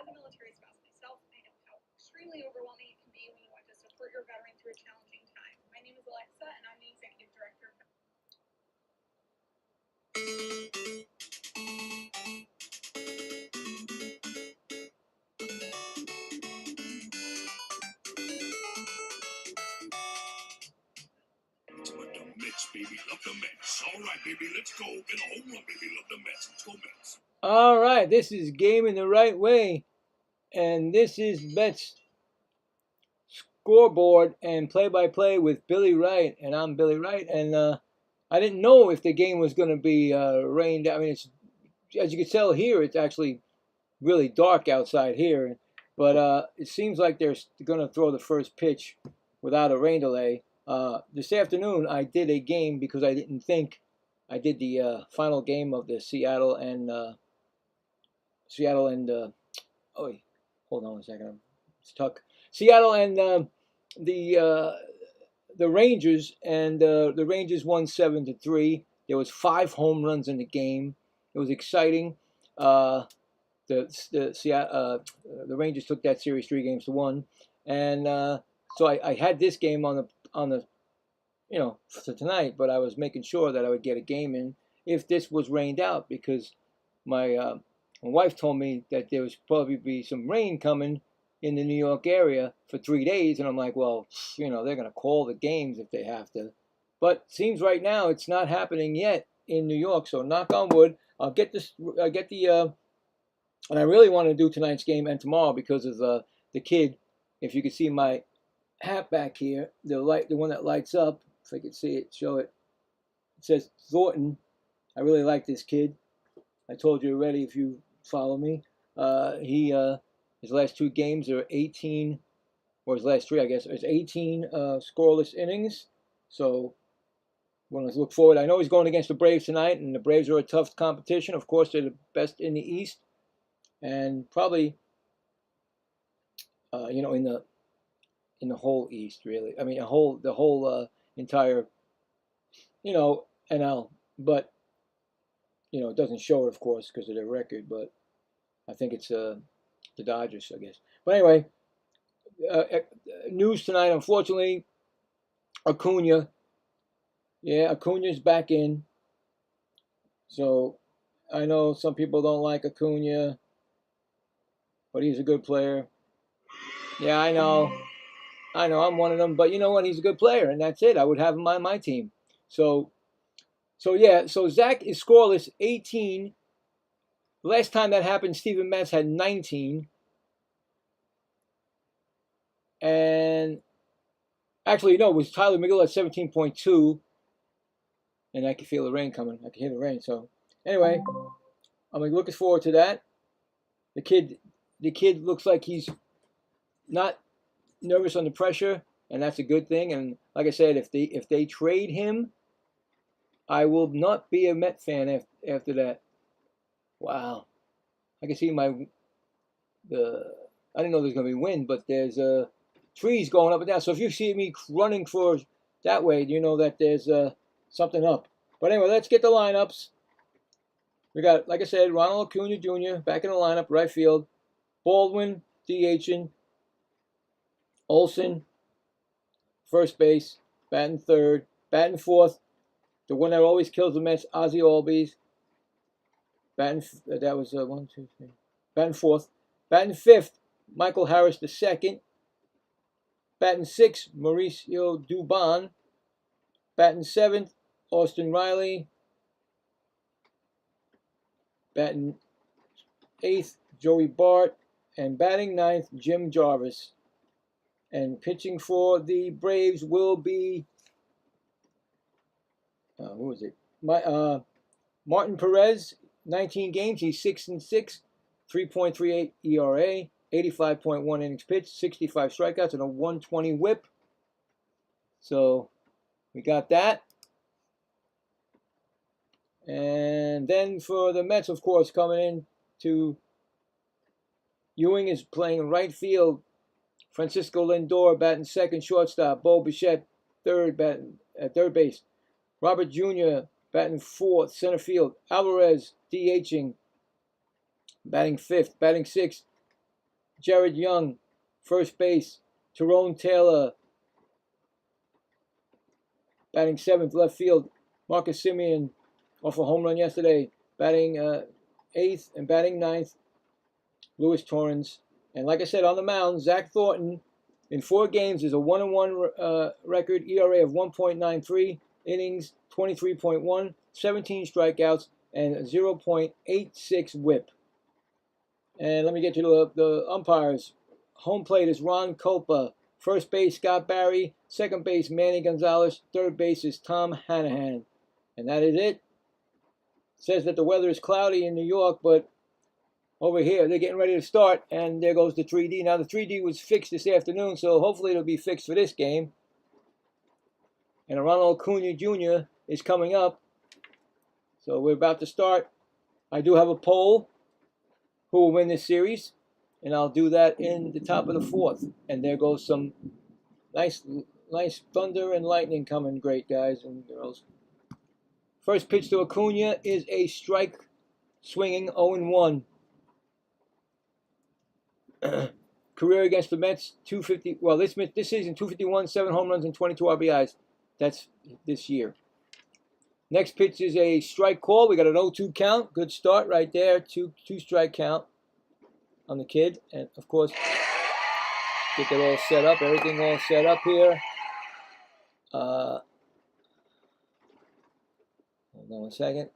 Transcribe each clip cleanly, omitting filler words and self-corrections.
a military spouse myself, I know how extremely overwhelming it can be when you want to support your veteran through a challenging time. My name is Alexa, and I'm the Executive Director of But the Mets, baby, love the Mets. All right, baby, let's go. Get a home run, baby, love the Mets. Let's go, Mets. All right, this is Game in the Right Way, and this is Mets Scoreboard and play-by-play with Billy Wright, and I'm Billy Wright, and I didn't know if the game was going to be rained. I mean, it's, as you can tell here, it's actually really dark outside here, but it seems like they're going to throw the first pitch without a rain delay. This afternoon, I did a game because I didn't think I did the final game of the Seattle and oh, hold on a second, I'm stuck. Seattle and the Rangers, and the Rangers won 7-3. There was 5 home runs in the game. It was exciting. The Rangers took that series 3-1, and so I had this game on the for tonight, but I was making sure that I would get a game in if this was rained out, because my wife told me that there was probably be some rain coming in the New York area for 3 days, and I'm like, well, they're going to call the games if they have to. But it seems right now it's not happening yet in New York, so knock on wood. I'll get the and I really want to do tonight's game and tomorrow because of the kid. If you can see my hat back here, the one that lights up, if I could see it, show it. It says Thornton. I really like this kid. I told you already if you follow me. His last 2 games are 18, or his last 3, I guess, is 18 scoreless innings. So we're going to look forward. I know he's going against the Braves tonight, and the Braves are a tough competition. Of course, they're the best in the East, and probably, in the whole East, really. I mean, the whole entire, NL. But it doesn't show it, of course, because of their record. But I think it's the Dodgers, I guess. But anyway, news tonight, unfortunately, Acuna. Yeah, Acuna's back in. So I know some people don't like Acuna, but he's a good player. Yeah, I know. I'm one of them. But you know what? He's a good player, and that's it. I would have him on my team. So Zach is scoreless, 18. The last time that happened, Steven Matz had 19. And actually, no, it was Tyler McGill at 17.2. And I can feel the rain coming. I can hear the rain. So anyway, I'm looking forward to that. The kid looks like he's not nervous under pressure, and that's a good thing. And like I said, if they trade him, I will not be a Met fan after that. Wow, I can see I didn't know there's gonna be wind, but there's trees going up and down. So if you see me running for that way, you know that there's something up. But anyway, let's get the lineups. We got, like I said, Ronald Acuna Jr. back in the lineup, right field. Baldwin, DHing. Olsen, first base. Batting third. Batting fourth. The one that always kills the Mets, Ozzie Albies. Batting, that was 1, 2, 3. Batting fourth. Batting fifth, Michael Harris the second. Batting sixth, Mauricio Dubon. Batting seventh, Austin Riley. Batting eighth, Joey Bart. And batting ninth, Jim Jarvis. And pitching for the Braves will be, who was it? Martin Perez, 19 games. He's 6-6, 3.38 ERA, 85.1 innings pitched, 65 strikeouts, and a 120 whip. So we got that. And then for the Mets, of course, coming in to Ewing is playing right field. Francisco Lindor batting second, shortstop. Bo Bichette batting at third base. Robert Jr. batting fourth, center field. Alvarez DHing, batting fifth. Batting sixth, Jared Young, first base. Tyrone Taylor, batting 7th, left field. Marcus Semien, off a home run yesterday, batting 8th and batting 9th. Luis Torrens. And like I said, on the mound, Zach Thornton, in 4 games, is a 1-1 record, ERA of 1.93, innings 23.1, 17 strikeouts, and a 0.86 whip. And let me get to the umpires. Home plate is Ron Copa. First base, Scott Barry. Second base, Manny Gonzalez. Third base is Tom Hanahan. And that is it. It says that the weather is cloudy in New York, but over here, they're getting ready to start, and there goes the 3D. Now, the 3D was fixed this afternoon, so hopefully it'll be fixed for this game. And Ronald Acuna Jr. is coming up. So we're about to start. I do have a poll. Who will win this series? And I'll do that in the top of the 4th. And there goes some nice thunder and lightning coming. Great, guys and girls. First pitch to Acuna is a strike, swinging 0-1. Career against the Mets, 250. Well, this season, 251, 7 home runs and 22 RBIs. That's this year. Next pitch is a strike call. We got an 0-2 count. Good start right there. Two strike count on the kid. And, of course, get that all set up. Everything all set up here. Hold on one second.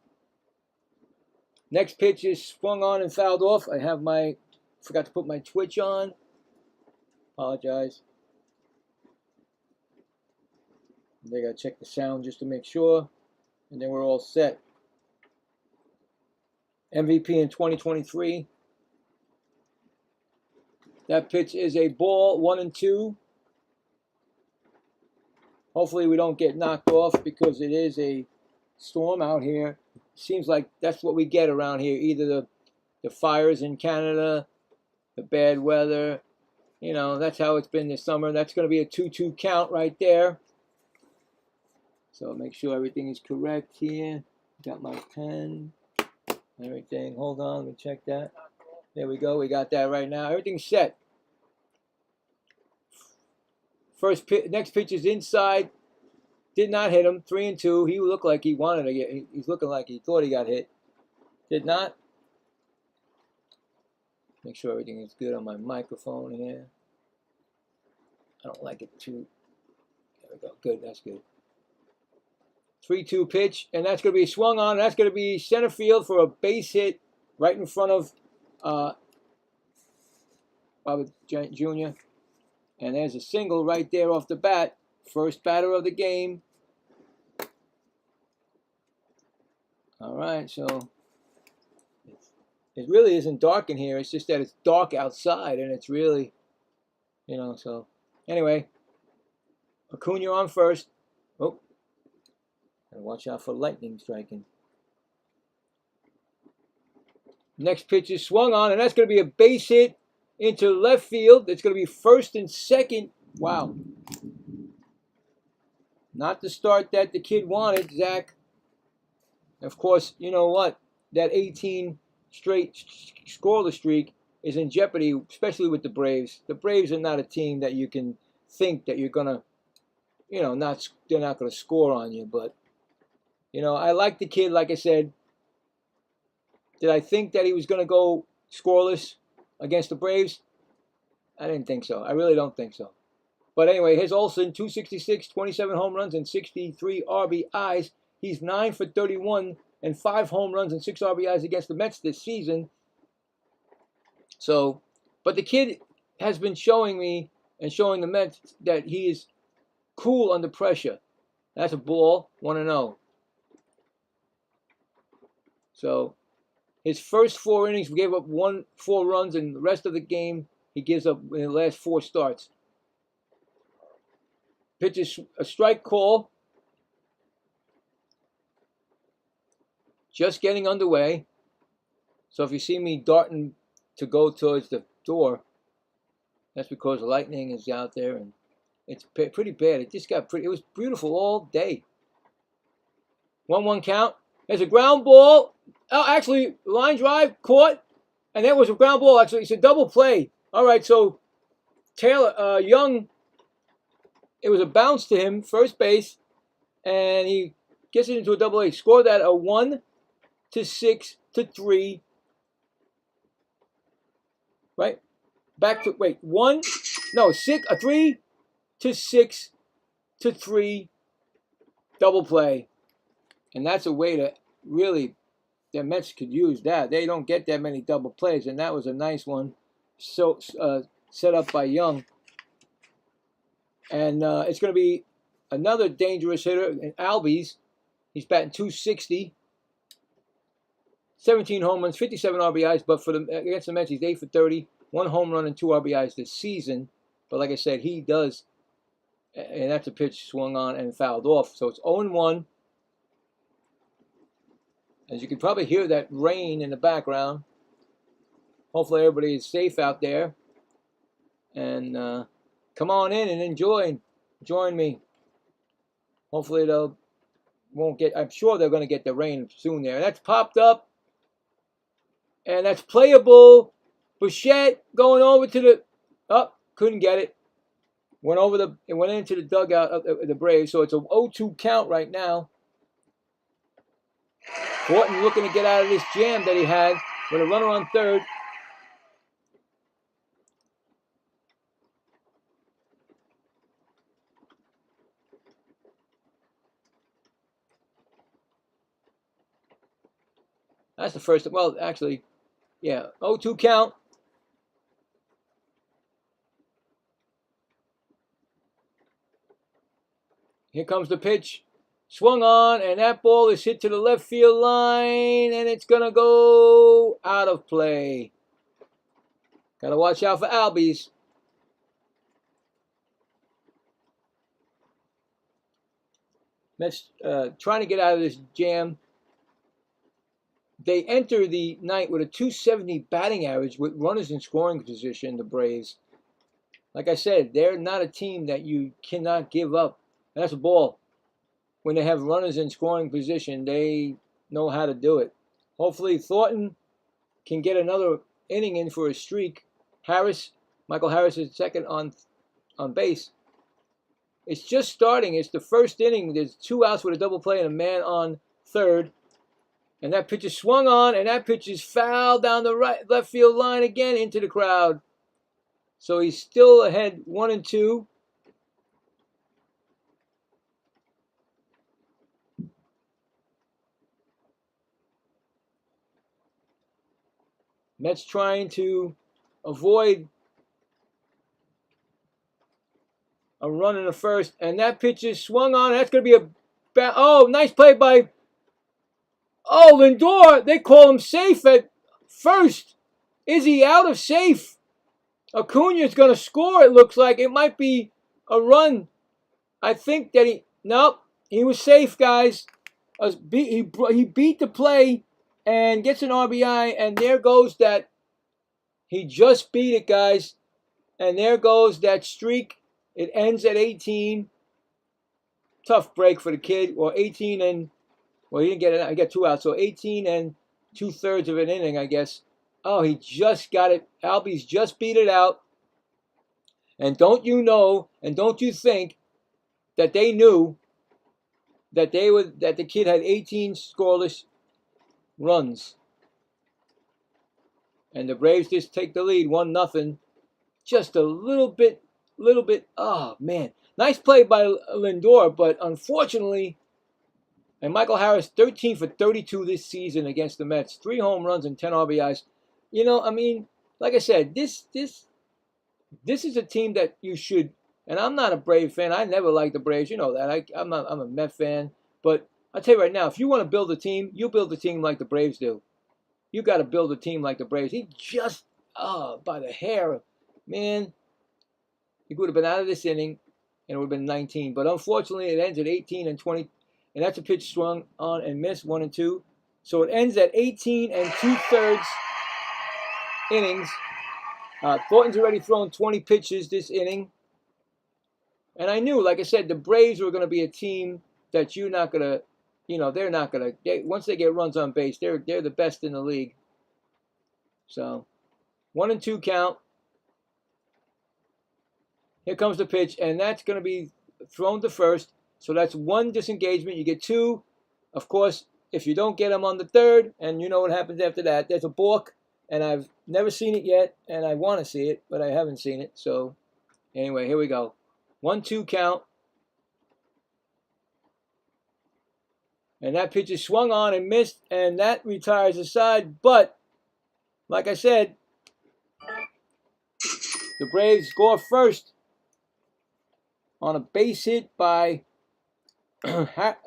Next pitch is swung on and fouled off. Forgot to put my Twitch on. Apologize. They got to check the sound just to make sure. And then we're all set. MVP in 2023. That pitch is a ball, 1-2. Hopefully we don't get knocked off because it is a storm out here. Seems like that's what we get around here. Either the fires in Canada, the bad weather. You know, that's how it's been this summer. That's going to be a 2-2 count right there. So make sure everything is correct here. Got my pen. Everything. Hold on, let me check that. There we go. We got that right now. Everything's set. First pitch, next pitch is inside. Did not hit him. 3-2. He looked like he wanted to get. He's looking like he thought he got hit. Did not. Make sure everything is good on my microphone here. I don't like it too. There we go. Good. That's good. 3-2 pitch, and that's going to be swung on. That's going to be center field for a base hit right in front of Robert Jr. And there's a single right there off the bat. First batter of the game. All right, so it really isn't dark in here. It's just that it's dark outside, and it's really, you know, so anyway. Acuna on first. Oh. And watch out for lightning striking. Next pitch is swung on, and that's going to be a base hit into left field. It's going to be first and second. Wow. Not the start that the kid wanted, Zach. Of course, you know what? That 18 straight scoreless streak is in jeopardy, especially with the Braves. The Braves are not a team that you can think that you're going to, you know, they're not going to score on you, but you know, I like the kid, like I said. Did I think that he was going to go scoreless against the Braves? I didn't think so. I really don't think so. But anyway, here's Olsen, 266, 27 home runs, and 63 RBIs. He's 9 for 31 and 5 home runs and 6 RBIs against the Mets this season. So, but the kid has been showing me and showing the Mets that he is cool under pressure. That's a ball, 1-0. So his first 4 innings gave up 4 runs, and the rest of the game he gives up in the last 4 starts. Pitches a strike call. Just getting underway. So if you see me darting to go towards the door, that's because the lightning is out there, and it's pretty bad. It just got pretty. It was beautiful all day. 1-1 count. There's a ground ball. Oh, actually, line drive, caught. And that was a ground ball, actually. It's a double play. All right, so Taylor Young, it was a bounce to him, first base, and he gets it into a double A. Scored that a 1-6-3. Right? Back to wait, 3-6-3 double play. And that's a way to really, the Mets could use that. They don't get that many double plays, and that was a nice one. So set up by Young. And it's going to be another dangerous hitter in Albies. He's batting .260. 17 home runs, 57 RBIs, but against the Mets, he's 8 for 30, 1 home run and 2 RBIs this season. But like I said, he does, and that's a pitch swung on and fouled off. So it's 0-1. As you can probably hear that rain in the background. Hopefully everybody is safe out there. And come on in and join me. Hopefully I'm sure they're going to get the rain soon there. That's popped up. And that's playable. Bichette going over to couldn't get it. It went into the dugout of the Braves. So it's a 0-2 count right now. Thornton looking to get out of this jam that he had with a runner on third. That's the first. Well, actually, yeah, 0-2 count. Here comes the pitch. Swung on, and that ball is hit to the left field line, and it's going to go out of play. Got to watch out for Albies. Mets trying to get out of this jam. They enter the night with a .270 batting average with runners in scoring position, the Braves. Like I said, they're not a team that you cannot give up. And that's a ball. When they have runners in scoring position, they know how to do it. Hopefully Thornton can get another inning in for a streak. Michael Harris is second on base. It's just starting. It's the first inning. There's 2 outs with a double play and a man on third. And that pitch is swung on, and that pitch is fouled down the left field line again into the crowd. So he's still ahead 1-2. Mets trying to avoid a run in the first, and that pitch is swung on. That's going to be nice play by Lindor. They call him safe at first. Is he out of safe? Acuna's going to score, it looks like. It might be a run. I think that he was safe, guys. He beat the play and gets an RBI, and there goes that. He just beat it, guys. And there goes that streak. It ends at 18. Tough break for the kid. Well, 18 and... Well, he didn't get it. I got 2 outs. So 18 and 2/3 of an inning, I guess. Oh, he just got it. Albies just beat it out. And don't you think that they knew that the kid had 18 scoreless runs. And the Braves just take the lead, 1-0. Just a little bit. Oh, man. Nice play by Lindor, but unfortunately, and Michael Harris, 13 for 32 this season against the Mets. 3 home runs and 10 RBIs. Like I said, this is a team that you should, and I'm not a Brave fan. I never liked the Braves. You know that. I'm a Met fan. But I'll tell you right now, if you want to build a team, you build a team like the Braves do. You got to build a team like the Braves. He just, by the hair, man. He would have been out of this inning, and it would have been 19. But unfortunately, it ends at 18 and 20. And that's a pitch swung on and missed, 1-2. So it ends at 18 and 2/3 innings. Thornton's already thrown 20 pitches this inning. And I knew, like I said, the Braves were going to be a team that you're not going to, they're not going to, once they get runs on base, they're the best in the league. So 1-2 count. Here comes the pitch, and that's going to be thrown to first. So that's one disengagement. You get two. Of course, if you don't get them on the third, and you know what happens after that, there's a balk, and I've never seen it yet, and I want to see it, but I haven't seen it. So anyway, here we go. 1-2 count. And that pitch is swung on and missed, and that retires the side. But, like I said, the Braves score first on a base hit by Albies.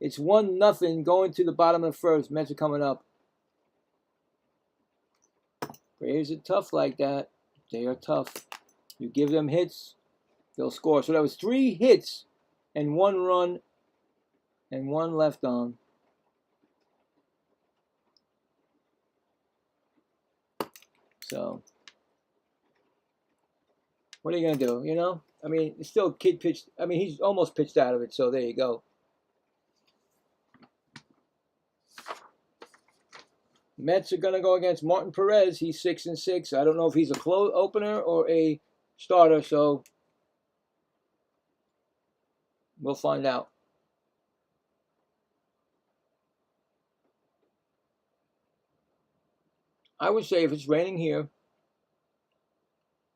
It's 1-0 going to the bottom of the first. Mets are coming up. Braves are tough like that. They are tough. You give them hits, they'll score. So that was 3 hits and 1 run and 1 left on. So what are you going to do, you know? I mean, it's still kid pitched. I mean, he's almost pitched out of it, so there you go. Mets are going to go against Martin Perez. He's 6-6. I don't know if he's a close opener or a starter, so we'll find out. I would say if it's raining here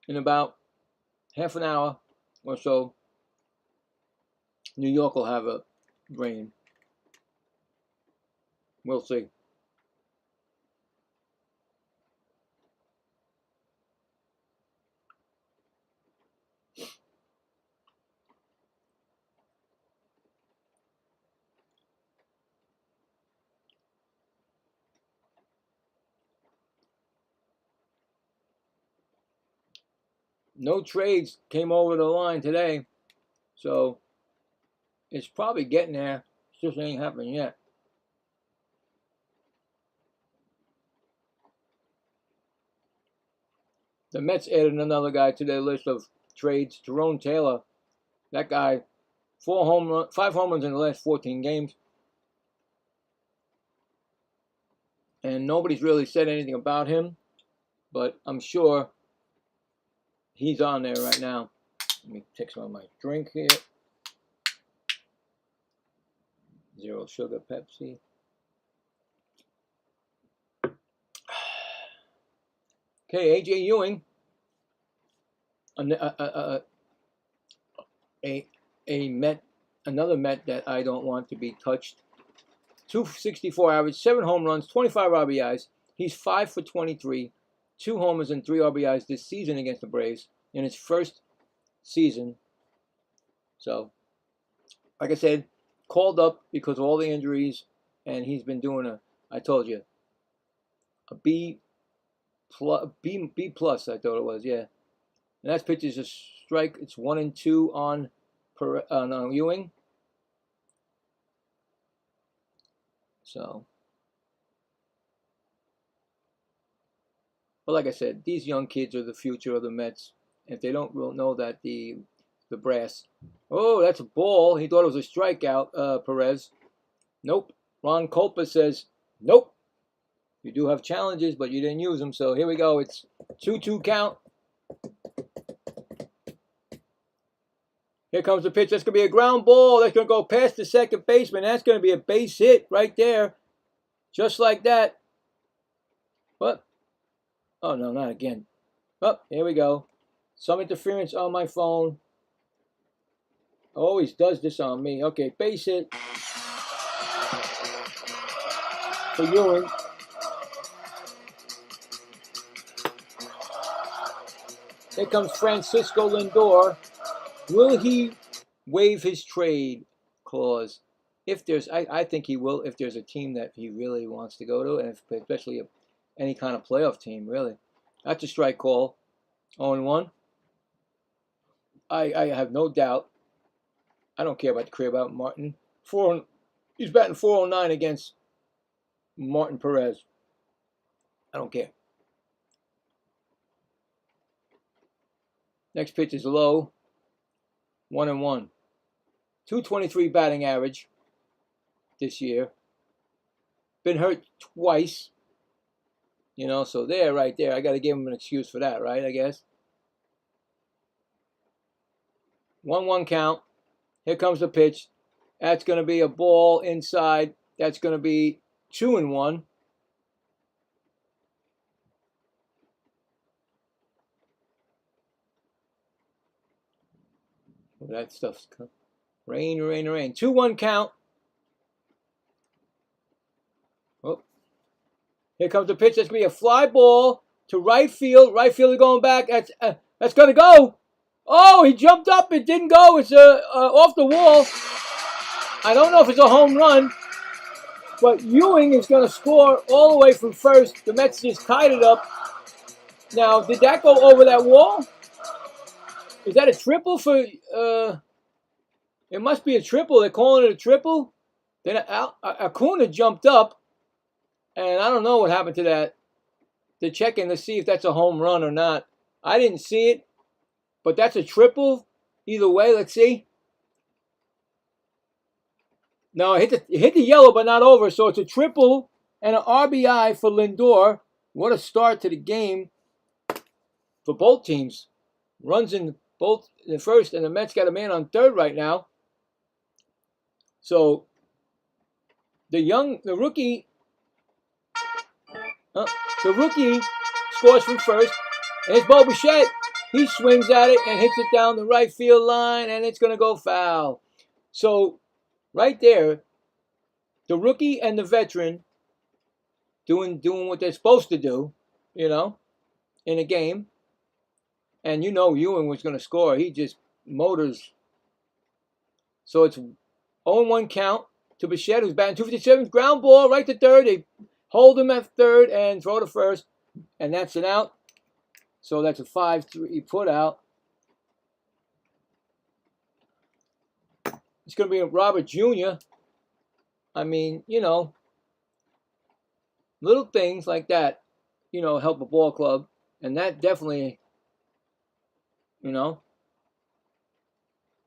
in about half an hour or so, New York will have a rain. We'll see. No trades came over the line today, so it's probably getting there. It just ain't happening yet. The Mets added another guy to their list of trades, Tyrone Taylor. That guy, 5 home runs in the last 14 games. And nobody's really said anything about him, but I'm sure he's on there right now. Let me take some of my drink here. 0 sugar Pepsi. Okay, AJ Ewing, another Met that I don't want to be touched. 264 average, 7 home runs, 25 RBIs. He's 5 for 23, 2 homers and 3 RBIs this season against the Braves in his first season. So, like I said, called up because of all the injuries, and he's been doing I told you, a B plus, I thought it was, yeah. And that pitch is a strike. It's 1-2 on Ewing. So, but like I said, these young kids are the future of the Mets. If they don't know that, the brass. Oh, that's a ball. He thought it was a strikeout, Perez. Nope. Ron Culpa says, nope. You do have challenges, but you didn't use them. So here we go. It's 2-2 count. Here comes the pitch. That's going to be a ground ball. That's going to go past the second baseman. That's going to be a base hit right there. Just like that. What? Oh, no, not again. Oh, here we go. Some interference on my phone. Always does this on me. Okay, base hit for Ewing. Here comes Francisco Lindor. Will he waive his trade clause? If there's, I think he will. If there's a team that he really wants to go to, and especially any kind of playoff team, really. That's a strike call. 0-1. I have no doubt. I don't care about the career about Martin. He's batting 409 against Martin Perez. I don't care. Next pitch is low. 1-1. 223 batting average this year. Been hurt twice. You know, so right there. I got to give him an excuse for that, right? I guess. 1-1 count. Here comes the pitch. That's going to be a ball inside. That's going to be 2-1. Well, that stuff's rain. 2-1 count. Oh. Here comes the pitch. That's going to be a fly ball to right field. Right field is going back. That's going to go. Oh, he jumped up. It didn't go. It's off the wall. I don't know if it's a home run, but Ewing is going to score all the way from first. The Mets just tied it up. Now, did that go over that wall? Is that a triple for... it must be a triple. They're calling it a triple. Then Acuna jumped up, and I don't know what happened to that. They're checking to see if that's a home run or not. I didn't see it, but that's a triple. Either way, let's see. No, it hit the yellow, but not over. So it's a triple and an RBI for Lindor. What a start to the game for both teams. Runs in both the first, and the Mets got a man on third right now. So the rookie scores from first, and it's Bo Bichette. He swings at it and hits it down the right field line, and it's going to go foul. So right there, the rookie and the veteran doing what they're supposed to do, in a game. And Ewing was going to score. He just motors. So it's 0-1 count to Bichette, who's batting 257. Ground ball right to third. They hold him at third and throw to first. And that's an out. So that's a 5-3 put out. It's going to be a Robert Jr. I mean, little things like that, help a ball club. And that definitely,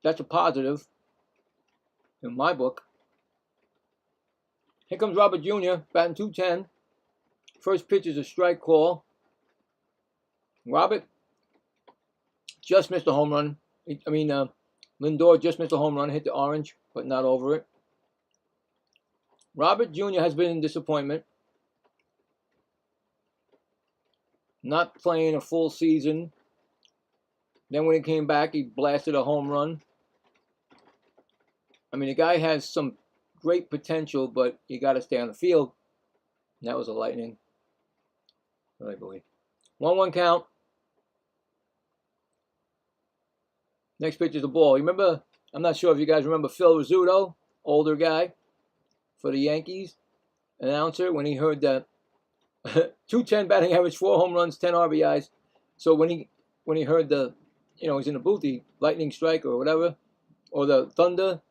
that's a positive in my book. Here comes Robert Jr., batting 210. First pitch is a strike call. Robert just missed a home run. Lindor just missed a home run, hit the orange, but not over it. Robert Jr. has been in disappointment. Not playing a full season. Then when he came back, he blasted a home run. I mean, the guy has some great potential, but you got to stay on the field. And that was a lightning. I believe. 1-1 count. Next pitch is a ball. You remember, I'm not sure if you guys remember Phil Rizzuto, older guy for the Yankees, announcer, when he heard that 210 batting average, 4 home runs, 10 RBIs. So when he heard the, he's in the booth, the lightning strike or whatever, or the thunder,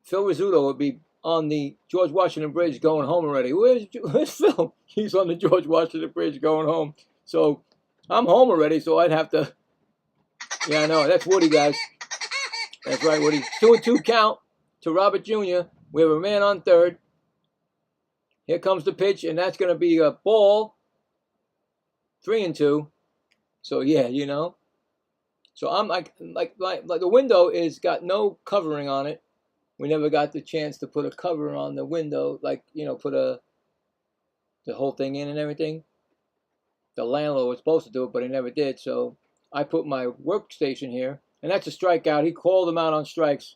Phil Rizzuto would be on the George Washington Bridge going home already. Where's Phil? He's on the George Washington Bridge going home. So I'm home already, so I'd have to. Yeah, I know. That's Woody, guys. That's right, Woody. 2-2 count to Robert Jr. We have a man on third. Here comes the pitch, and that's going to be a ball. 3-2. So, yeah, So I'm like the window is got no covering on it. We never got the chance to put a cover on the window, put the whole thing in and everything. The landlord was supposed to do it, but he never did. So I put my workstation here, and that's a strikeout. He called him out on strikes.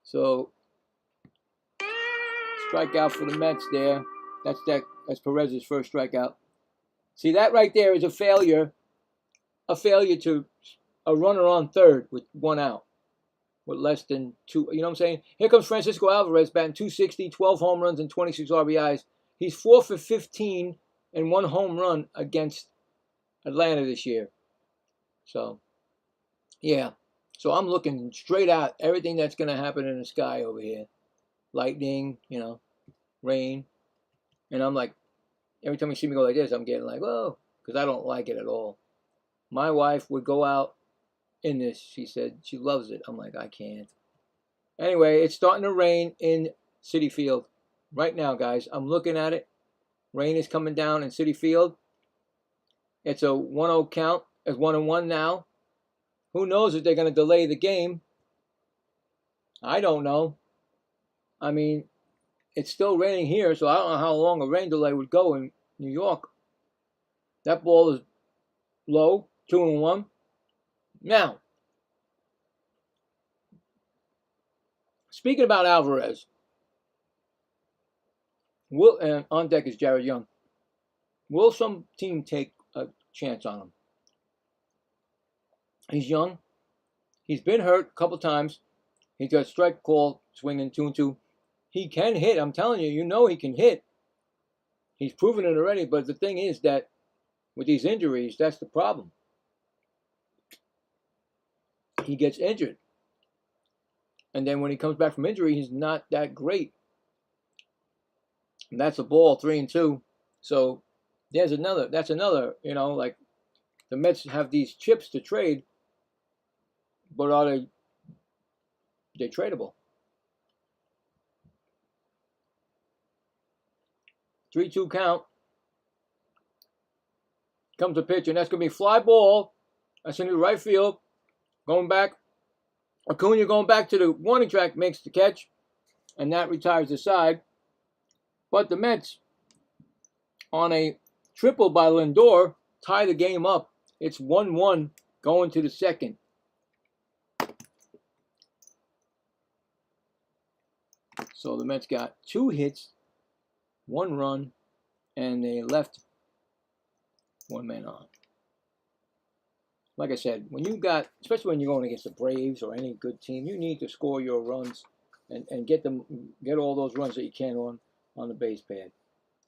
So strikeout for the Mets there. That's Perez's first strikeout. See, that right there is a failure. A failure to a runner on third with 1 out. With less than 2, you know what I'm saying? Here comes Francisco Alvarez, batting 260, 12 home runs, and 26 RBIs. He's 4 for 15 and 1 home run against Atlanta this year. So, yeah. So I'm looking straight out everything that's going to happen in the sky over here. Lightning, rain. And I'm like, every time you see me go like this, I'm getting like, whoa, because I don't like it at all. My wife would go out in this. She said she loves it. I'm like, I can't. Anyway, it's starting to rain in Citi Field right now, guys. I'm looking at it. Rain is coming down in Citi Field. It's a 1-0 count. It's 1-1 now. Who knows if they're going to delay the game? I don't know. I mean, it's still raining here, so I don't know how long a rain delay would go in New York. That ball is low, 2-1. Now, speaking about Alvarez, and on deck is Jared Young. Will some team take a chance on him? He's young. He's been hurt a couple times. He's got a strike call, swinging 2-2. He can hit. I'm telling you, he can hit. He's proven it already. But the thing is that with these injuries, that's the problem. He gets injured. And then when he comes back from injury, he's not that great. And that's a ball, 3-2. So that's another, like the Mets have these chips to trade, but are they're tradable? 3-2 count. Comes a pitch, and that's going to be a fly ball. That's into the right field. Going back. Acuna going back to the warning track makes the catch, and that retires the side. But the Mets, on a triple by Lindor, tie the game up. It's 1-1 going to the second. So the Mets got 2 hits, 1 run, and they left 1 man on. Like I said, when you got, especially when you're going against the Braves or any good team, you need to score your runs and get all those runs that you can on the base pad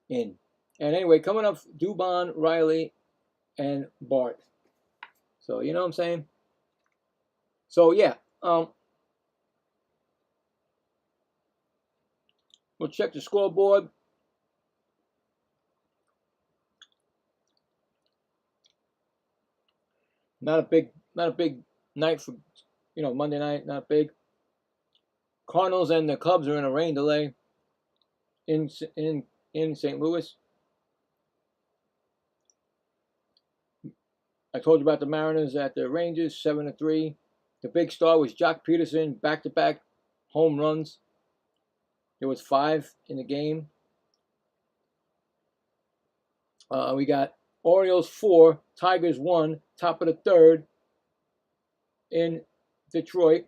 in. And anyway, coming up, Dubon, Riley, and Bart. So you know what I'm saying? So yeah, we'll check the scoreboard. Not a big night for, Monday night. Not big. Cardinals and the Cubs are in a rain delay in St. Louis. I told you about the Mariners at the Rangers, 7-3. The big star was Jock Peterson, back-to-back home runs. There was 5 in the game. We got Orioles 4, Tigers 1, top of the third in Detroit.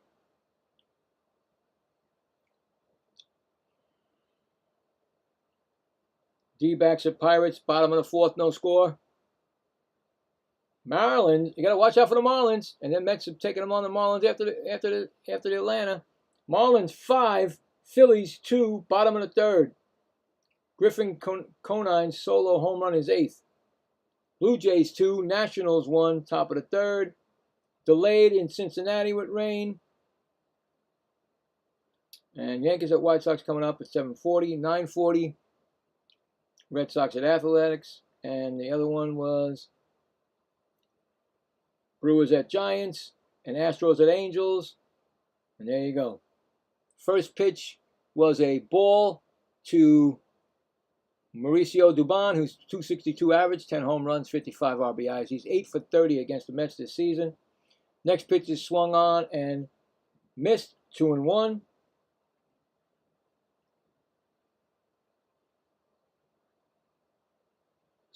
D-backs at Pirates, bottom of the 4th, no score. Marlins, you got to watch out for the Marlins. And then Mets have taken them on the Marlins after the Atlanta. Marlins 5, Phillies 2, bottom of the 3rd. Griffin Conine's solo home run is 8th. Blue Jays 2, Nationals 1, top of the 3rd. Delayed in Cincinnati with rain. And Yankees at White Sox coming up at 7:40, 9:40. Red Sox at Athletics. And the other one was Brewers at Giants and Astros at Angels. And there you go. First pitch was a ball to Mauricio Dubon, who's 262 average, 10 home runs, 55 RBIs. He's 8 for 30 against the Mets this season. Next pitch is swung on and missed, 2-1.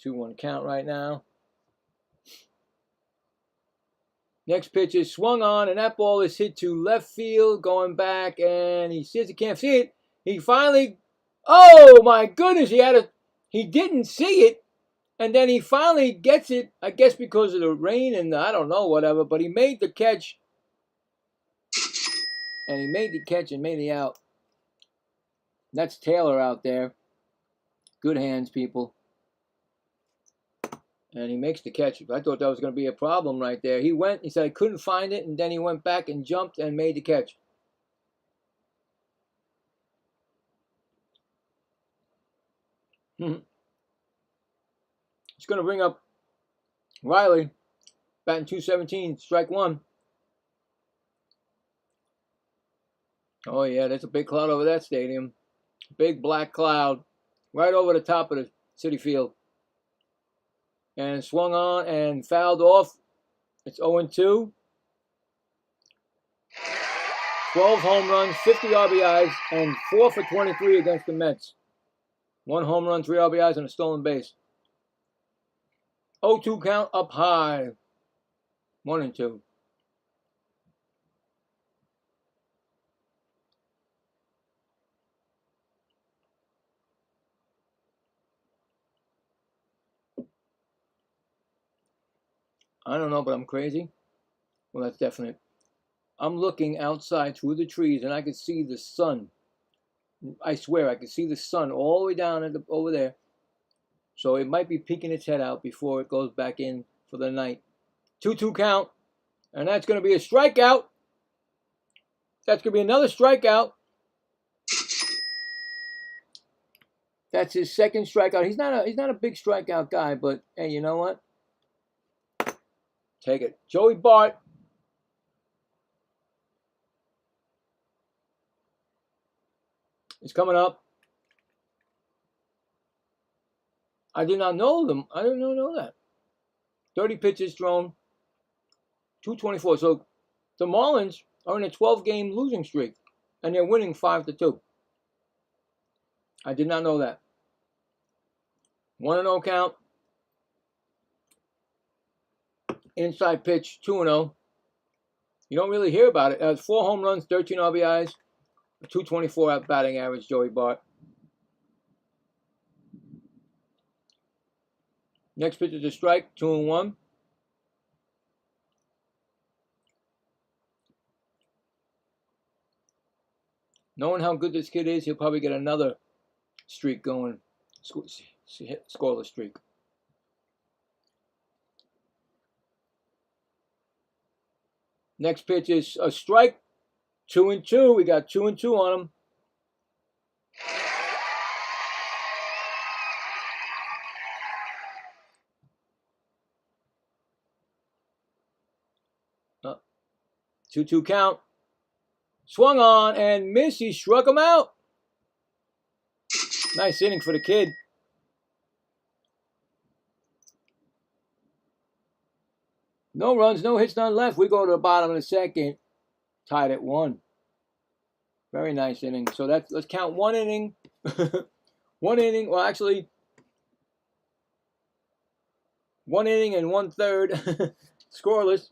Two-one count right now. Next pitch is swung on, and that ball is hit to left field, going back, and he says he can't see it. He finally, oh my goodness, he didn't see it, and then he finally gets it, I guess because of the rain and I don't know, whatever, but he made the catch, and made the out. That's Taylor out there. Good hands, people. And he makes the catch. I thought that was going to be a problem right there. He said I couldn't find it, and then he went back and jumped and made the catch. It's going to bring up Riley, batting .217, strike 1. Oh yeah, there's a big cloud over that stadium. Big black cloud right over the top of the Citi Field. And swung on and fouled off. It's 0-2. 12 home runs, 50 RBIs, and 4 for 23 against the Mets. 1 home run, 3 RBIs, and a stolen base. 0-2 count up high. 1-2. I don't know, but I'm crazy. Well, that's definite. I'm looking outside through the trees, and I can see the sun. I swear, I can see the sun all the way down over there. So it might be peeking its head out before it goes back in for the night. 2-2 count, and that's going to be a strikeout. That's going to be another strikeout. That's his second strikeout. He's not a big strikeout guy, but hey, you know what? Take it. Joey Bart. Is coming up. I did not know them. I didn't know that. 30 pitches thrown. 224. So the Marlins are in a 12-game losing streak, and they're winning 5-2. I did not know that. 1-0 count. Inside pitch, 2-0. You don't really hear about it. 4 home runs, 13 RBIs, 224 out batting average, Joey Bart. Next pitch is a strike, 2-1. Knowing how good this kid is, he'll probably get another streak going, scoreless streak. Next pitch is a strike, 2-2. We got 2-2 on him. Uh, 2-2 count. Swung on and missed. He struck him out. Nice inning for the kid. No runs, no hits, none left. We go to the bottom of the second. Tied at 1. Very nice inning. So let's count 1 inning. 1 inning. Well, actually, 1 inning and 1/3 scoreless.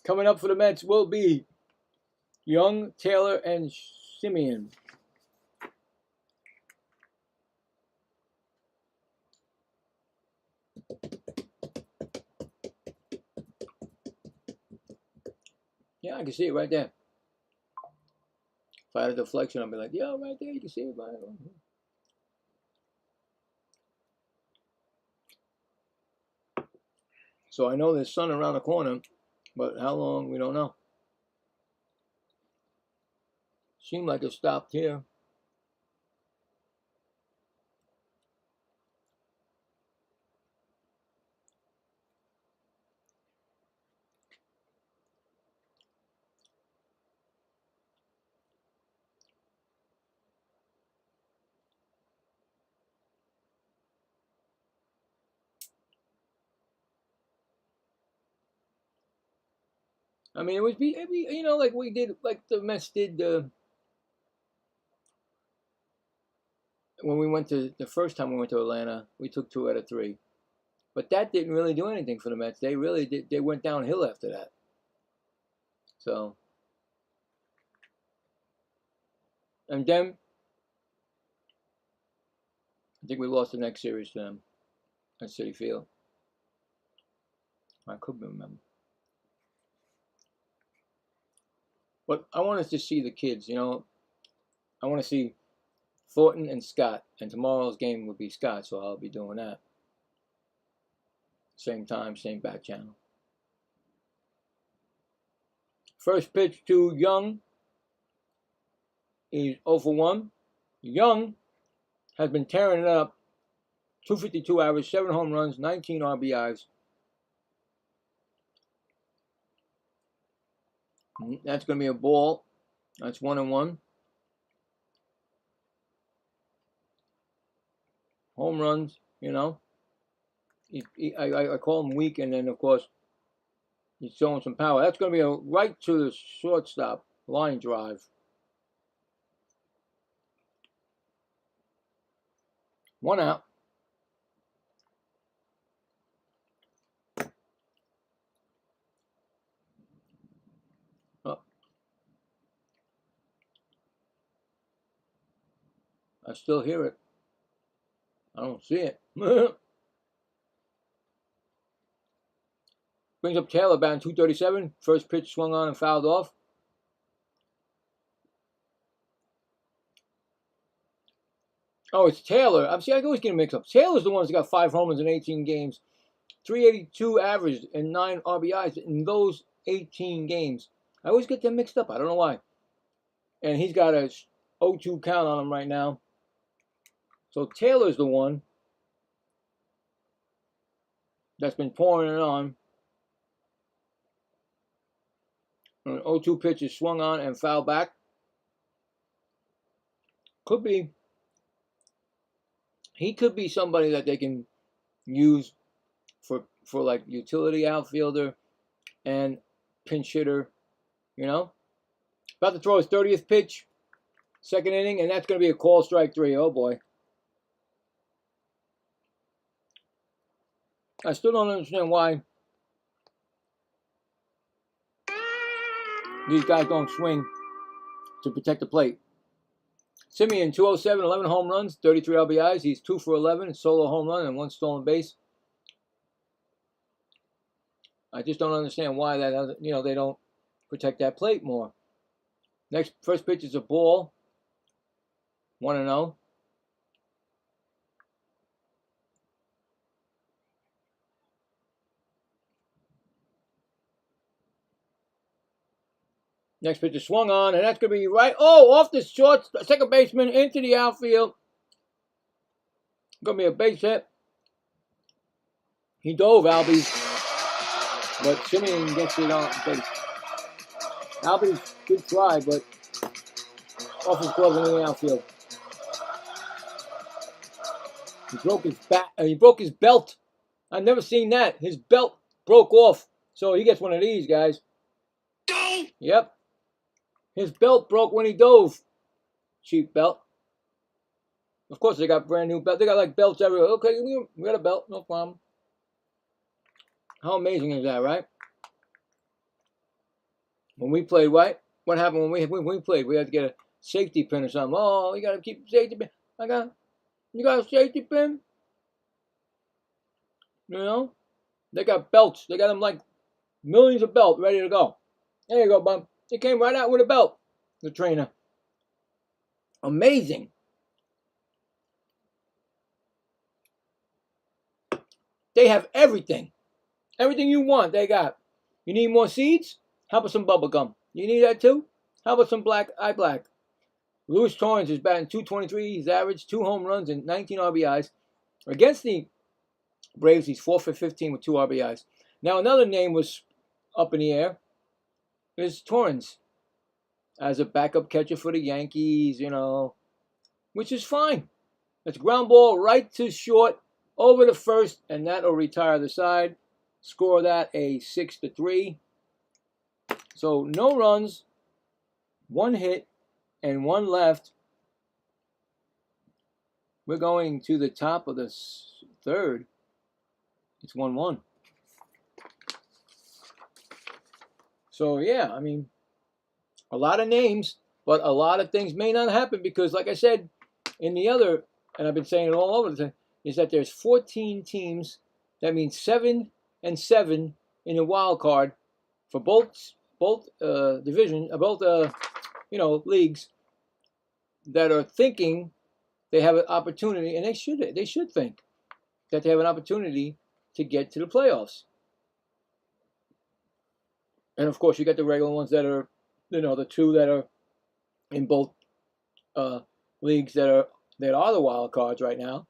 Coming up for the Mets will be Young, Taylor, and Simeon. Yeah, I can see it right there. If I had a deflection, I'd be like, yeah, right there, you can see it right there. So I know there's sun around the corner, but how long, we don't know. Seemed like it stopped here. I mean, it'd be you know, like we did, like the Mets did when we went to the first time we went to Atlanta. We took 2 out of 3, but that didn't really do anything for the Mets. They really did. They went downhill after that. So, and then I think we lost the next series to them at Citi Field. I could remember. But I want us to see the kids, you know. I want to see Thornton and Scott. And tomorrow's game will be Scott, so I'll be doing that. Same time, same back channel. First pitch to Young. He's 0 for 1. Young has been tearing it up. 252 average, 7 home runs, 19 RBIs. That's going to be a ball. That's 1-1. Home runs, you know. I call him weak, and then, of course, He's showing some power. That's going to be a right to the shortstop line drive. One out. Oh. I still hear it. I don't see it. Brings up Taylor, batting 237. First pitch swung on and fouled off. Oh, it's Taylor. I always get a mix up. Taylor's the one that's got 5 home runs in 18 games. 382 average and 9 RBIs in those 18 games. I always get them mixed up. I don't know why. And he's got a 0-2 count on him right now. So Taylor's the one that's been pouring it on. An 0-2 pitch is swung on and fouled back. He could be somebody that they can use for like utility outfielder and pinch hitter, you know. About to throw his 30th pitch, second inning, and that's going to be a call, strike 3. Oh boy. I still don't understand why these guys don't swing to protect the plate. Simeon, 207, 11 home runs, 33 RBIs. He's 2 for 11, solo home run, and 1 stolen base. I just don't understand why that doesn't, they don't protect that plate more. First pitch is a ball. 1-0. Next pitch is swung on, and that's going to be right. Oh, off the short, second baseman into the outfield. Going to be a base hit. He dove, Albies, but Simeon gets it on base. Albies did try, but off his glove into the outfield. He broke his bat. He broke his belt. I've never seen that. His belt broke off, so he gets one of these, guys. Yep. His belt broke when he dove. Cheap belt. Of course, they got brand new belts. They got like belts everywhere. Okay, we got a belt, no problem. How amazing is that, right? When we played, right? What happened when we played? We had to get a safety pin or something. Oh, you got to keep the safety pin. You got a safety pin? You know? They got belts. They got them like millions of belts ready to go. There you go, bub. He came right out with a belt, the trainer. Amazing. They have everything. Everything you want, they got. You need more seeds? How about some bubble gum? You need that too? How about some black eye black? Louis Torrens is batting 223. He's averaged 2 home runs and 19 RBIs. Against the Braves, he's 4 for 15 with 2 RBIs. Now, another name was up in the air. Is Torrens as a backup catcher for the Yankees, which is fine. It's ground ball right to short, over to first, and that'll retire the side. Score that a 6-3. So no runs, 1 hit, and 1 left. We're going to the top of the third. It's 1-1. So, yeah, I mean, a lot of names, but a lot of things may not happen because, like I said, in the other, and I've been saying it all over the time, is that there's 14 teams. That means 7 and 7 in the wild card for both division, both leagues that are thinking they have an opportunity, and they should think that they have an opportunity to get to the playoffs. And of course, you got the regular ones that are, the 2 that are in both leagues that are the wild cards right now.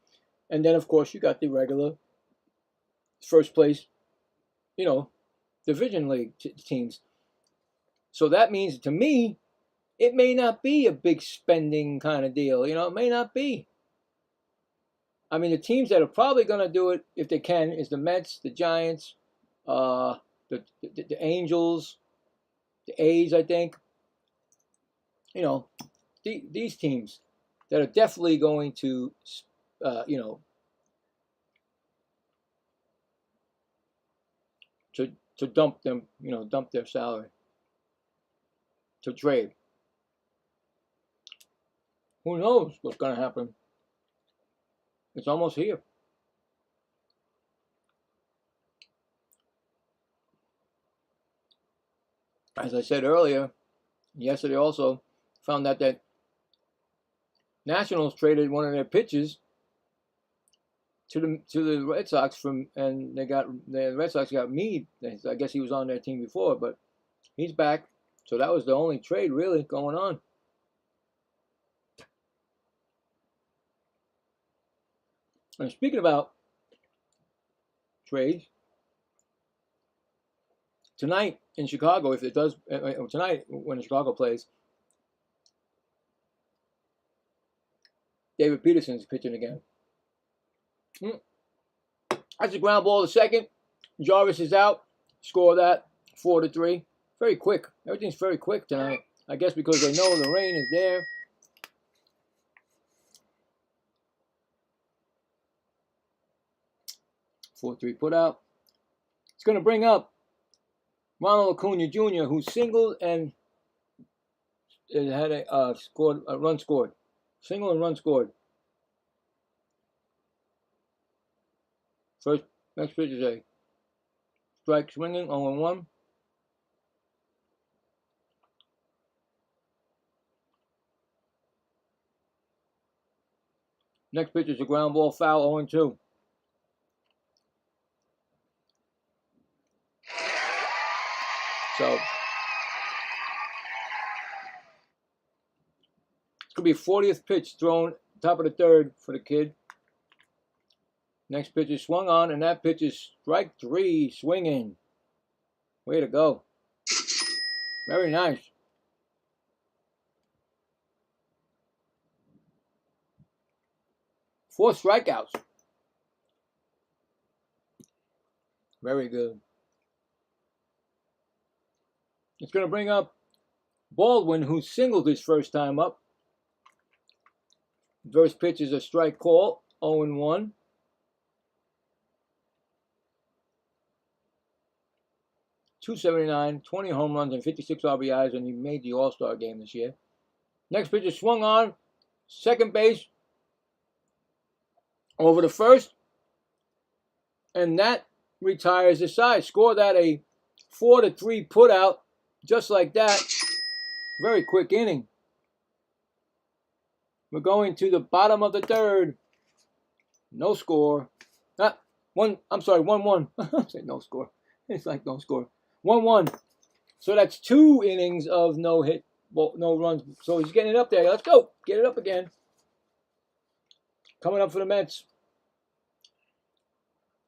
And then, of course, you got the regular first place, division league teams. So that means, to me, it may not be a big spending kind of deal. It may not be. I mean, the teams that are probably going to do it, if they can, is the Mets, the Giants, the the Angels, the A's, I think. You know, these teams that are definitely going to, you know, to dump them, you know, dump their salary, to trade. Who knows what's going to happen? It's almost here. As I said earlier, yesterday also found out that Nationals traded one of their pitchers to the Red Sox and the Red Sox got Meade. I guess he was on their team before, but he's back. So that was the only trade really going on. And speaking about trades, tonight in Chicago, if it does, tonight when Chicago plays, David Peterson's pitching again. That's a ground ball to second. Jarvis is out. Score that 4-3. Very quick. Everything's very quick tonight. I guess because they know the rain is there. Four-three put out. It's going to bring up Ronald Acuna Jr., who singled and had a run scored. Single and run scored. Next pitch is a strike swinging, 0-1. Next pitch is a ground ball foul, 0-2. So it's going to be 40th pitch thrown, top of the third for the kid. Next pitch is swung on, and that pitch is strike 3, swinging. Way to go. Very nice. Four strikeouts. Very good. It's going to bring up Baldwin, who singled his first time up. First pitch is a strike call, 0-1. .279, 20 home runs and 56 RBIs, and he made the All-Star game this year. Next pitch is swung on, second base, over the first, and that retires the side. Score that a 4-3 put out, just like that. Very quick inning. We're going to the bottom of the third. No score. 1-1. I said no score. It's like no score. 1-1. So that's 2 innings of no hit, no runs. So he's getting it up there. Let's go. Get it up again. Coming up for the Mets.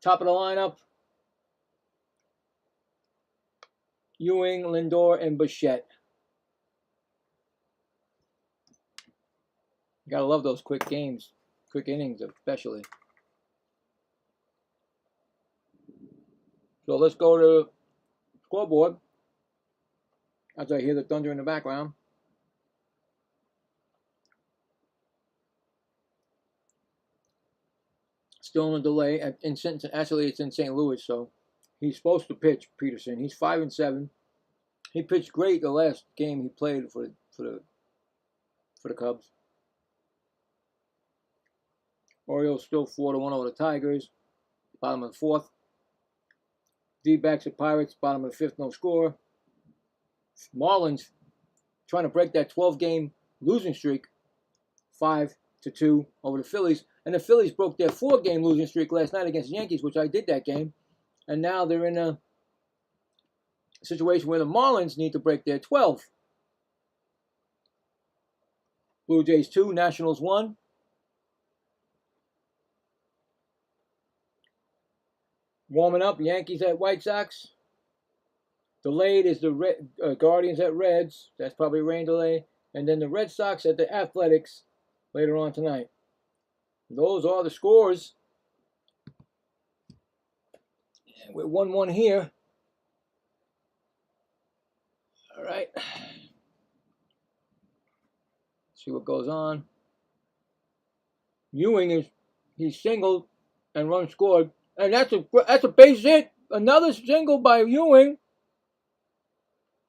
Top of the lineup. Ewing, Lindor, and Bichette. You gotta love those quick games, quick innings especially. So let's go to scoreboard as I hear the thunder in the background. Still in a delay. Actually, it's in St. Louis, so he's supposed to pitch, Peterson. He's 5-7. He pitched great the last game he played for the Cubs. Orioles still 4-1 over the Tigers. Bottom of the 4th. D-backs at Pirates. Bottom of the 5th, no score. Marlins trying to break that 12-game losing streak. 5-2 over the Phillies. And the Phillies broke their 4-game losing streak last night against the Yankees, which I did that game. And now they're in a situation where the Marlins need to break their 12. Blue Jays 2, Nationals 1. Warming up, Yankees at White Sox. Delayed is the Guardians at Reds. That's probably rain delay. And then the Red Sox at the Athletics later on tonight. Those are the scores. We're 1-1 here. All right. See what goes on. Ewing he's singled and run scored, and that's a base hit. Another single by Ewing.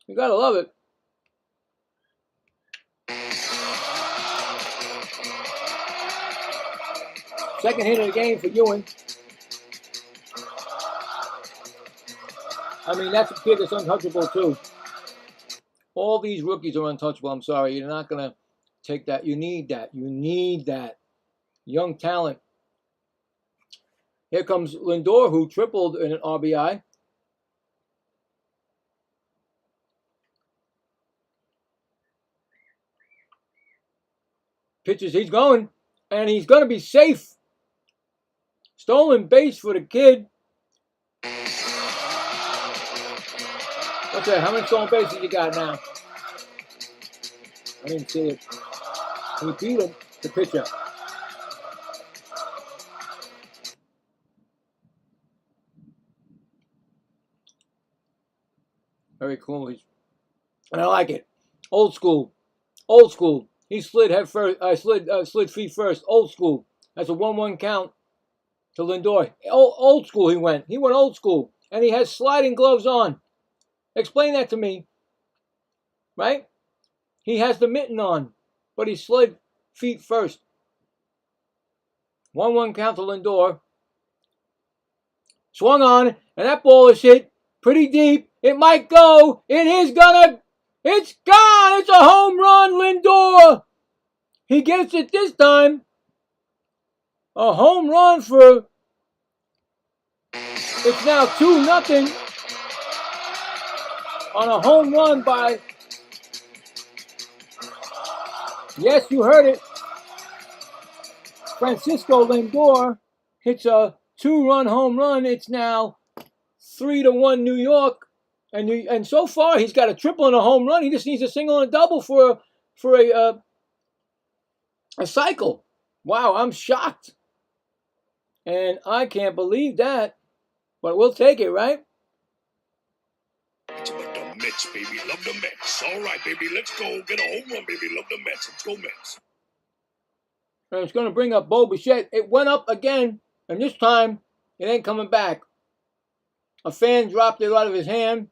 You gotta love it. Second hit of the game for Ewing. I mean, that's a kid that's untouchable too. All these rookies are untouchable. I'm sorry, you're not gonna take that. You need that. You need that young talent. Here comes Lindor, who tripled in an RBI. Pitches, he's going, and he's going to be safe. Stolen base for the kid. What's that? How many stolen bases you got now? I didn't see it. He beat him, the pitcher. Very cool. And I like it. Old school. Old school. He slid head first. Slid feet first. Old school. That's a 1-1 count to Lindor. Old school he went. He went old school. And he has sliding gloves on. Explain that to me. Right? He has the mitten on. But he slid feet first. 1-1 count to Lindor. Swung on. And that ball is hit pretty deep. It might go. It is gonna. It's gone. It's a home run, Lindor. He gets it this time. A home run for. It's now 2-0 on a home run by. Yes, you heard it. Francisco Lindor hits a 2-run home run. It's now 3-1 New York. And so far, he's got a triple and a home run. He just needs a single and a double for a cycle. Wow, I'm shocked. And I can't believe that. But we'll take it, right? But the Mets, baby, love the Mets. All right, baby, let's go. Get a home run, baby, love the Mets. Let's go, Mets. And it's going to bring up Bo Bichette. It went up again, and this time, it ain't coming back. A fan dropped it out of his hand.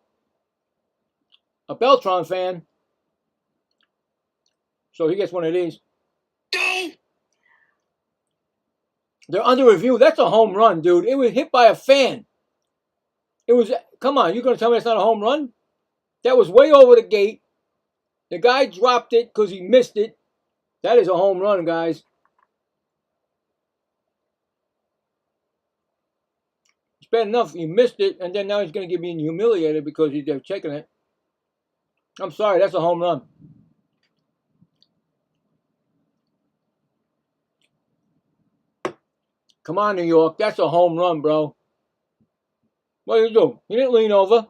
A Beltron fan. So he gets one of these. Go! They're under review. That's a home run, dude. It was hit by a fan. It was, come on, you're going to tell me that's not a home run? That was way over the gate. The guy dropped it because he missed it. That is a home run, guys. It's bad enough he missed it, and then now he's going to get me humiliated because they're checking it. I'm sorry, that's a home run. Come on, New York. That's a home run, bro. What did you do? You didn't lean over.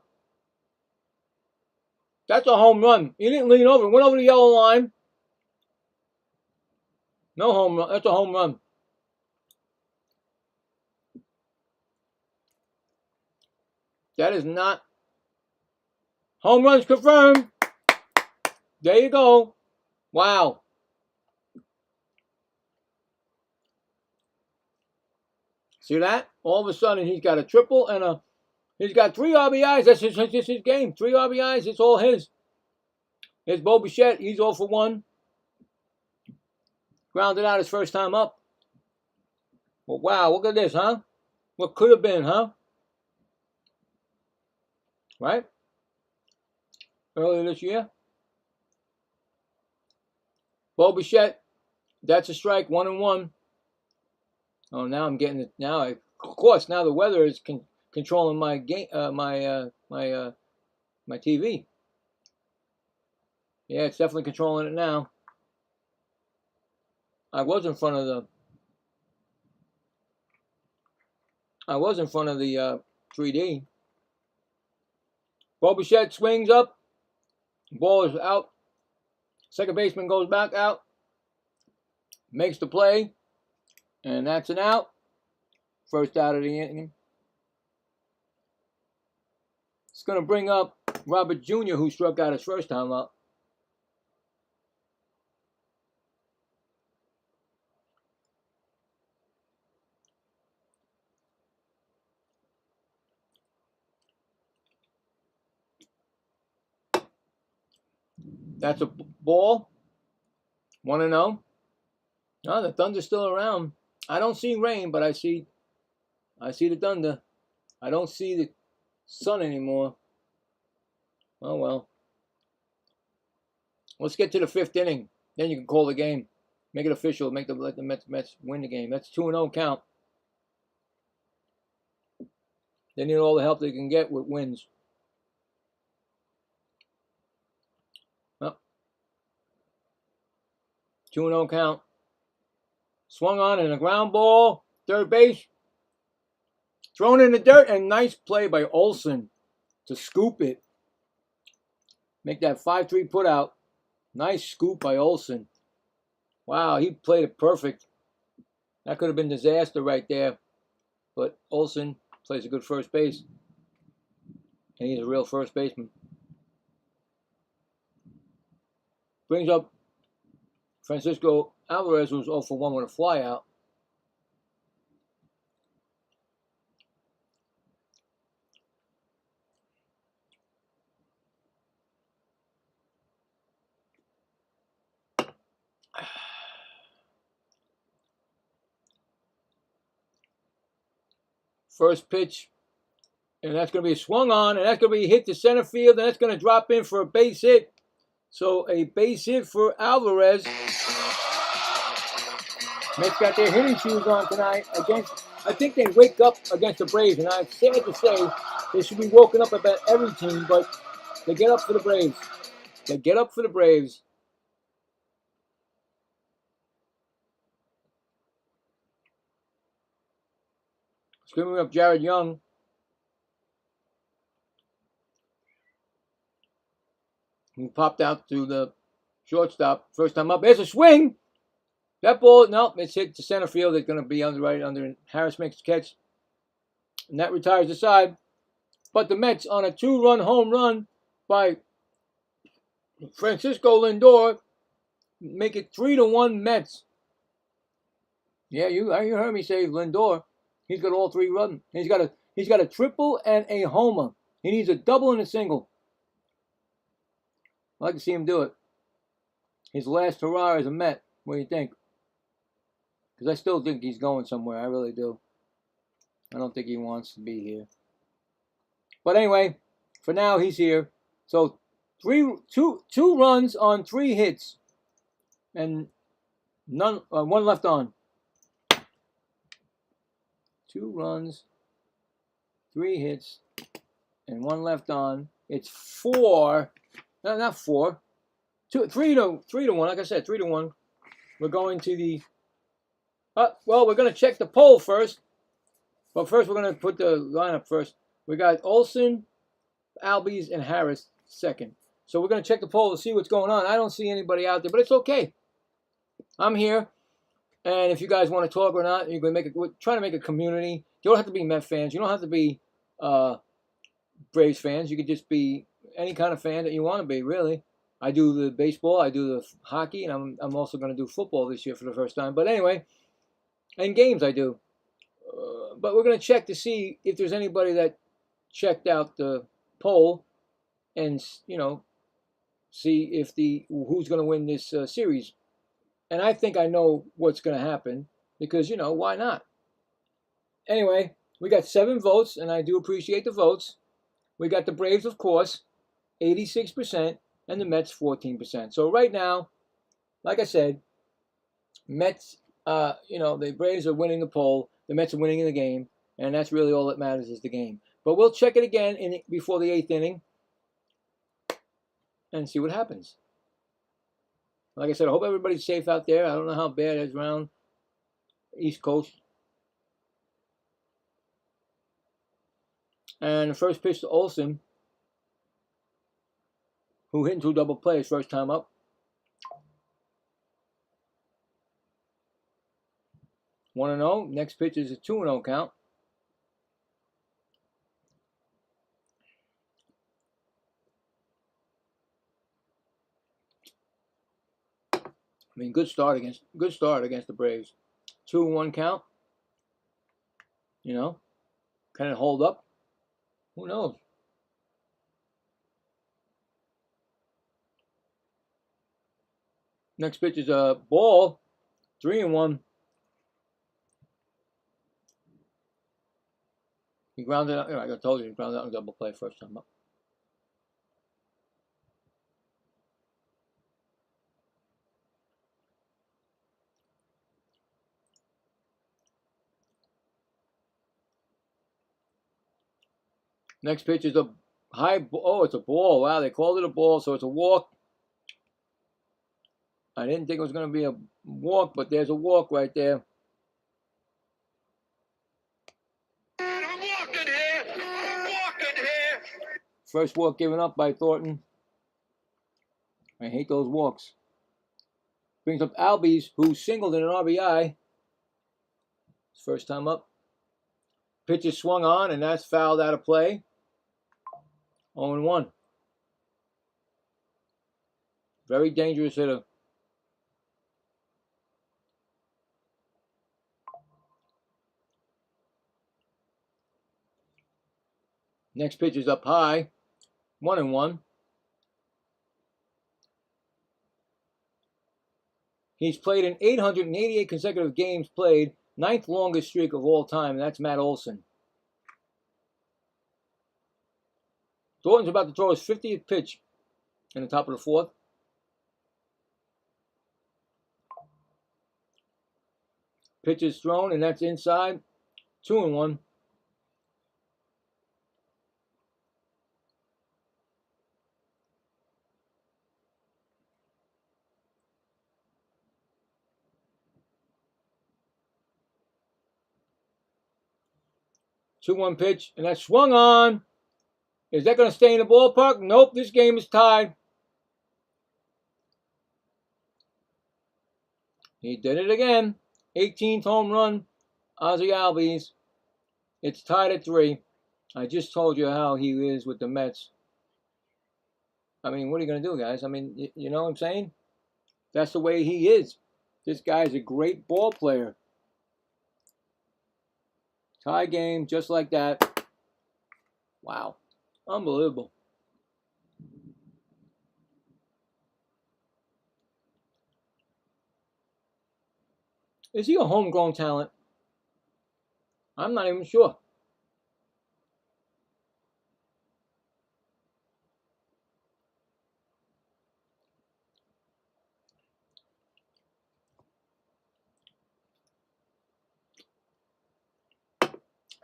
That's a home run. You didn't lean over. Went over the yellow line. No home run. That's a home run. That is not. Home runs confirmed. There you go. Wow. See that? All of a sudden, he's got a triple and he's got 3 RBIs. That's his game. 3 RBIs. It's all his. Here's Bo Bichette. He's 0 for 1. Grounded out his first time up. Well, wow, look at this, huh? What could have been, huh? Right? Earlier this year. Bo Bichette. That's a strike. 1-1. Oh, now I'm getting it. Now, of course, now the weather is controlling my game, my TV. Yeah, it's definitely controlling it now. I was in front of the 3D. Bo Bichette swings up. Ball is out. Second baseman goes back out. Makes the play. And that's an out. First out of the inning. It's going to bring up Robert Jr., who struck out his first time up. That's a ball. 1-0. No, the Thunder's still around. I don't see rain, but I see the Thunder. I don't see the sun anymore. Oh well. Let's get to the 5th inning. Then you can call the game. Make it official. Let the Mets win the game. That's 2-0 count. They need all the help they can get with wins. Well, 2-0 count. Swung on and a ground ball. Third base. Thrown in the dirt, and nice play by Olsen to scoop it. Make that 5-3 put out. Nice scoop by Olsen. Wow, he played it perfect. That could have been disaster right there. But Olsen plays a good first base. And he's a real first baseman. Brings up Francisco Alvarez, who's 0 for 1 with a fly out. First pitch, and that's going to be swung on, and that's going to be hit to center field, and that's going to drop in for a base hit. So a base hit for Alvarez. Mets got their hitting shoes on tonight against. I think they wake up against the Braves, and I'm sad to say they should be woken up about every team, but they get up for the Braves. They get up for the Braves. Screaming up Jared Young. He popped out to the shortstop. First time up. There's a swing. That ball, no, it's hit to center field. It's going to be right under. Harris makes the catch. And that retires the side. But the Mets on a 2-run home run by Francisco Lindor make it 3-1 Mets. Yeah, you heard me say Lindor. He's got all 3 runs. He's got a triple and a homer. He needs a double and a single. I'd like to see him do it. His last hurrah as a Met. What do you think? Because I still think he's going somewhere. I really do. I don't think he wants to be here. But anyway, for now he's here. So two runs on 3 hits, and one left on. 2 runs, 3 hits, and 1 left on. It's 4. No, not 4. 3 to 1. Like I said, 3-1. We're going to the. Well, we're going to check the poll first. But first, we're going to put the lineup first. We got Olsen, Albies, and Harris second. So we're going to check the poll to see what's going on. I don't see anybody out there, but it's okay. I'm here. And if you guys want to talk or not, we're trying to make a community. You don't have to be Met fans. You don't have to be Braves fans. You could just be any kind of fan that you want to be, really. I do the baseball. I do the hockey. And I'm also going to do football this year for the first time. But anyway, and games I do. But we're going to check to see if there's anybody that checked out the poll and, see if who's going to win this series. And I think I know what's going to happen because, why not? Anyway, we got 7 votes, and I do appreciate the votes. We got the Braves, of course, 86%, and the Mets, 14%. So right now, like I said, Mets, the Braves are winning the poll. The Mets are winning in the game, and that's really all that matters is the game. But we'll check it again before the 8th inning and see what happens. Like I said, I hope everybody's safe out there. I don't know how bad it is around East Coast. And the first pitch to Olsen, who hit 2 double plays first time up. 1-0. Next pitch is a 2-0 count. I mean, good start against the Braves. 2-1 count. You know, can it hold up? Who knows? Next pitch is a ball. 3-1. He grounded out. I told you he grounded out in double play first time up. Next pitch is a high. Oh, it's a ball. Wow, they called it a ball, so it's a walk. I didn't think it was going to be a walk, but there's a walk right there. First walk given up by Thornton. I hate those walks. Brings up Albies, who singled in an RBI. First time up. Pitch is swung on, and that's fouled out of play. 0-1. Very dangerous hitter. Next pitch is up high. 1-1. He's played in 888 consecutive games played, 9th longest streak of all time, and that's Matt Olson. Thornton's about to throw his 50th pitch in the top of the 4th. Pitch is thrown, and that's inside. 2-1. Two-one pitch, and that's swung on. Is that going to stay in the ballpark? Nope, this game is tied. He did it again. 18th home run, Ozzie Albies. It's tied at 3. I just told you how he is with the Mets. I mean, what are you going to do, guys? I mean, you know what I'm saying? That's the way he is. This guy is a great ball player. Tie game, just like that. Wow. Unbelievable. Is he a homegrown talent? I'm not even sure.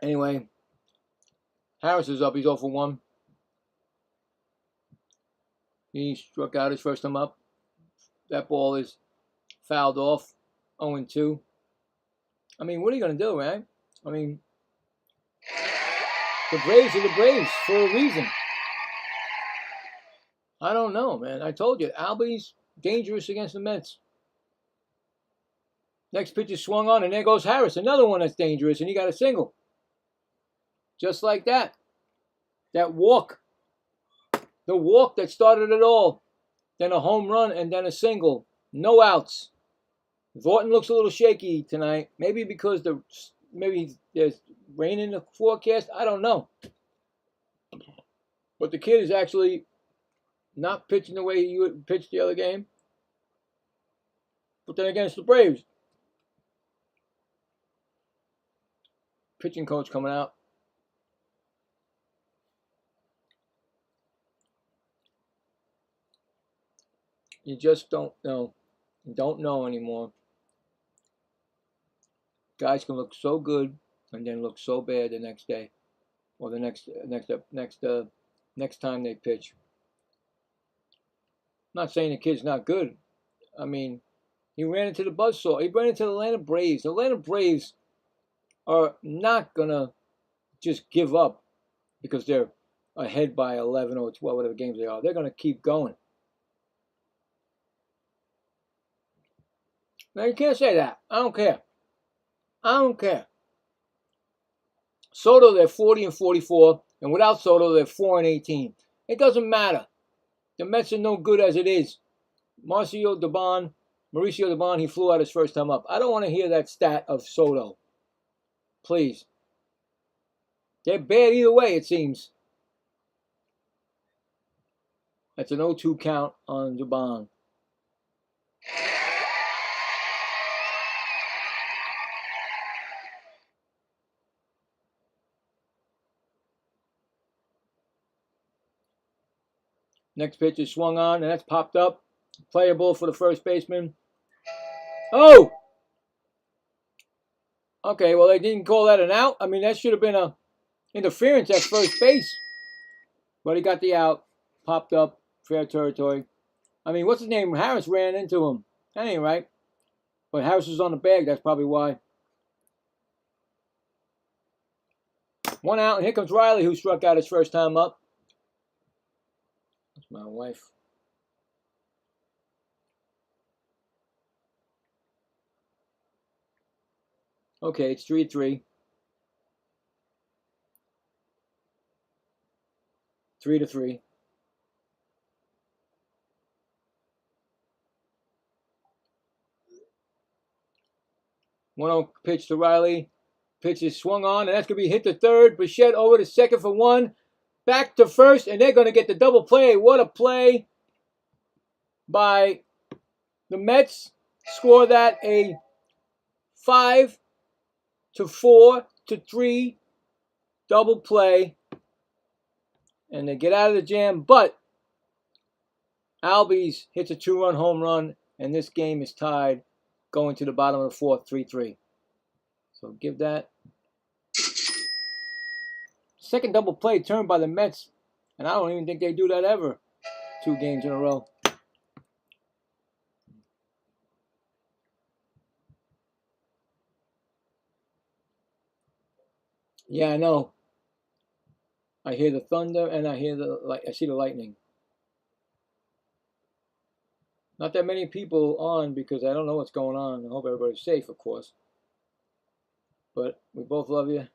Anyway, Harris is up. He's 0 for 1. He struck out his first time up. That ball is fouled off. 0-2. I mean, what are you going to do, man? I mean, the Braves are the Braves for a reason. I don't know, man. I told you, Albies dangerous against the Mets. Next pitch is swung on, and there goes Harris. Another one that's dangerous, and he got a single. Just like that. That walk. The walk that started it all. Then a home run, and then a single. No outs. Thornton looks a little shaky tonight. Maybe because maybe there's rain in the forecast. I don't know. But the kid is actually not pitching the way he would pitch the other game. But then against the Braves. Pitching coach coming out. You just don't know. You don't know anymore. Guys can look so good and then look so bad the next day, or the next time they pitch. I'm not saying the kid's not good. I mean, he ran into the buzzsaw. He ran into the Atlanta Braves. The Atlanta Braves are not gonna just give up because they're ahead by 11 or 12, whatever games they are. They're gonna keep going. Now, you can't say that. I don't care. I don't care. Soto, they're 40 and 44, and without Soto, they're 4 and 18. It doesn't matter. The Mets are no good as it is. Marcio Dubon Mauricio Dubon, he flew out his first time up. I don't want to hear that stat of Soto. Please. They're bad either way, it seems. That's an 0-2 count on Dubon. Next pitch is swung on, and that's popped up. Playable for the first baseman. Oh! Okay, well, they didn't call that an out. I mean, that should have been a interference at first base. But he got the out. Popped up. Fair territory. I mean, what's his name? Harris ran into him. That ain't right. But Harris was on the bag. That's probably why. 1 out, and here comes Riley, who struck out his first time up. That's my wife. Okay, it's 3-3. 3-3. 1-0 pitch to Riley. Pitch is swung on, and that's going to be hit to third. Bichette over to second for 1. Back to first, and they're going to get the double play. What a play by the Mets. Score that a 5-4-3 double play. And they get out of the jam, but Albies hits a 2-run home run, and this game is tied going to the bottom of the fourth, 3-3. So give that. Second double play turned by the Mets, and I don't even think they do that ever. 2 games in a row. Yeah, I know. I hear the thunder and I see the lightning. Not that many people on because I don't know what's going on. I hope everybody's safe, of course. But we both love you.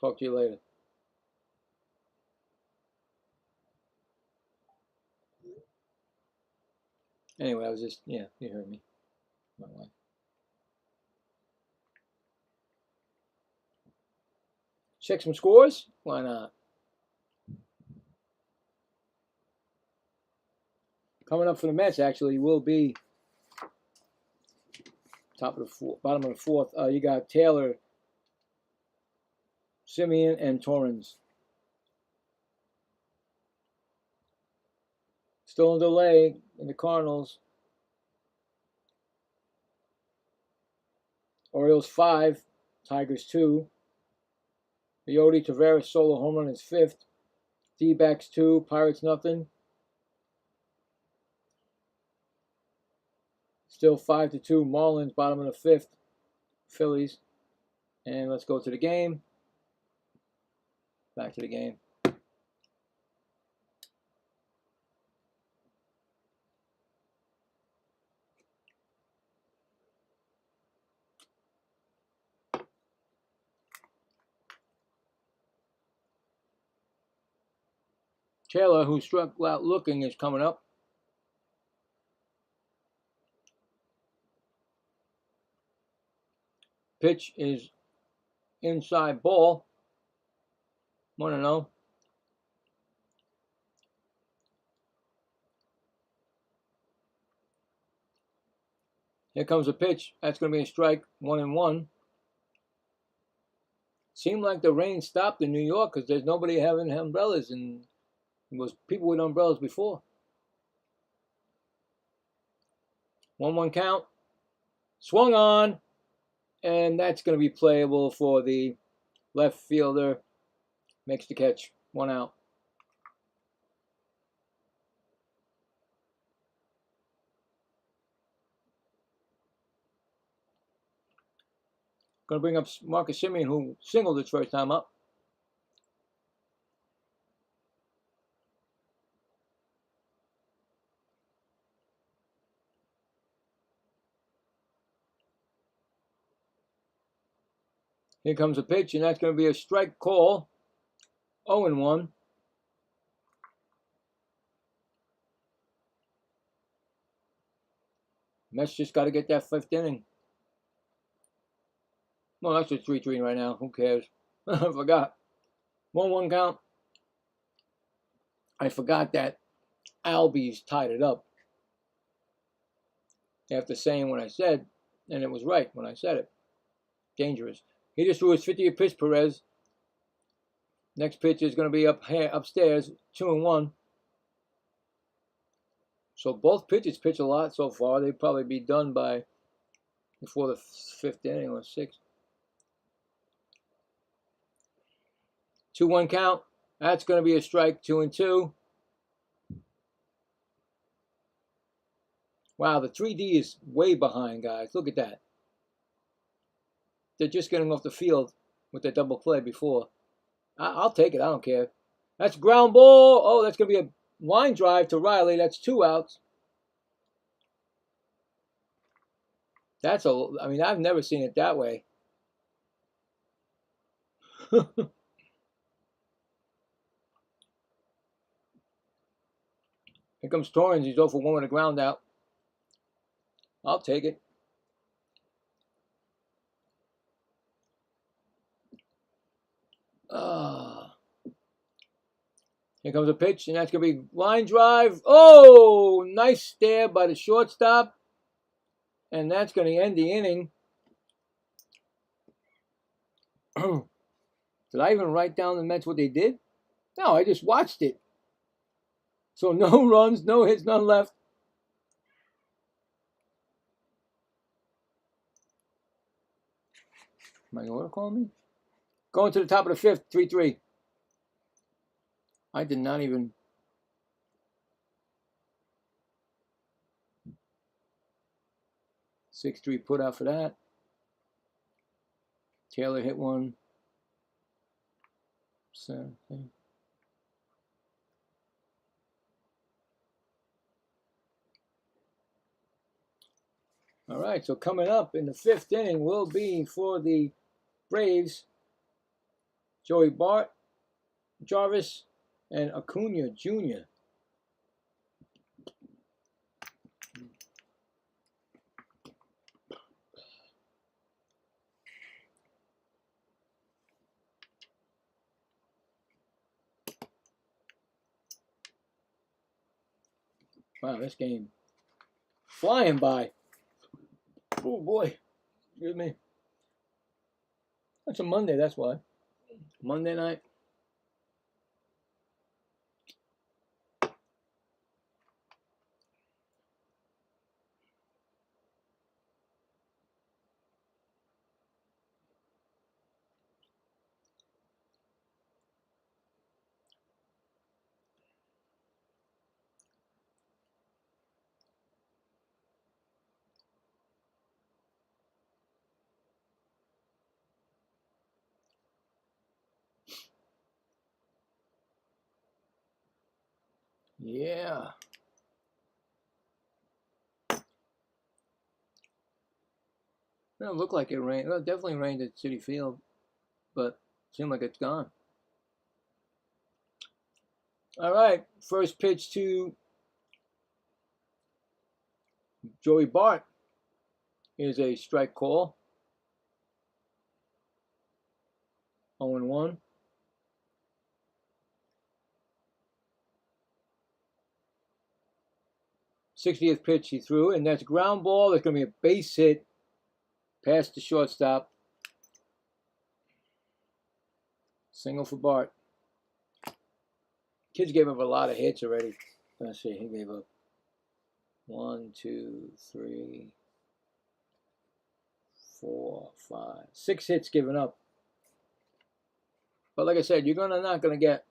Talk to you later. Anyway, I was just, yeah, you heard me. My wife. Check some scores? Why not? Coming up for the Mets, actually, will be bottom of the fourth. You got Taylor, Simeon, and Torrens. Still in delay in the Cardinals. Orioles 5, Tigers 2. Coyote Tavares solo home run is 5th. D-backs 2, Pirates nothing. Still 5-2, Marlins bottom of the 5th. Phillies. And let's go to the game. Back to the game. Taylor, who struck out looking, is coming up. Pitch is inside ball. 1-0. Here comes a pitch. That's going to be a strike. 1-1. Seemed like the rain stopped in New York because there's nobody having umbrellas, and it was people with umbrellas before. 1-1 count. Swung on. And that's going to be playable for the left fielder. Makes the catch. 1 out. Going to bring up Marcus Simeon, who singled his first time up. Here comes a pitch, and that's going to be a strike call. 0-1. Mets just got to get that 5th inning. Well, that's just 3-3 right now. Who cares? I forgot. 1-1 count. I forgot that Albies tied it up after saying what I said, and it was right when I said it. Dangerous. He just threw his 50th pitch, Perez. Next pitch is going to be upstairs, 2-1. So both pitchers pitch a lot so far. They'd probably be done by before the 5th inning or 6th. 2-1 count. That's going to be a strike. 2-2. Wow, the 3D is way behind, guys. Look at that. They're just getting off the field with their double play before. I'll take it. I don't care. That's ground ball. Oh, that's going to be a line drive to Riley. That's 2 outs. I mean, I've never seen it that way. Here comes Torrens. He's 0 for 1 with a ground out. I'll take it. Here comes a pitch, and that's going to be line drive. Oh, nice stab by the shortstop. And that's going to end the inning. Did I even write down the Mets what they did? No, I just watched it. So no runs, no hits, none left. Am I going to call me? Going to the top of the 5th, 3-3. I did not even. (6-3) put out for that. Taylor hit one. So, all right, so coming up in the 5th inning will be for the Braves, Joey Bart, Jarvis, and Acuna Jr. Wow, this game flying by. Oh boy, excuse me. That's a Monday, that's why. Monday night. Yeah. It don't look like it rained. Well, it definitely rained at Citi Field, but it seemed like it's gone. All right, first pitch to Joey Bart is a strike call. 0-1. '60th pitch he threw, and that's ground ball. There's going to be a base hit past the shortstop. Single for Bart. Kids gave up a lot of hits already. Let's see, he gave up 1, 2, 3, 4, 5, 6 hits given up. But like I said, you're not gonna get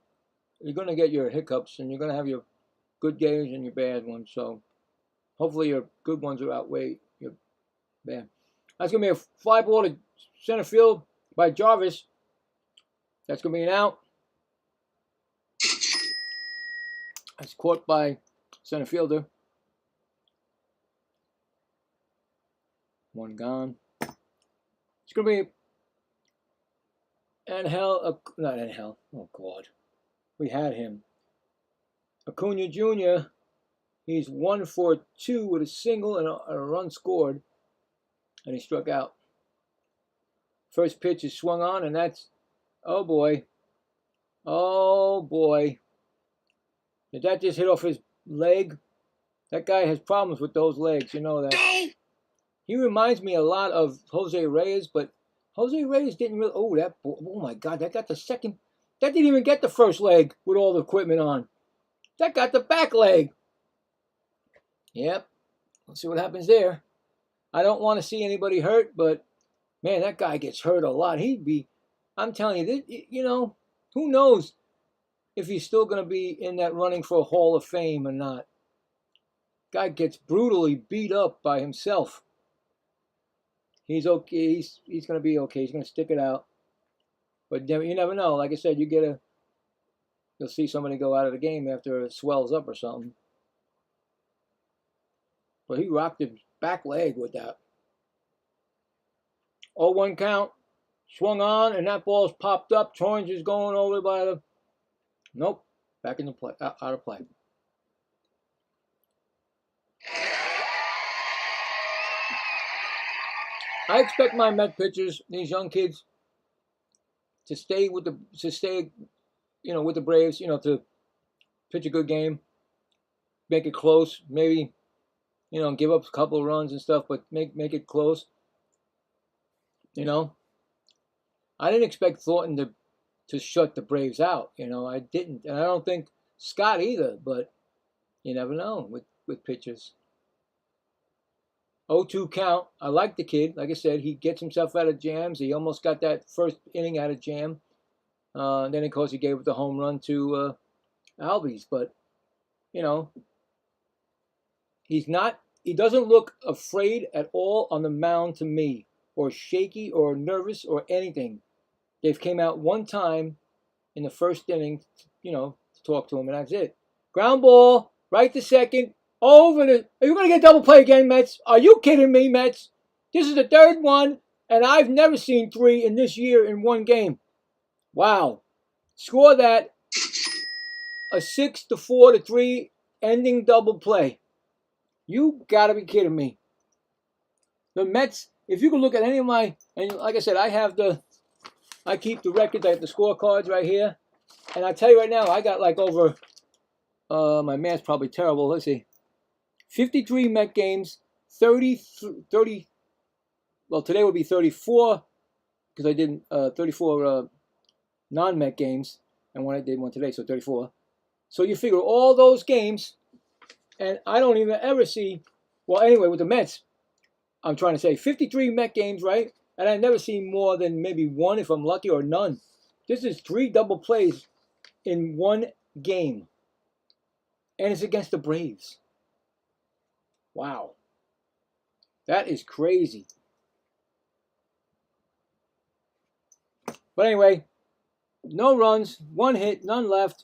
your hiccups, and you're gonna have your good games and your bad ones. So hopefully your good ones will outweigh your bad. That's gonna be a fly ball to center field by Jarvis. That's gonna be an out. That's caught by center fielder. One gone. It's gonna be not Angel. Oh God, we had him. Acuna Jr. He's 1 for 2 with a single and a run scored, and he struck out. First pitch is swung on, and that's, oh boy. Oh boy. Did that just hit off his leg? That guy has problems with those legs, you know that. He reminds me a lot of Jose Reyes, but Jose Reyes didn't really, oh my God, that got the second, that didn't even get the first leg with all the equipment on. That got the back leg. Yep, let's see what happens there. I don't want to see anybody hurt, but man, that guy gets hurt a lot. I'm telling you, you know, who knows if he's still going to be in that running for a Hall of Fame or not. Guy gets brutally beat up by himself. He's okay. He's going to be okay. He's going to stick it out. But you never know. Like I said, you'll see somebody go out of the game after it swells up or something. But he rocked his back leg with that. 0-1 count. Swung on, and that ball's popped up. Torrance is going over by the... Nope. Back in the play. Out of play. I expect my Met pitchers, these young kids, to stay with the Braves, to pitch a good game, make it close, maybe, give up a couple of runs and stuff, but make it close. I didn't expect Thornton to shut the Braves out. I didn't, and I don't think Scott either. But you never know with pitchers. 0-2 count. I like the kid. Like I said, he gets himself out of jams. He almost got that first inning out of jam. Then, of course, he gave up the home run to Albies. But, he doesn't look afraid at all on the mound to me, or shaky or nervous or anything. They've came out one time in the first inning, to talk to him, and that's it. Ground ball, right to second. Are you going to get double play again, Mets? Are you kidding me, Mets? This is the third one, and I've never seen 3 in this year in one game. Wow. Score that. A 6-4-3 ending double play. You got to be kidding me. The Mets, if you can look at any of my, and like I said, I keep the records, I have the scorecards right here. And I tell you right now, I got like over, my math's probably terrible. Let's see. 53 Met games, 30, well, today would be 34, because I did 34 non-Met games, and I did one today, so 34. So you figure all those games, and I don't even ever see, well, anyway, with the Mets, I'm trying to say 53 Met games, right? And I've never seen more than maybe 1 if I'm lucky, or none. This is 3 double plays in one game. And it's against the Braves. Wow. That is crazy. But anyway, no runs, 1 hit, none left.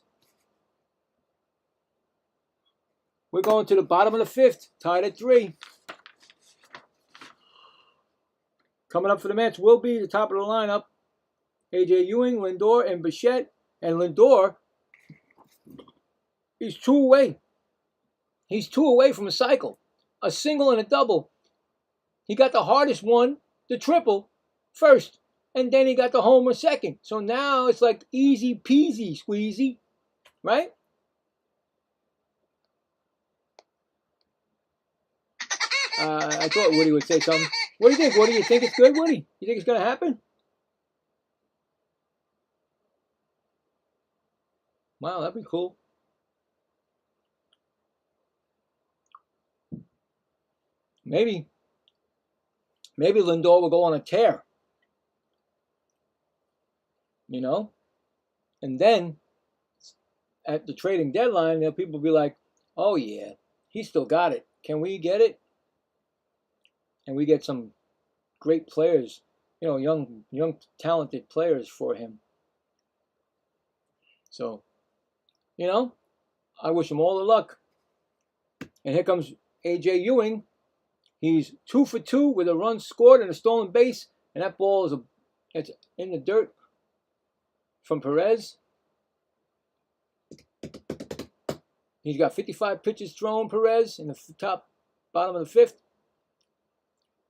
We're going to the bottom of the 5th, tied at 3. Coming up for the Mets will be the top of the lineup. A.J. Ewing, Lindor, and Bichette. And Lindor, he's 2 away. He's 2 away from a cycle. A single and a double. He got the hardest one, the triple, first. And then he got the homer second. So now it's like easy peasy squeezy. Right? I thought Woody would say something. What do you think, Woody? You think it's good, Woody? You think it's going to happen? Wow, that'd be cool. Maybe Lindor will go on a tear. And then at the trading deadline, people will be like, oh yeah, he still got it. Can we get it? And we get some great players, young talented players for him. So, I wish him all the luck. And here comes A.J. Ewing. He's 2 for 2 with a run scored and a stolen base. And that ball it's in the dirt from Perez. He's got 55 pitches thrown, Perez, in the bottom of the fifth.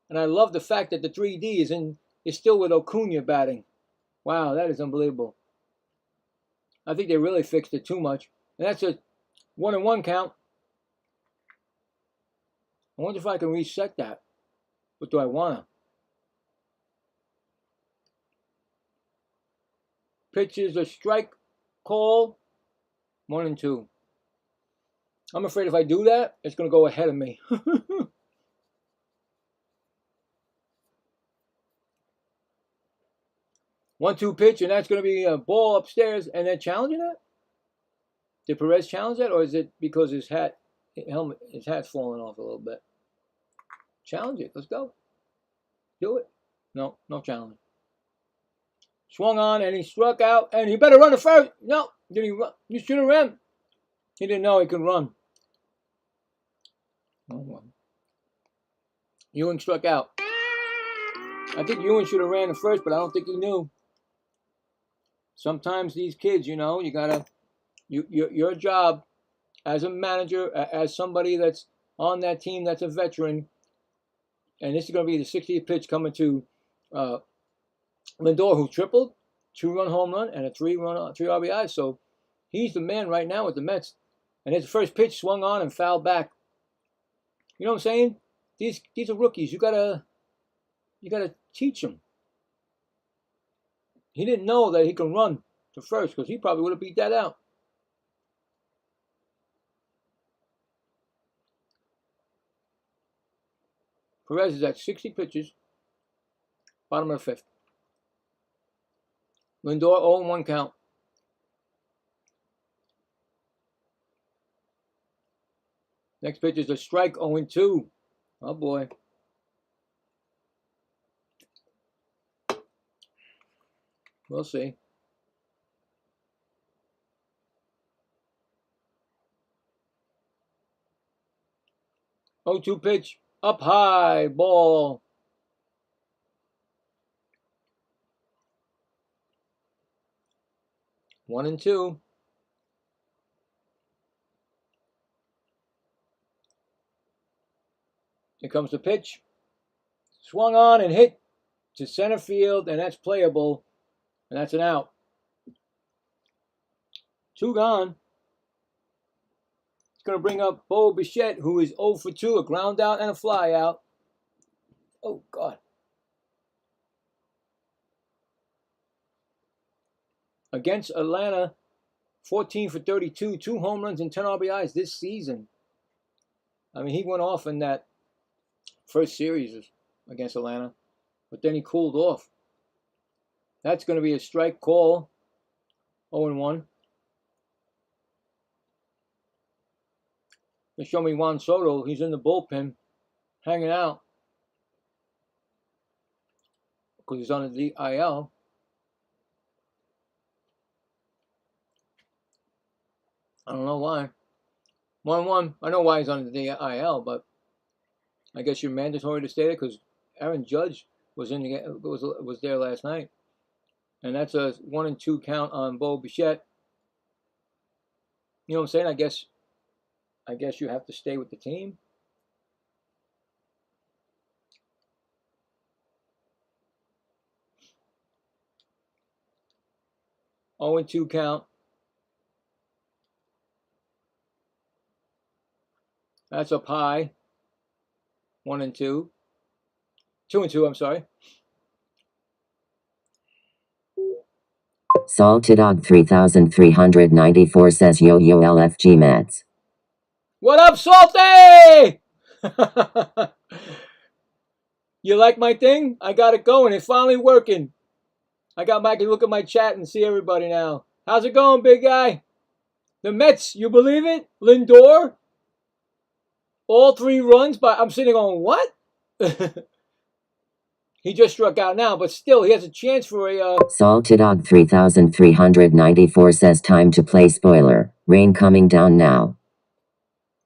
And I love the fact that the 3D is still with Acuna batting. Wow, that is unbelievable. I think they really fixed it too much. And that's a 1-1 count. I wonder if I can reset that. But do I want to? Pitches a strike call. 1-2. I'm afraid if I do that, it's going to go ahead of me. 1-2 pitch, and that's going to be a ball upstairs, and they're challenging that? Did Perez challenge that, or is it because his hat's falling off a little bit? Challenge it. Let's go. Do it. No challenge. Swung on, and he struck out, and he better run to first. No, did he run? You should have run. He didn't know he could run. Ewing struck out. I think Ewing should have ran to first, but I don't think he knew. Sometimes these kids, you know, you gotta, your job as a manager, as somebody that's on that team that's a veteran, and this is going to be the 60th pitch coming to Lindor, who tripled, 2-run home run, and a 3 RBI. So he's the man right now with the Mets. And his first pitch swung on and fouled back. You know what I'm saying? These are rookies. You gotta teach them. He didn't know that he can run to first because he probably would have beat that out. Perez is at 60 pitches, bottom of the fifth. Lindor 0-1 count. Next pitch is a strike, 0-2. Oh boy. We'll see. Oh, 2 pitch. Up high. Ball. One and two. Here comes the pitch. Swung on and hit to center field, and that's playable. And that's an out. 2 gone. It's going to bring up Bo Bichette, who is 0 for 2, a ground out and a fly out. Oh, God. Against Atlanta, 14 for 32, 2 home runs and 10 RBIs this season. I mean, he went off in that first series against Atlanta, but then he cooled off. That's going to be a strike call. 0-1. They show me Juan Soto. He's in the bullpen, hanging out because he's on the IL. I don't know why. 1-1. I know why he's on the IL, but I guess you're mandatory to stay there because Aaron Judge was there last night. And that's a 1-2 count on Bo Bichette. You know what I'm saying? I guess you have to stay with the team. Oh, 2 count. That's up high. 1-2. 2-2, I'm sorry. Salty Dog 3394 says Yo LFG Mets. What up, Salty? You like my thing? I got it going. It's finally working. I can look at my chat and see everybody now. How's it going, big guy? The Mets, you believe it? Lindor? All 3 runs, but I'm sitting on what? He just struck out now, but still, he has a chance for a... Salty Dog 3394 says time to play spoiler. Rain coming down now.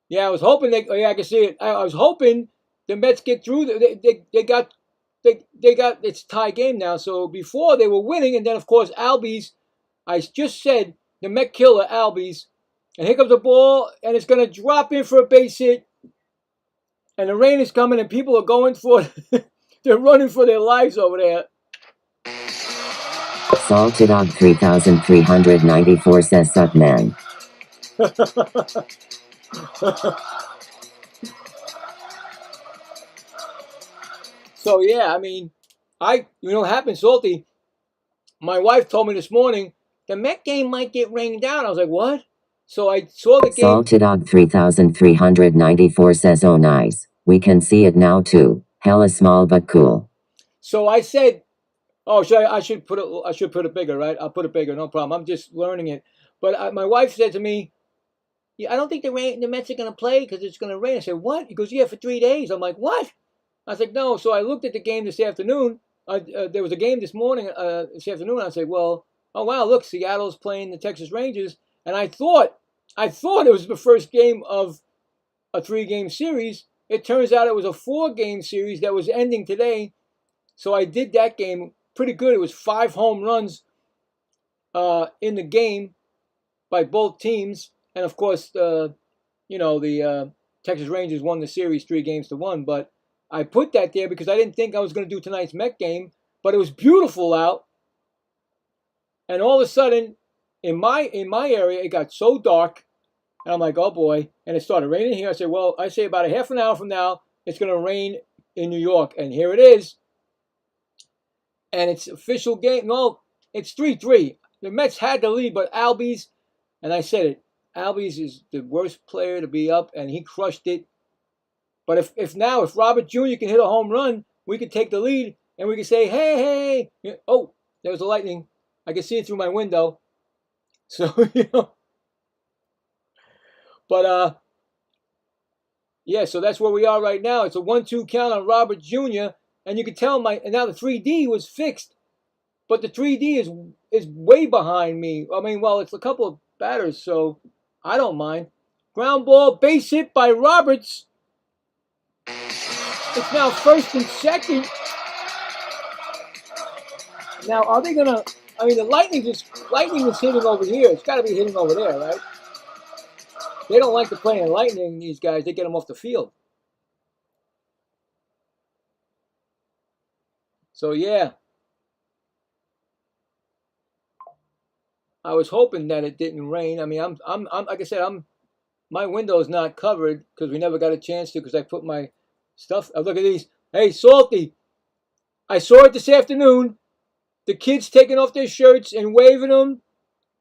Yeah, I was hoping I can see it. I was hoping the Mets get through. They got it's tie game now. So before they were winning, and then of course Albies. I just said the Met killer Albies And here comes the ball, and it's going to drop in for a base hit. And the rain is coming, and people are going for it. They're running for their lives over there. Salted Dog 3394 says suck man. So yeah, I mean, you know what happened, Salty? My wife told me this morning the Met game might get rained down. I was like, what? So I saw the game. Salted Dog 3394 says oh nice. We can see it now too. Hella small but cool. So I said, oh, I should put it bigger, right? I'll put it bigger, no problem. I'm just learning it. But my wife said to me, yeah, I don't think the Mets are going to play because it's going to rain. I said, what? He goes, yeah, for 3 days. I'm like, what? I was like, no. So I looked at the game this afternoon. There was a game this morning, this afternoon. I said, well, oh wow, look, Seattle's playing the Texas Rangers, and I thought it was the first game of a 3-game series. It turns out it was a 4-game series that was ending today. So I did that game pretty good. It was 5 home runs in the game by both teams, and of course, the Texas Rangers won the series 3-1. But I put that there because I didn't think I was going to do tonight's Met game, but it was beautiful out. And all of a sudden, in my area, it got so dark, and I'm like, oh boy, and it started raining here. I said, well, I say about a half an hour from now, it's going to rain in New York, and here it is. And it's official game. No, it's 3-3. The Mets had the lead, but Albies, and I said it, Albies is the worst player to be up, and he crushed it. But if Robert Jr. can hit a home run, we could take the lead, and we could say, hey. Oh, there was the lightning. I can see it through my window. So, But, yeah, so that's where we are right now. It's a 1-2 count on Robert Jr., and you can tell and now the 3D was fixed, but the 3D is way behind me. I mean, well, it's a couple of batters, so I don't mind. Ground ball, base hit by Roberts. It's now first and second. Now, are they gonna? I mean, the lightning is hitting over here. It's got to be hitting over there, right? They don't like to play in lightning. These guys, they get them off the field. So yeah, I was hoping that it didn't rain. I mean, I'm like I said, my window is not covered because we never got a chance to because I put my stuff. Look at these. Hey, Salty, I saw it this afternoon. The kids taking off their shirts and waving them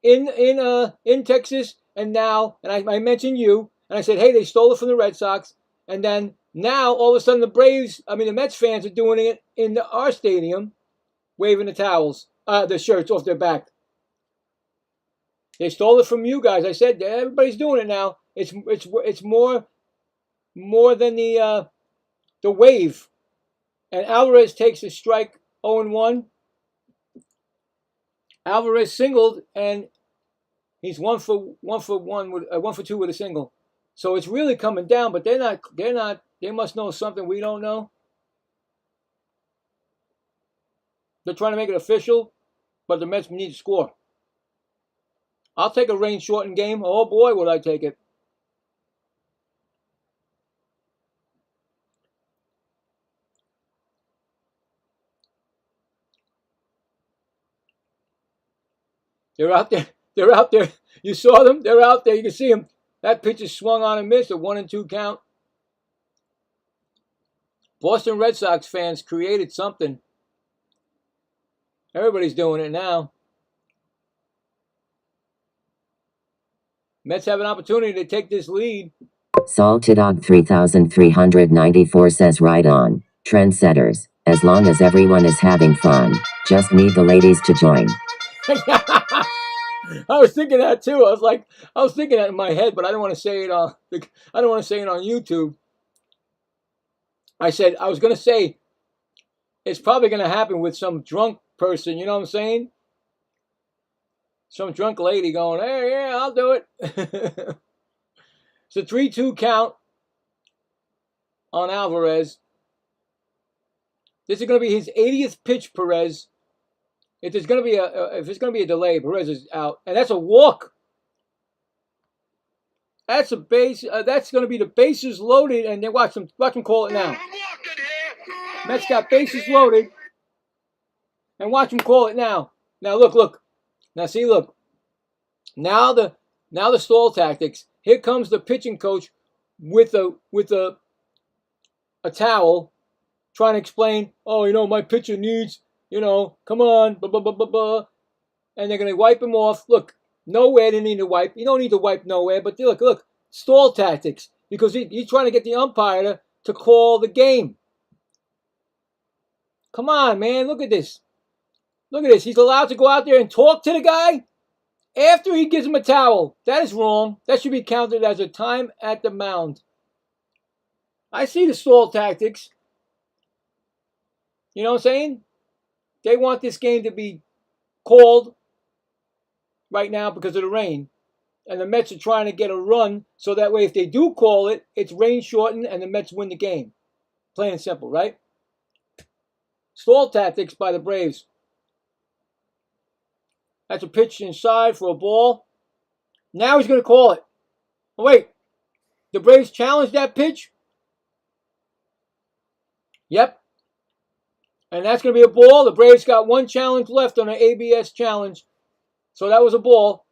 in Texas, and I mentioned you, and I said, hey, they stole it from the Red Sox, and then now all of a sudden the Mets fans are doing it in our stadium, waving the towels, the shirts off their back. They stole it from you guys. I said everybody's doing it now. It's more than the wave. And Alvarez takes a strike, 0-1. Alvarez singled, and he's 1 for 2 with a single. So it's really coming down, but they're not. They must know something we don't know. They're trying to make it official, but the Mets need to score. I'll take a rain-shortened game. Oh boy, would I take it. They're out there. You saw them? They're out there. You can see them. That pitch is swung on and missed. A 1-2 count. Boston Red Sox fans created something. Everybody's doing it now. Mets have an opportunity to take this lead. Salted Dog 3394 says right on. Trendsetters. As long as everyone is having fun. Just need the ladies to join. I was thinking that too. I was thinking that in my head, but I don't want to say it on YouTube. I said I was going to say it's probably going to happen with some drunk person. You know what I'm saying? Some drunk lady going, hey, yeah, I'll do it. It's a 3-2 count on Alvarez. This is going to be his 80th pitch, Perez. If it's going to be a delay, Perez is out, and that's a walk. That's a base. That's going to be the bases loaded, and then watch them call it now. Mets got bases loaded, and watch them call it now. Now look. Now see, look. Now the stall tactics. Here comes the pitching coach with a towel, trying to explain. Oh, my pitcher needs. Come on, blah blah blah blah blah, and they're going to wipe him off. Look. Nowhere they need to wipe. You don't need to wipe nowhere. But look, stall tactics. Because he's trying to get the umpire to call the game. Come on, man. Look at this. Look at this. He's allowed to go out there and talk to the guy after he gives him a towel. That is wrong. That should be counted as a time at the mound. I see the stall tactics. You know what I'm saying? They want this game to be called right now because of the rain. And the Mets are trying to get a run so that way if they do call it, it's rain shortened and the Mets win the game. Plain and simple, right? Stall tactics by the Braves. That's a pitch inside for a ball. Now he's going to call it. Oh, wait. The Braves challenged that pitch? Yep. And that's going to be a ball. The Braves got one challenge left on an ABS challenge. So that was a ball.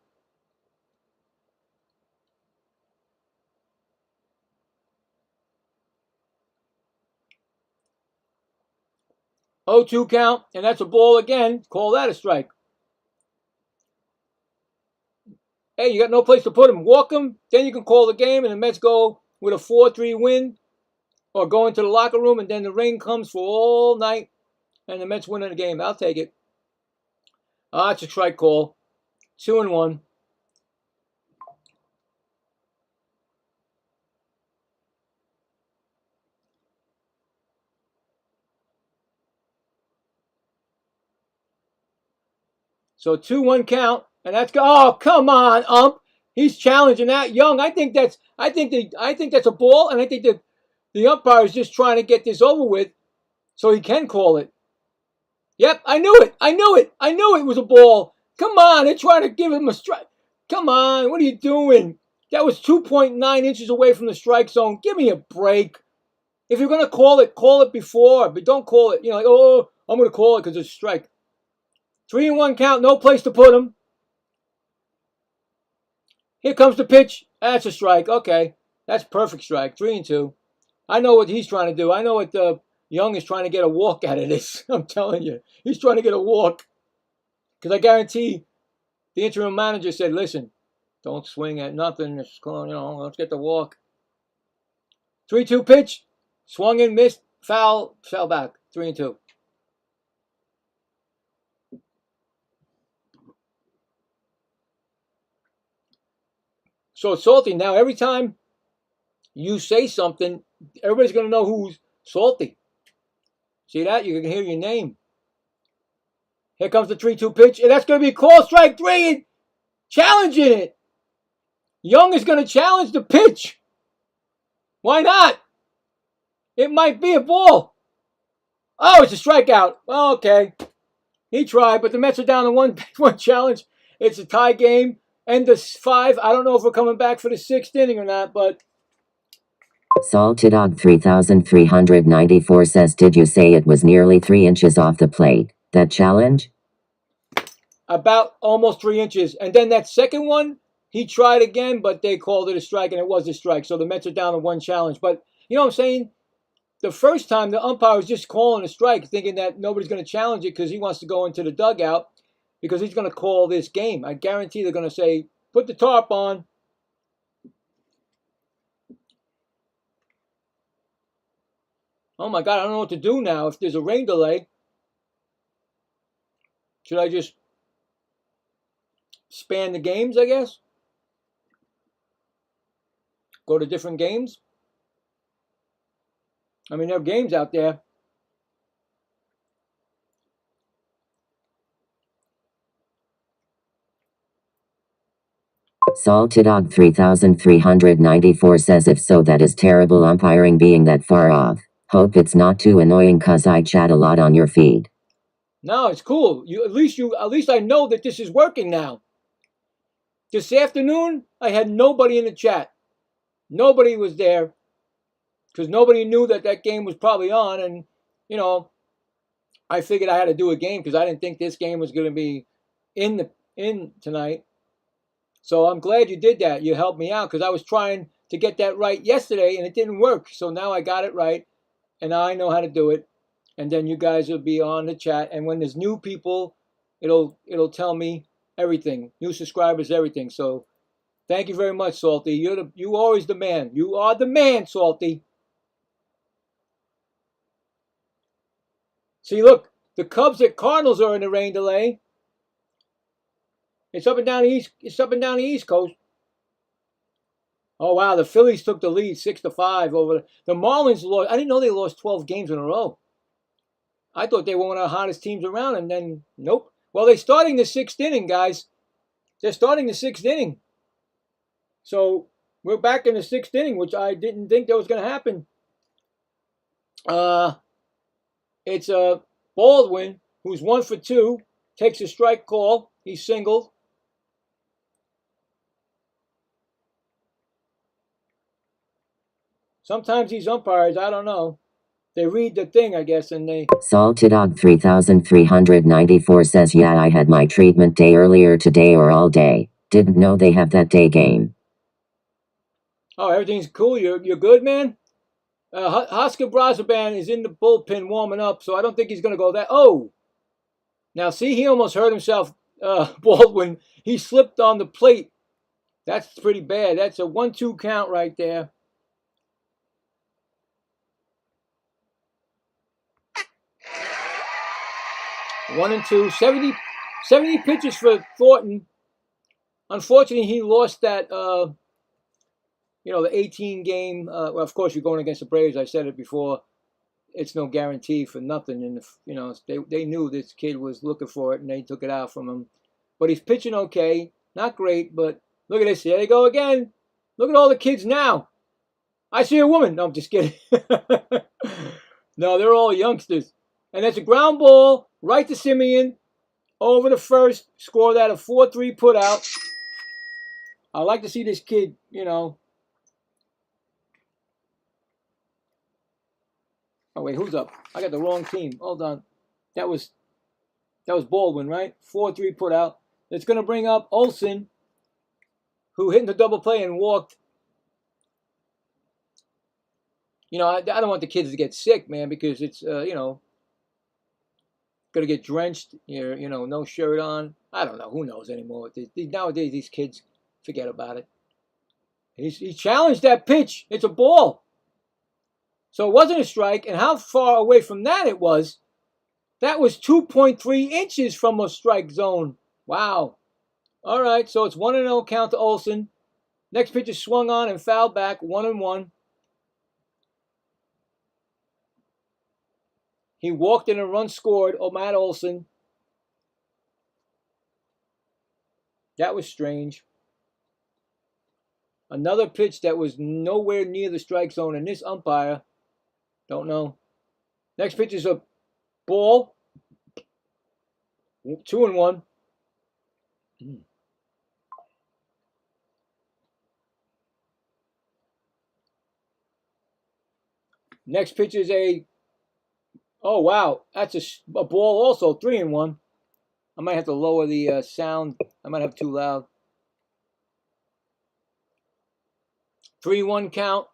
Oh, 2 count, and that's a ball again. Call that a strike. Hey, you got no place to put him. Walk him, then you can call the game, and the Mets go with a 4-3 win, or go into the locker room, and then the rain comes for all night, and the Mets win the game. I'll take it. It's a strike call. 2-1. So 2-1 count, and that's go. Oh, come on, ump! He's challenging that Young. I think that's a ball, and I think that the umpire is just trying to get this over with, so he can call it. Yep, I knew it. I knew it was a ball. Come on, they're trying to give him a strike. Come on, what are you doing? That was 2.9 inches away from the strike zone. Give me a break. If you're going to call it before, but don't call it, like, oh, I'm going to call it because it's a strike. 3-1 count, no place to put him. Here comes the pitch. That's a strike. Okay, that's perfect strike. 3-2. I know what he's trying to do. I know what Young is trying to get a walk out of this. I'm telling you. He's trying to get a walk. Because I guarantee the interim manager said, listen, don't swing at nothing. Let's get the walk. 3-2 pitch. Swung in, missed, foul, fell back. 3-2. So it's salty. Now, every time you say something, everybody's going to know who's salty. See that? You can hear your name. Here comes the 3-2 pitch, and that's going to be a call, strike 3, and challenging it. Young is going to challenge the pitch. Why not? It might be a ball. Oh, it's a strikeout. Well, okay. He tried, but the Mets are down to one challenge. It's a tie game. End of 5. I don't know if we're coming back for the 6th inning or not, but... Salted Dog 3394 says, did you say it was nearly 3 inches off the plate? That challenge? About almost 3 inches. And then that second one, he tried again, but they called it a strike, and it was a strike. So the Mets are down to one challenge. But, you know what I'm saying? The first time, the umpire was just calling a strike, thinking that nobody's going to challenge it because he wants to go into the dugout because he's going to call this game. I guarantee they're going to say, put the tarp on. Oh, my God, I don't know what to do now if there's a rain delay. Should I just span the games, I guess? Go to different games? I mean, there are games out there. Salted Dog 3394 says, if so, that is terrible umpiring being that far off. Hope it's not too annoying cause I chat a lot on your feed. No, it's cool. At least I know that this is working now. This afternoon, I had nobody in the chat. Nobody was there because nobody knew that that game was probably on. And, you know, I figured I had to do a game because I didn't think this game was going to be in tonight. So I'm glad you did that. You helped me out because I was trying to get that right yesterday and it didn't work. So now I got it right and now I know how to do it. And then you guys will be on the chat. And when there's new people, it'll tell me everything, new subscribers, everything. So thank you very much, Salty. You always the man. You are the man, Salty. See, look, the Cubs at Cardinals are in the rain delay. It's up and down the east. It's up and down the East Coast. Oh wow, the Phillies took the lead 6-5 over the Marlins. Lost. I didn't know they lost 12 games in a row. I thought they were one of the hottest teams around, and then nope. Well, they're starting the 6th inning, guys. They're starting the 6th inning. So we're back in the 6th inning, which I didn't think that was going to happen. It's Baldwin, who's 1 for 2, takes a strike call. He's singled. Sometimes these umpires, I don't know. They read the thing, I guess, and they... Salty Dog 3394 says, yeah, I had my treatment day earlier today or all day. Didn't know they have that day game. Oh, everything's cool. You're good, man? Oscar Brazaban is in the bullpen warming up, so I don't think he's going to go that... Oh! Now, see, he almost hurt himself, Baldwin. He slipped on the plate. That's pretty bad. That's a 1-2 count right there. One and two, 70 pitches for Thornton. Unfortunately, he lost that, the 18 game. Well, of course, you're going against the Braves. I said it before. It's no guarantee for nothing. And, they knew this kid was looking for it, and they took it out from him. But he's pitching okay. Not great, but look at this. There they go again. Look at all the kids now. I see a woman. No, I'm just kidding. No, they're all youngsters. And that's a ground ball right to Simeon over the first. Score that a 4-3 put out. I like to see this kid, Oh, wait, who's up? I got the wrong team. Hold on. That was Baldwin, right? 4-3 put out. It's going to bring up Olsen, who hit in the double play and walked. I don't want the kids to get sick, man, because it's, going to get drenched, no shirt on. I don't know. Who knows anymore? Nowadays, these kids, forget about it. He challenged that pitch. It's a ball. So it wasn't a strike. And how far away from that it was, that was 2.3 inches from a strike zone. Wow. All right, so it's 1-0 count to Olsen. Next pitch is swung on and fouled back, 1-1. He walked in a run scored. Oh, Matt Olsen. That was strange. Another pitch that was nowhere near the strike zone, and this umpire, don't know. Next pitch is a ball. 2-1. Next pitch is a... Oh, wow. That's a ball also, 3-1. I might have to lower the sound. I might have too loud. 3-1 count.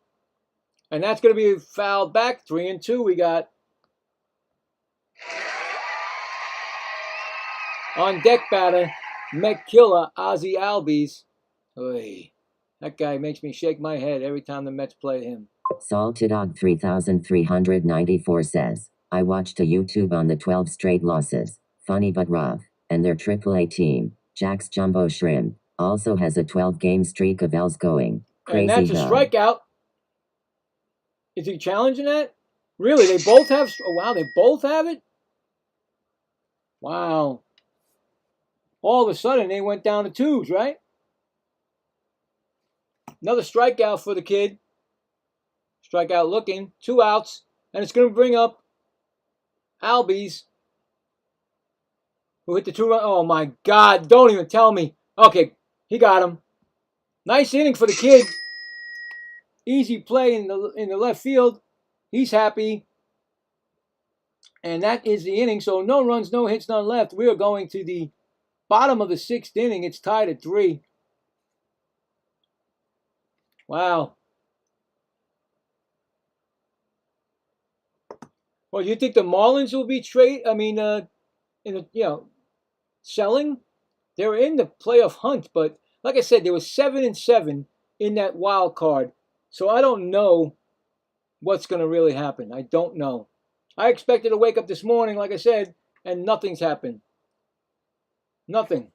And that's going to be fouled back. 3-2 we got. On deck batter, Killer Ozzy Albies. Oy, that guy makes me shake my head every time the Mets play him. Salty Dog 3394 says, I watched a YouTube on the 12 straight losses. Funny but rough. And their AAA team, Jack's Jumbo Shrimp, also has a 12-game streak of L's going. Crazy. And that's a strikeout. Is he challenging that? Really? They both have... Oh, wow, they both have it? Wow. All of a sudden, they went down to 2s, right? Another strikeout for the kid. Strikeout looking. 2 outs. And it's going to bring up Albies, who hit the 2-run. Oh, my God. Don't even tell me. Okay, he got him. Nice inning for the kid. easy play in the left field. He's happy. And that is the inning. So no runs, no hits, none left. We are going to the bottom of the 6th inning. It's tied at 3. Wow. Well, you think the Marlins will be selling? They're in the playoff hunt, but like I said, there was 7-7 in that wild card. So I don't know what's going to really happen. I don't know. I expected to wake up this morning, like I said, and nothing's happened. Nothing.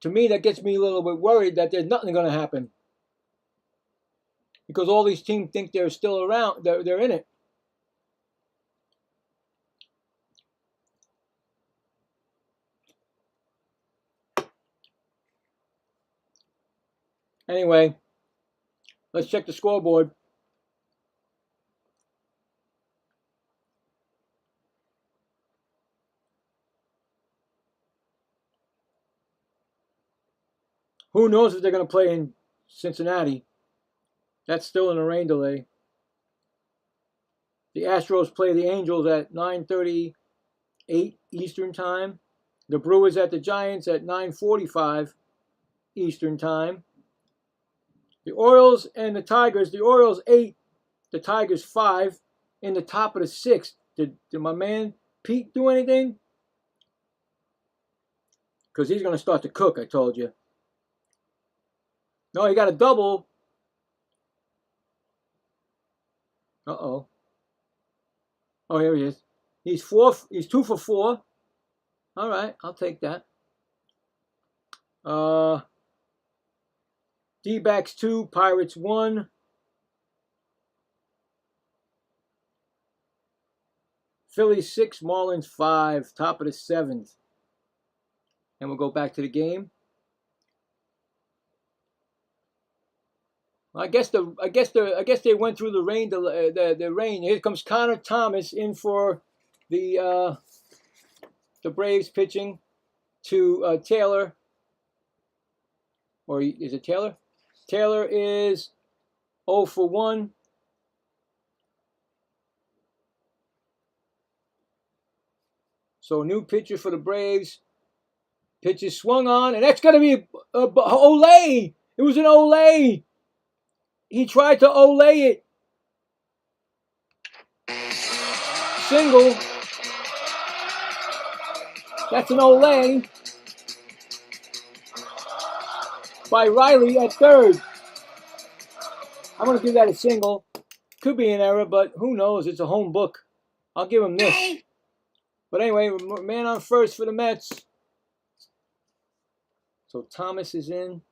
To me, that gets me a little bit worried that there's nothing going to happen. Because all these teams think they're still around. They're in it. Anyway, let's check the scoreboard. Who knows if they're going to play in Cincinnati? That's still in a rain delay. The Astros play the Angels at 9:38 Eastern Time. The Brewers at the Giants at 9:45 Eastern Time. The Orioles and the Tigers. The Orioles 8, the Tigers 5 in the top of the 6th. Did my man Pete do anything? Because he's going to start to cook, I told you. No, he got a double. Uh-oh. Oh, here he is. He's 2 for 4. All right, I'll take that. D-backs 2, Pirates 1. Phillies 6, Marlins 5, top of the 7th. And we'll go back to the game. I guess they went through the rain. The rain. Here comes Connor Thomas in for the Braves pitching to Taylor. Or is it Taylor? Taylor is 0 for 1. So new pitcher for the Braves. Pitch is swung on, and that's going to be Olay. It was an Olay. He tried to Olay it. Single. That's an Olay by Riley at third. I'm going to give that a single. Could be an error, but who knows? It's a home book. I'll give him this. But anyway, man on first for the Mets. So Thomas is in.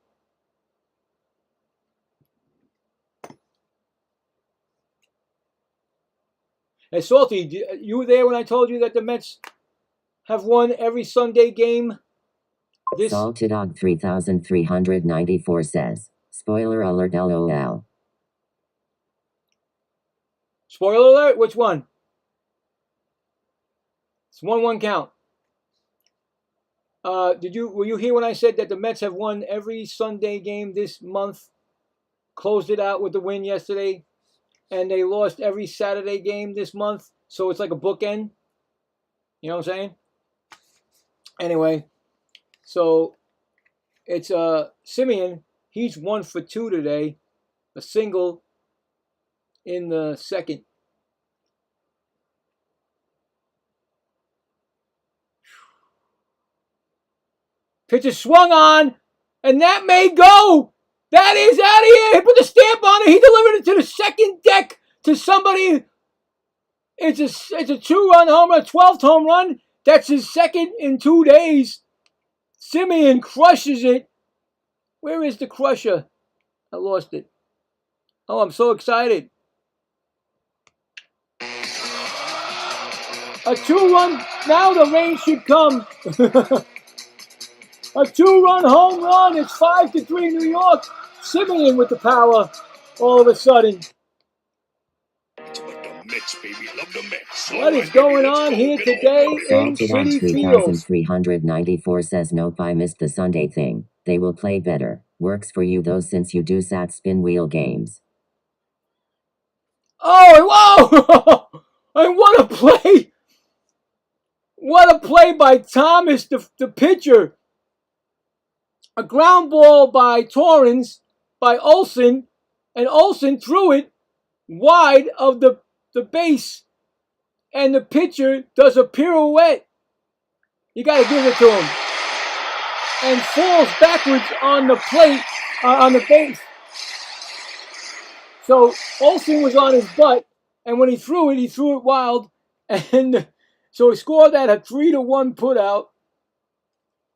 Hey, Salty, you were there when I told you that the Mets have won every Sunday game? Salty Dog 3394 says, spoiler alert LOL. Spoiler alert? Which one? It's 1-1 count. Were you here when I said that the Mets have won every Sunday game this month? Closed it out with the win yesterday. And they lost every Saturday game this month. So it's like a bookend. You know what I'm saying? Anyway. So it's Simeon. He's 1 for 2 today. A single in the second. Pitch is swung on, and that may go. That is out of here. He put the stamp on it. He delivered it to the second deck to somebody. It's a 2-run home run, 12th home run. That's his second in 2 days. Simeon crushes it. Where is the crusher? I lost it. Oh, I'm so excited. A 2-run. Now the rain should come. A 2-run home run. It's 5-3 New York. Simeon with the power all of a sudden. What is going on here today in Citi Field? 3394 says nope, I missed the Sunday thing. They will play better. Works for you though since you do sat spin wheel games. Oh, whoa! And what a play! What a play by Thomas, the pitcher. A ground ball by Torrens, by Olsen, and Olsen threw it wide of the base. And the pitcher does a pirouette. You got to give it to him. And falls backwards on the plate, on the base. So Olsen was on his butt, and when he threw it wild. And so he scored that a 3-1 putout.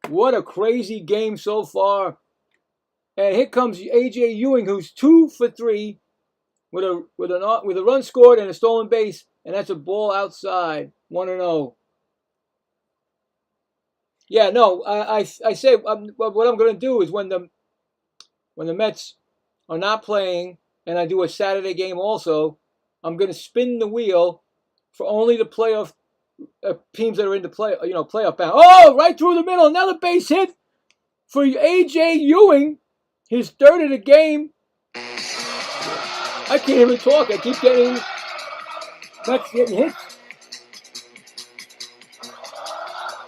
What a crazy game so far. And here comes A.J. Ewing, who's 2 for 3 with a run scored and a stolen base, and that's a ball outside, 1-0. Yeah, no, I say what I'm going to do is when the Mets are not playing, and I do a Saturday game also, I'm going to spin the wheel for only the playoff teams that are in the playoff bound. Oh, right through the middle, another base hit for A.J. Ewing, his third of the game. I can't even talk. I keep getting hits.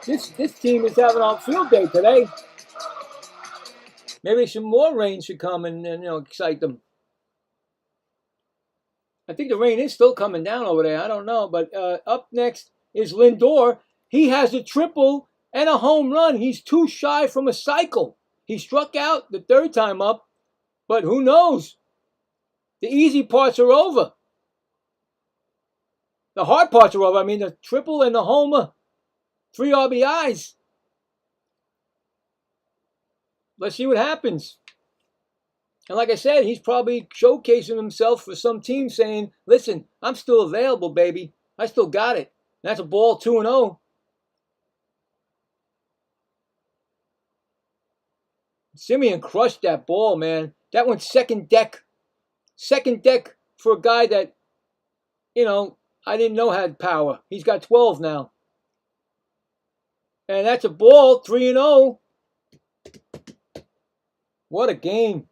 This team is having a field day today. Maybe some more rain should come and excite them. I think the rain is still coming down over there. I don't know. But up next is Lindor. He has a triple and a home run. He's 2 shy from a cycle. He struck out the 3rd time up. But who knows? The easy parts are over. The hard parts are over. I mean, the triple and the homer. 3 RBIs. Let's see what happens. And like I said, he's probably showcasing himself for some team saying, listen, I'm still available, baby. I still got it. And that's a ball 2-0. Simeon crushed that ball, man. That went second deck. Second deck for a guy that, I didn't know had power. He's got 12 now. And that's a ball, 3-0. What a game.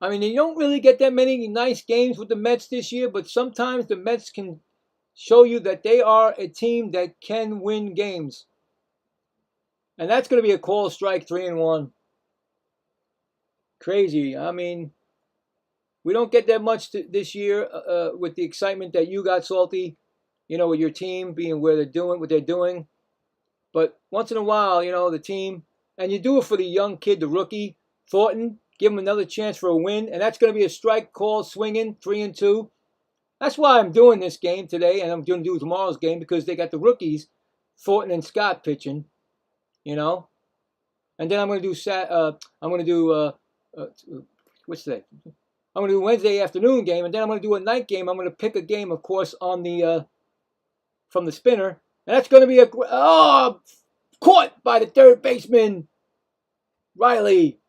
I mean, you don't really get that many nice games with the Mets this year, but sometimes the Mets can show you that they are a team that can win games. And that's going to be a call strike, 3-1. Crazy. I mean, we don't get that much this year with the excitement that you got, Salty, with your team being where they're doing what they're doing. But once in a while, the team, and you do it for the young kid, the rookie, Thornton, give him another chance for a win, and that's going to be a strike call swinging, 3-2. That's why I'm doing this game today, and I'm going to do tomorrow's game, because they got the rookies, Thornton and Scott, pitching, And then I'm going to do what's today? I'm going to do Wednesday afternoon game, and then I'm going to do a night game. I'm going to pick a game, of course, on the from the spinner, and that's going to be caught by the third baseman, Riley.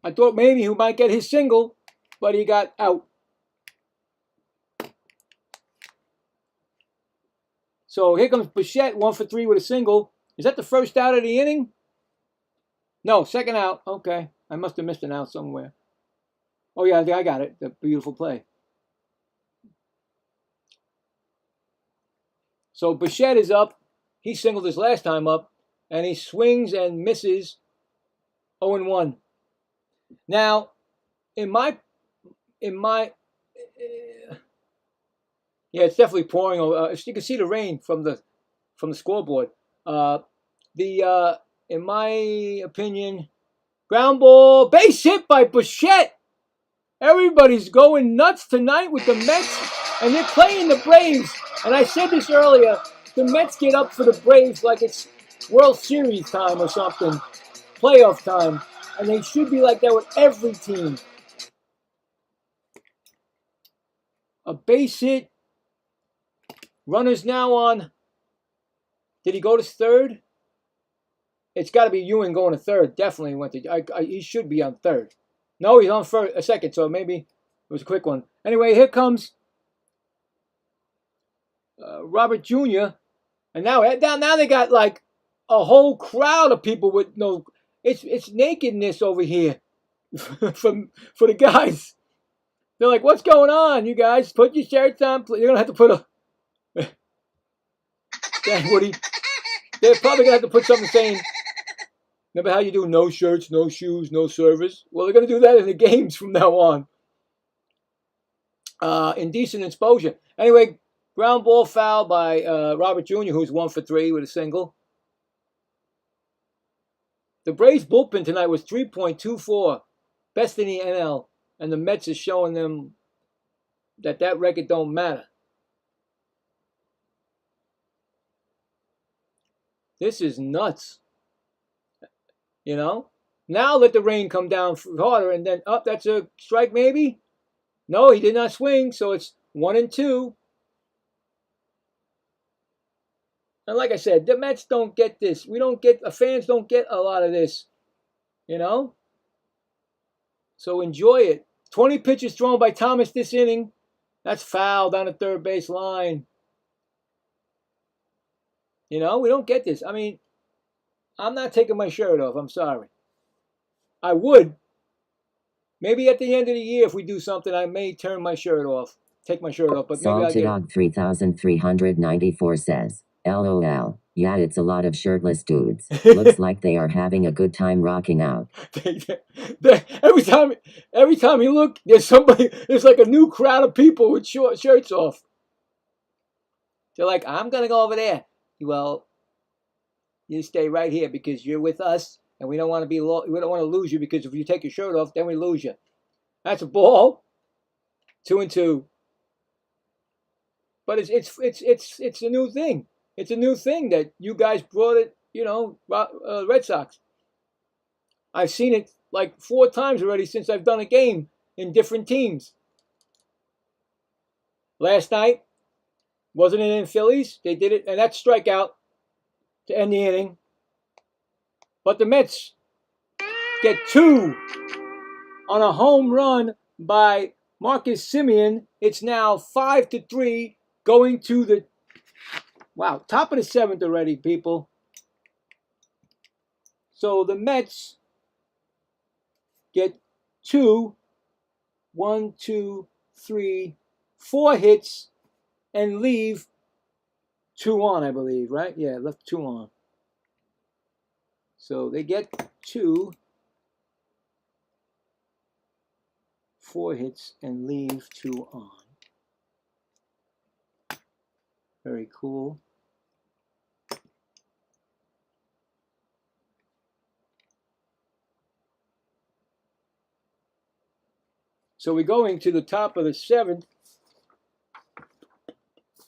I thought maybe he might get his single, but he got out. So here comes Bichette, 1 for 3 with a single. Is that the first out of the inning? No, second out. Okay. I must have missed an out somewhere. Oh, yeah, I got it. The beautiful play. So Bichette is up. He singled his last time up, and he swings and misses 0-1. Now, yeah, it's definitely pouring. You can see the rain from the scoreboard. In my opinion, ground ball, base hit by Bichette. Everybody's going nuts tonight with the Mets, and they're playing the Braves. And I said this earlier, the Mets get up for the Braves like it's World Series time or something, playoff time. And they should be like that with every team. A base hit. Runners now on. Did he go to third? It's got to be Ewing going to third. Definitely went to. He should be on third. No, he's on second. So maybe it was a quick one. Anyway, here comes Robert Jr. And now they got like a whole crowd of people with no. It's nakedness over here for the guys. They're like, "What's going on, you guys? Put your shirts on." You're gonna have to put a. Woody, they're probably gonna have to put something saying, "Remember how you do no shirts, no shoes, no service?" Well, they're gonna do that in the games from now on. Indecent exposure. Anyway, ground ball foul by Robert Jr., who's 1 for 3 with a single. The Braves bullpen tonight was 3.24, best in the NL, and the Mets is showing them that record don't matter. This is nuts. You know? Now let the rain come down harder, and then up. That's a strike, maybe. No, he did not swing, so it's 1-2. And like I said, the Mets don't get this. Fans don't get a lot of this, you know? So enjoy it. 20 pitches thrown by Thomas this inning. That's foul down the third base line. You know, we don't get this. I mean, I'm not taking my shirt off. I'm sorry. I would. Maybe at the end of the year, if we do something, I may turn my shirt off. Take my shirt off. But maybe I'll Salty Dog 3394 says, LOL. Yeah, it's a lot of shirtless dudes. Looks like they are having a good time rocking out. every time you look, there's like a new crowd of people with shirts off. They're like, I'm going to go over there. Well, you stay right here because you're with us, and we don't want to lose you, because if you take your shirt off, then we lose you. That's a ball. 2-2. But it's a new thing. It's a new thing that you guys brought it, you know, Red Sox. I've seen it like 4 times already since I've done a game in different teams. Last night, wasn't it in Phillies? They did it, and that's strikeout to end the inning. But the Mets get 2 on a home run by Marcus Semien. It's now 5-3 going to the top of the 7th already, people. So the Mets get 1, 2, 3, 4 hits and leave 2 on, I believe, right? Yeah, left 2 on. So they get 4 hits and leave 2 on. Very cool. So we're going to the top of the 7th,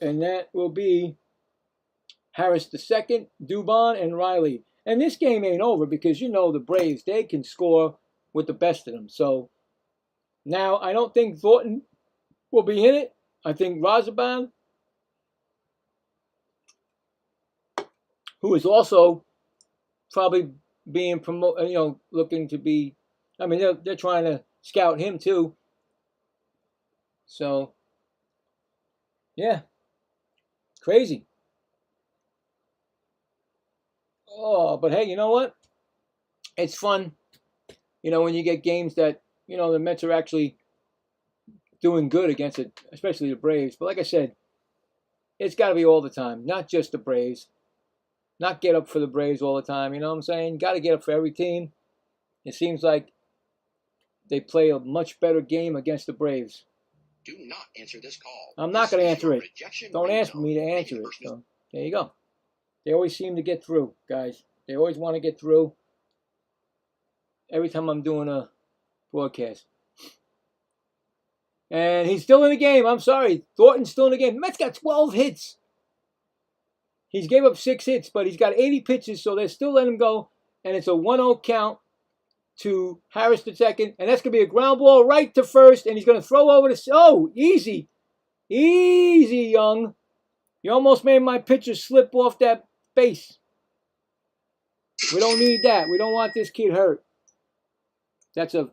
and that will be Harris II, Dubon, and Riley. And this game ain't over, because you know the Braves, they can score with the best of them. So now I don't think Thornton will be in it. I think Razaban, who is also probably being promoted, you know, looking to be, I mean, they're trying to scout him too. So, yeah, crazy. Oh, but hey, you know what? It's fun, you know, when you get games that, you know, the Mets are actually doing good against it, especially the Braves. But like I said, it's got to be all the time, not just the Braves. Not get up for the Braves all the time, you know what I'm saying? Got to get up for every team. It seems like they play a much better game against the Braves. Do not answer this call. I'm not going to answer it. Don't ask me to answer it. So there you go. They always seem to get through, guys. They always want to get through every time I'm doing a broadcast. And he's still in the game. I'm sorry. Thornton's still in the game. The Mets got 12 hits. He's gave up 6 hits, but he's got 80 pitches, so they're still letting him go. And it's a 1-0 count to Harris II. And that's going to be a ground ball right to first. And he's going to throw over the... Oh, easy. Easy, Young. You almost made my pitcher slip off that base. We don't need that. We don't want this kid hurt. That's a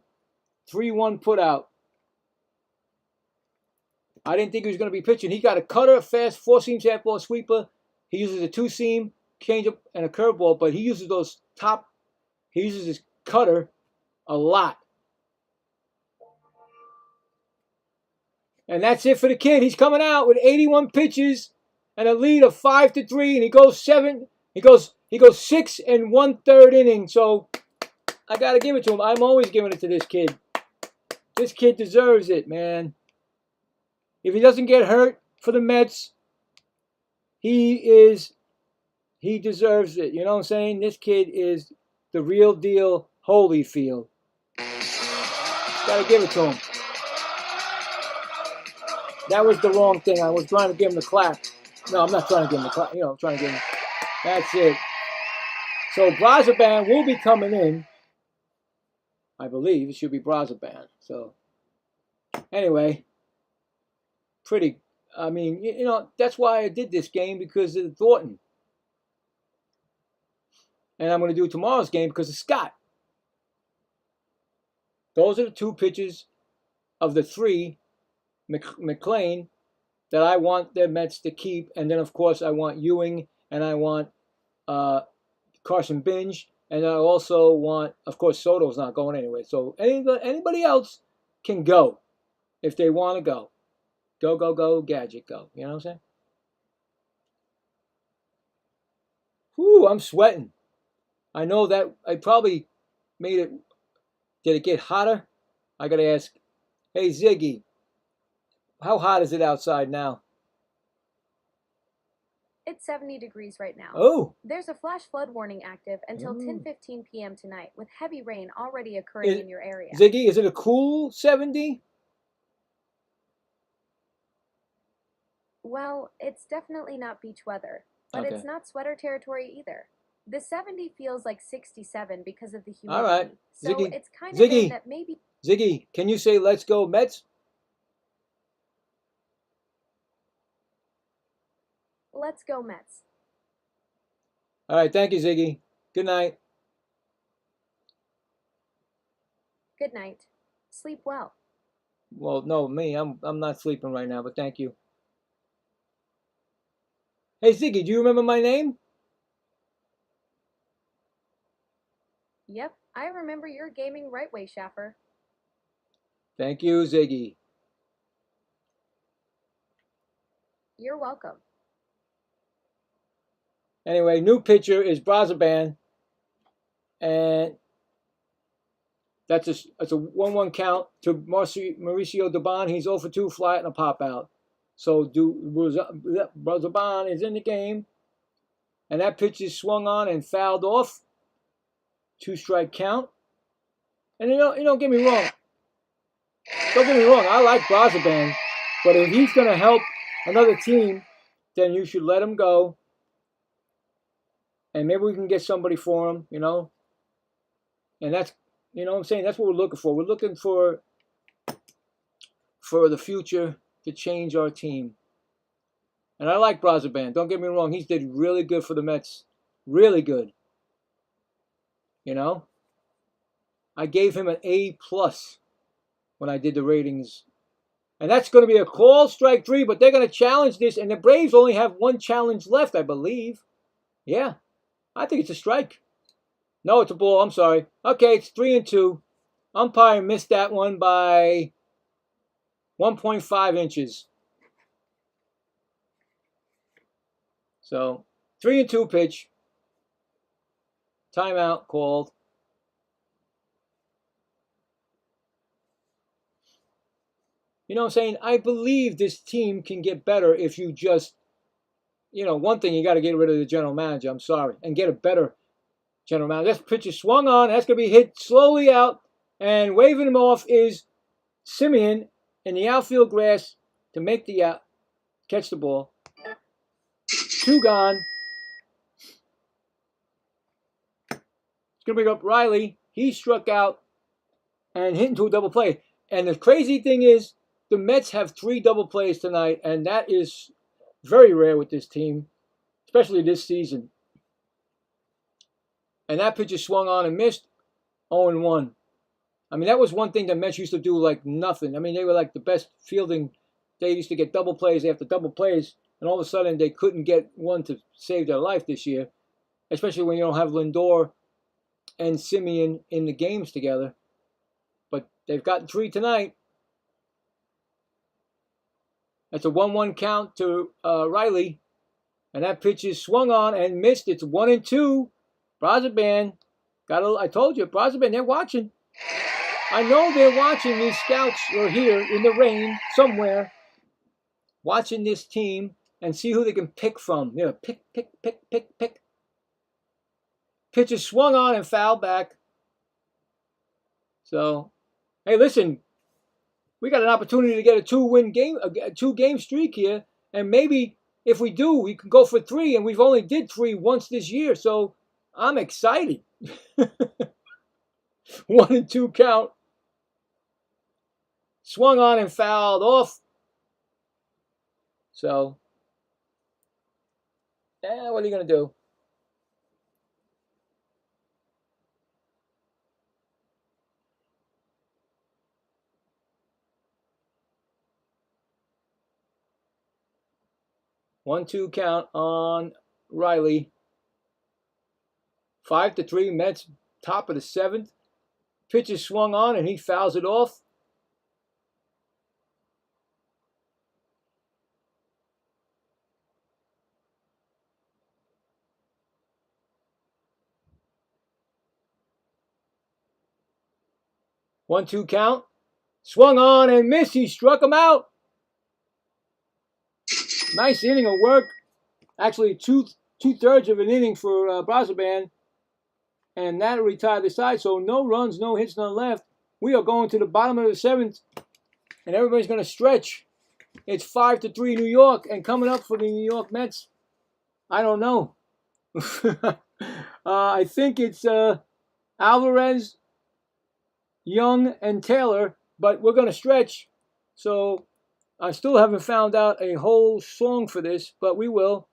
3-1 put out. I didn't think he was going to be pitching. He got a cutter, fast, 4-seam half ball sweeper. He uses a 2-seam, changeup and a curveball, but he uses he uses his cutter a lot. And that's it for the kid. He's coming out with 81 pitches and a lead of 5-3, and he goes 6 1/3 innings. So I gotta give it to him. I'm always giving it to this kid. This kid deserves it, man. If he doesn't get hurt for the Mets, he deserves it. You know what I'm saying? This kid is the real deal Holyfield. Gotta give it to him. That was the wrong thing. I was trying to give him the clap. No, I'm not trying to give him the clap. I'm trying to give him. That's it. So Brazoban will be coming in. I believe it should be Brazoban. So anyway, I mean, that's why I did this game, because of Thornton. And I'm going to do tomorrow's game because of Scott. Those are the 2 pitchers of the 3, McLean, that I want the Mets to keep. And then, of course, I want Ewing, and I want Carson Binge, and I also want, of course, Soto's not going anyway. So anybody else can go if they want to go. Go, Gadget, go. You know what I'm saying? Whew, I'm sweating. I know that I probably made it. Did it get hotter? I got to ask, hey, Ziggy, how hot is it outside now? It's 70 degrees right now. Oh. There's a flash flood warning active until 10:15 p.m. tonight, with heavy rain already occurring in your area. Ziggy, is it a cool 70? Well, it's definitely not beach weather, but Okay. it's not sweater territory either. The 70 feels like 67 because of the humidity. All right. So Ziggy, it's kind of in that maybe... Ziggy, can you say let's go Mets? Let's go Mets. All right, thank you, Ziggy. Good night. Good night. Sleep well. Well, no, me, I'm not sleeping right now, but thank you. Hey, Ziggy, do you remember my name? Yep, I remember your gaming right way, Schaffer. Thank you, Ziggy. You're welcome. Anyway, new pitcher is Brazoban, and that's a 1-1 count to Mauricio Dubon. He's 0 for 2 flat and a pop out. So Brazoban is in the game, and that pitch is swung on and fouled off. 2-strike count. And don't get me wrong. Don't get me wrong. I like Brazoban, but if he's going to help another team, then you should let him go. And maybe we can get somebody for him, And that's, what I'm saying? That's what we're looking for. We're looking for the future to change our team. And I like Brazoban. Don't get me wrong. He's did really good for the Mets. Really good. I gave him an A+ when I did the ratings. And that's going to be a call, strike 3, but they're going to challenge this. And the Braves only have 1 challenge left, I believe. Yeah. I think it's a strike. No, it's a ball. I'm sorry. Okay, it's 3-2. Umpire missed that one by 1.5 inches. So, 3-2 pitch. Timeout called. You know what I'm saying? I believe this team can get better if you just, one thing, you got to get rid of the general manager. I'm sorry. And get a better general manager. This pitch is swung on. That's going to be hit slowly out. And waving him off is Simeon in the outfield grass to make the out. Catch the ball. 2 gone. It's going to bring up Riley. He struck out and hit into a double play. And the crazy thing is, the Mets have 3 double plays tonight, and that is very rare with this team, especially this season. And that pitch is swung on and missed, 0-1. I mean, that was one thing the Mets used to do like nothing. I mean, they were like the best fielding. They used to get double plays after double plays, and all of a sudden they couldn't get one to save their life this year. especially when you don't have Lindor and Simeon in the games together. But they've gotten 3 tonight. That's a 1-1 count to Riley. And that pitch is swung on and missed. It's 1-2. Brazaban. I told you, Brazaban, they're watching. I know they're watching. These scouts are here in the rain somewhere, watching this team and see who they can pick from. You know, pick. Pitch is swung on and fouled back. So, hey, listen, we got an opportunity to get a 2-win game, a 2-game streak here, and maybe if we do, we can go for 3, and we've only did 3 once this year, so I'm excited. 1-2 count. Swung on and fouled off. So, what are you going to do? One-two count on Riley. 5-3, Mets top of the 7th. Pitch is swung on and he fouls it off. One-two count. Swung on and missed. He struck him out. Nice inning of work. Actually, two-thirds of an inning for Brazaban. And that'll retire the side. So no runs, no hits, none left. We are going to the bottom of the 7th. And everybody's going to stretch. It's 5-3 New York. And coming up for the New York Mets, I don't know. I think it's Alvarez, Young, and Taylor. But we're going to stretch. So I still haven't found out a whole song for this, but we will.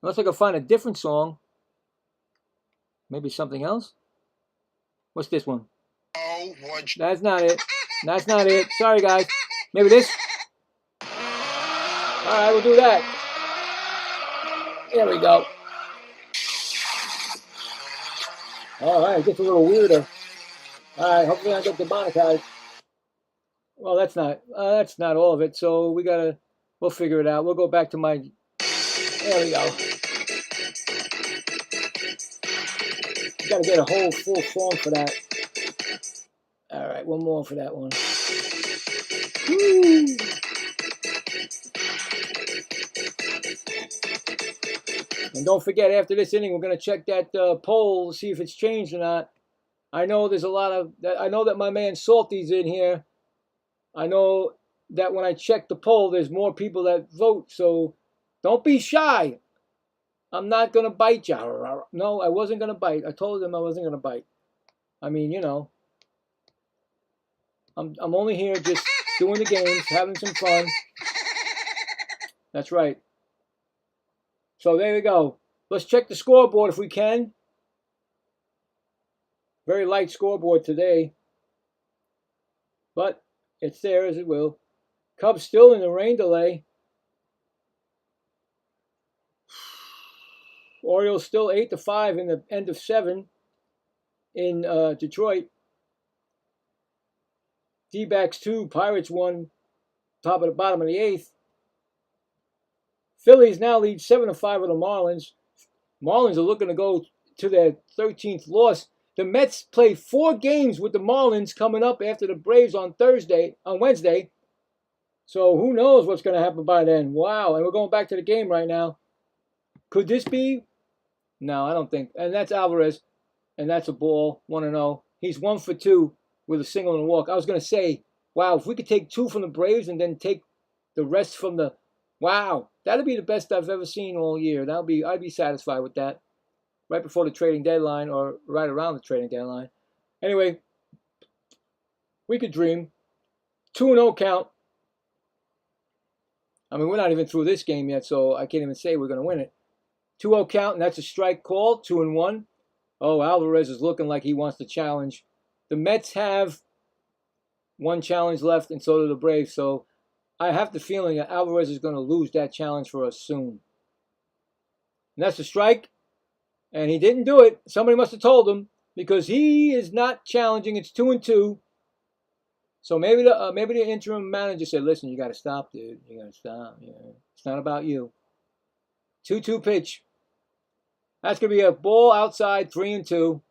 Unless I can find a different song. Maybe something else? What's this one? That's not it. That's not it. Sorry, guys. Maybe this? Alright, we'll do that. There we go. Alright, it gets a little weirder. Alright, hopefully I don't get demonetized. Well, that's not all of it. So we'll figure it out. We'll go back to my, there we go. Got to get a whole full song for that. All right, one more for that one. Woo! And don't forget, after this inning, we're going to check that poll, see if it's changed or not. I know there's a lot of, I know that my man Salty's in here. I know that when I check the poll, there's more people that vote. So don't be shy. I'm not going to bite you. No, I wasn't going to bite. I told them I wasn't going to bite. I mean, you know, I'm only here just doing the games, having some fun. That's right. So there we go. Let's check the scoreboard if we can. Very light scoreboard today. But it's there as it will. Cubs still in the rain delay. Orioles still 8-5 in the end of 7 in Detroit. D-backs 2, Pirates 1, bottom of the 8th. Phillies now lead 7-5 with the Marlins. Marlins are looking to go to their 13th loss. The Mets play 4 games with the Marlins coming up after the Braves on Wednesday. So who knows what's going to happen by then. Wow, and we're going back to the game right now. Could this be? No, I don't think. And that's Alvarez, and that's a ball, 1-0. He's 1 for 2 with a single and a walk. I was going to say, wow, if we could take 2 from the Braves and then take the rest from the, wow, that'd be the best I've ever seen all year. I'd be satisfied with that. Right before the trading deadline or right around the trading deadline. Anyway, we could dream. 2-0 count. I mean, we're not even through this game yet, so I can't even say we're going to win it. 2-0 count, and that's a strike call, 2-1. Oh, Alvarez is looking like he wants to challenge. The Mets have 1 challenge left, and so do the Braves. So I have the feeling that Alvarez is going to lose that challenge for us soon. And that's a strike. And he didn't do it. Somebody must have told him because he is not challenging. It's 2-2. So maybe the interim manager said, "Listen, you got to stop, dude. You got to stop. It's not about you." 2-2 pitch. That's gonna be a ball outside, 3-2.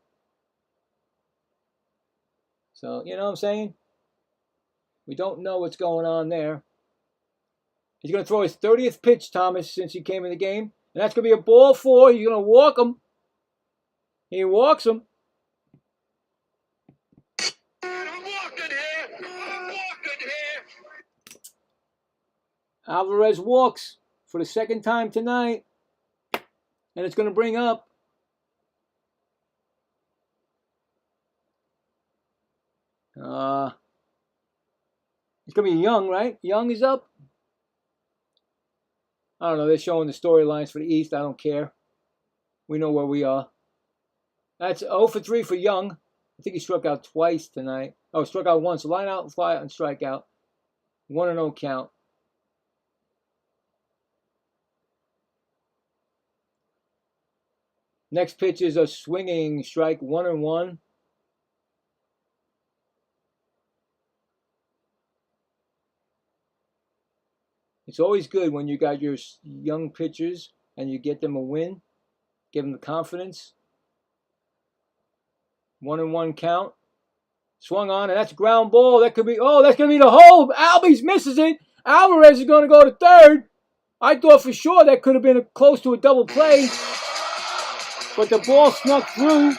So you know what I'm saying? We don't know what's going on there. He's gonna throw his 30th pitch, Thomas, since he came in the game, and that's gonna be a ball 4. You're gonna walk him. He walks him. Alvarez walks for the second time tonight. And it's going to bring up it's going to be Young, right? Young is up. I don't know. They're showing the storylines for the East. I don't care. We know where we are. That's 0 for 3 for Young. I think he struck out twice tonight. Oh, struck out once. Line out, fly out, and strike out. 1-0 count. Next pitch is a swinging strike, 1-1. It's always good when you got your young pitchers and you get them a win. Give them the confidence. 1-1 count. Swung on, and that's a ground ball. That could be, that's going to be the hole. Albies misses it. Alvarez is going to go to third. I thought for sure that could have been close to a double play. But the ball snuck through,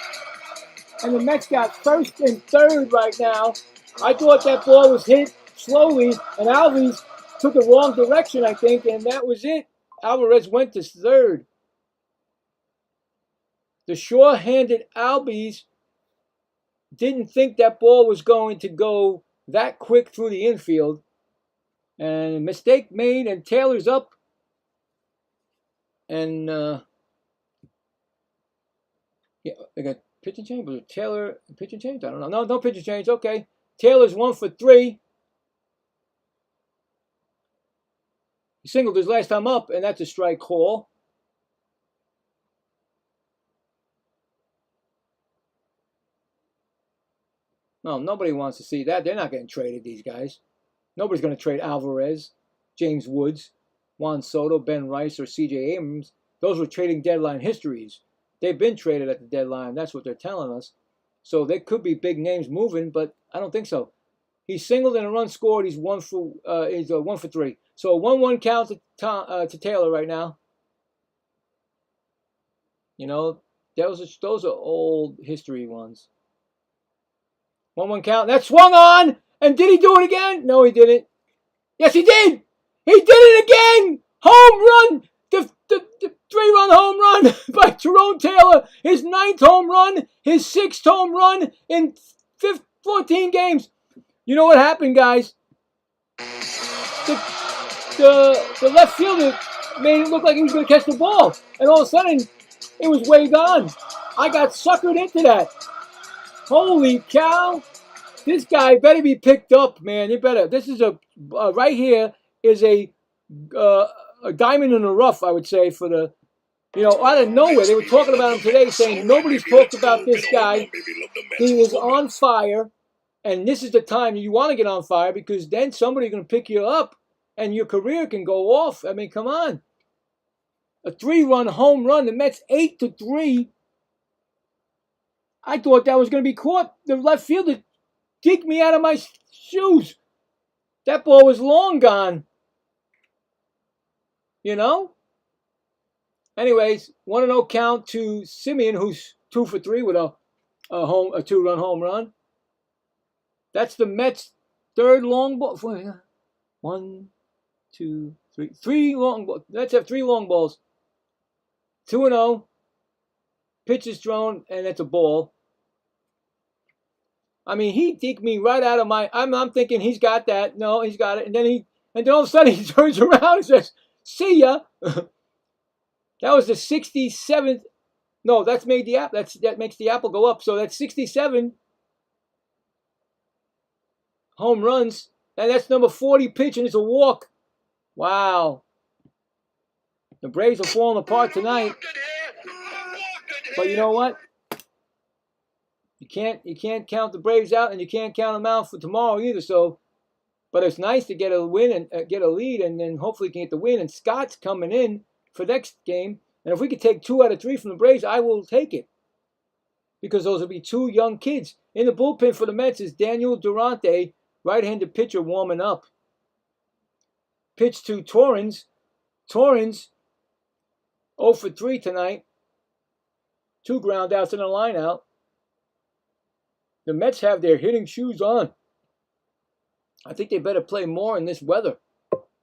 and the Mets got first and third right now. I thought that ball was hit slowly, and Albies took the wrong direction, I think, and that was it. Alvarez went to third. The sure-handed Albies didn't think that ball was going to go that quick through the infield. And a mistake made, and Taylor's up. And, yeah, they got pitch and change. Was it Taylor pitch and change? I don't know. No pitch and change. Okay. Taylor's 1 for 3. He singled his last time up, and that's a strike call. No, nobody wants to see that. They're not getting traded, these guys. Nobody's going to trade Alvarez, James Woods, Juan Soto, Ben Rice, or C.J. Abrams. Those were trading deadline histories. They've been traded at the deadline. That's what they're telling us. So there could be big names moving, but I don't think so. He singled and a run scored. He's 1 for 3. So a 1-1 count to Taylor right now. You know, those are old history ones. 1-1 count. That swung on. And did he do it again? No, he didn't. Yes, he did. He did it again. Home run. The 3-run home run by Tyrone Taylor. His 9th home run. His 6th home run in 14 games. You know what happened, guys? The left fielder made it look like he was going to catch the ball. And all of a sudden, it was way gone. I got suckered into that. Holy cow. This guy better be picked up, man. You better. This is right here is a diamond in the rough, I would say, for the, out of nowhere. They were talking about him today, saying nobody's talked about this guy. He is on fire, and this is the time you want to get on fire because then somebody's going to pick you up, and your career can go off. I mean, come on. A 3-run home run. The Mets 8-3. I thought that was going to be caught. The left fielder kicked me out of my shoes. That ball was long gone. Anyways, 1-0 count to Simeon, who's 2 for 3 with a 2-run home run. That's the Mets' 3rd long ball. 1, 2, 3. 3 long balls. Let's have 3 long balls. 2-0. Pitch is thrown, and it's a ball. I mean, he digged me right out of my. I'm thinking he's got that. No, he's got it. And then all of a sudden he turns around and says, "See ya." That was the 67th. No, that's made the app. That makes the apple go up. So that's 67 home runs, and that's number 40 pitch, and it's a walk. Wow. The Braves are falling apart tonight. But you know what? You can't count the Braves out, and you can't count them out for tomorrow either. So, but it's nice to get a win and get a lead, and then hopefully can get the win. And Scott's coming in for next game, and if we could take 2 out of 3 from the Braves, I will take it, because those will be 2 young kids. In the bullpen for the Mets is Daniel Durante, right-handed pitcher, warming up. Pitch to Torrens. Torrens 0 for 3 tonight. 2 ground outs and a line out. The Mets have their hitting shoes on. I think they better play more in this weather.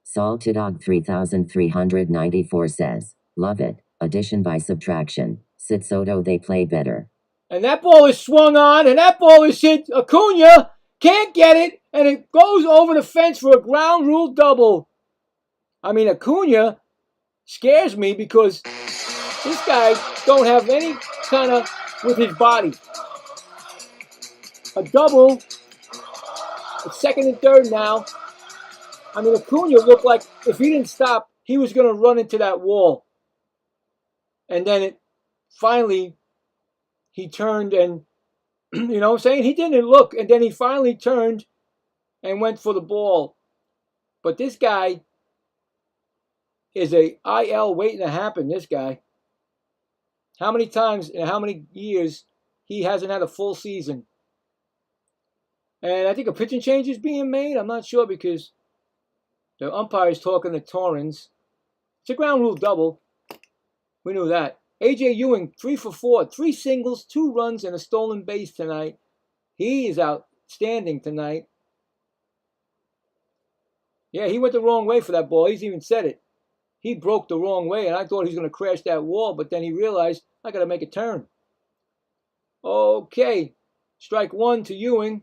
Salted Dog 3394 says, love it. Addition by subtraction. Sit Soto, they play better. And that ball is swung on, and that ball is hit. Acuna can't get it, and it goes over the fence for a ground rule double. I mean, Acuna scares me because this guy don't have any kind of with his body. A double. It's second and third now. I mean, Acuna looked like if he didn't stop, he was going to run into that wall. And then it finally, he turned and, you know what I'm saying? He didn't look. And then he finally turned and went for the ball. But this guy is a IL waiting to happen, this guy. How many times in how many years he hasn't had a full season? And I think a pitching change is being made. I'm not sure because the umpire is talking to Torrens. It's a ground rule double. We knew that. A.J. Ewing, 3 for 4. 3 singles, 2 runs, and a stolen base tonight. He is outstanding tonight. Yeah, he went the wrong way for that ball. He's even said it. He broke the wrong way, and I thought he was going to crash that wall, but then he realized, I got to make a turn. Okay. Strike 1 to Ewing.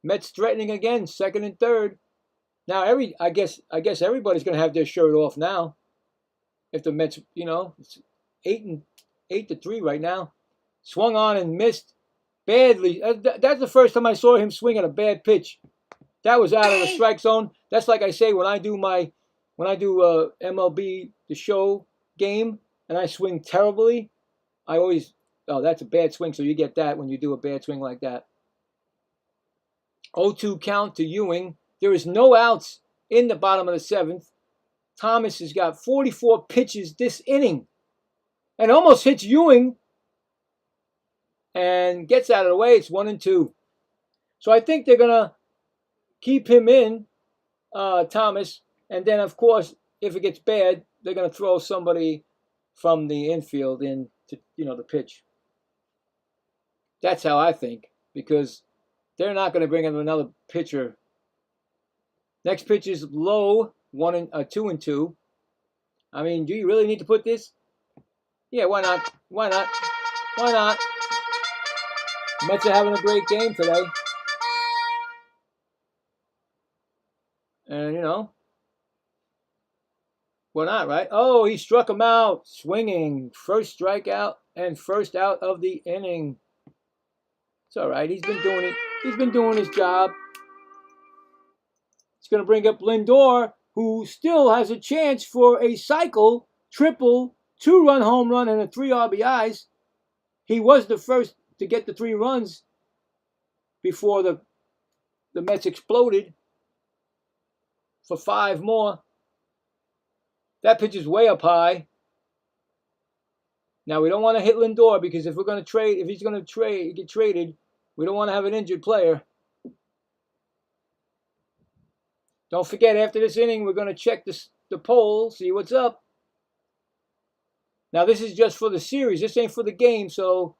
Mets threatening again, second and third. Now I guess everybody's going to have their shirt off now. If the Mets, you know, it's 8-3 right now. Swung on and missed badly. That's the first time I saw him swing at a bad pitch. That was out of the strike zone. That's like I say when I do MLB the Show game and I swing terribly. I always, oh, that's a bad swing. So you get that when you do a bad swing like that. 0-2 count to Ewing. There is no outs in the bottom of the 7th. Thomas has got 44 pitches this inning and almost hits Ewing and gets out of the way. It's 1-2. So I think they're going to keep him in, Thomas. And then, of course, if it gets bad, they're going to throw somebody from the infield in to, you know, the pitch. That's how I think, because they're not going to bring in another pitcher. Next pitch is low, 2-2. I mean, do you really need to put this? Yeah, why not? Why not? Why not? Mets are having a great game today. And, you know, why not, right? Oh, he struck him out, swinging. First strikeout and first out of the inning. It's all right. He's been doing it. He's been doing his job. It's going to bring up Lindor, who still has a chance for a cycle, triple, 2-run home run, and 3 RBIs. He was the first to get the 3 runs before the Mets exploded for 5 more. That pitch is way up high. Now, we don't want to hit Lindor because if he's going to get traded, we don't want to have an injured player. Don't forget, after this inning, we're going to check the poll, see what's up. Now, this is just for the series. This ain't for the game, so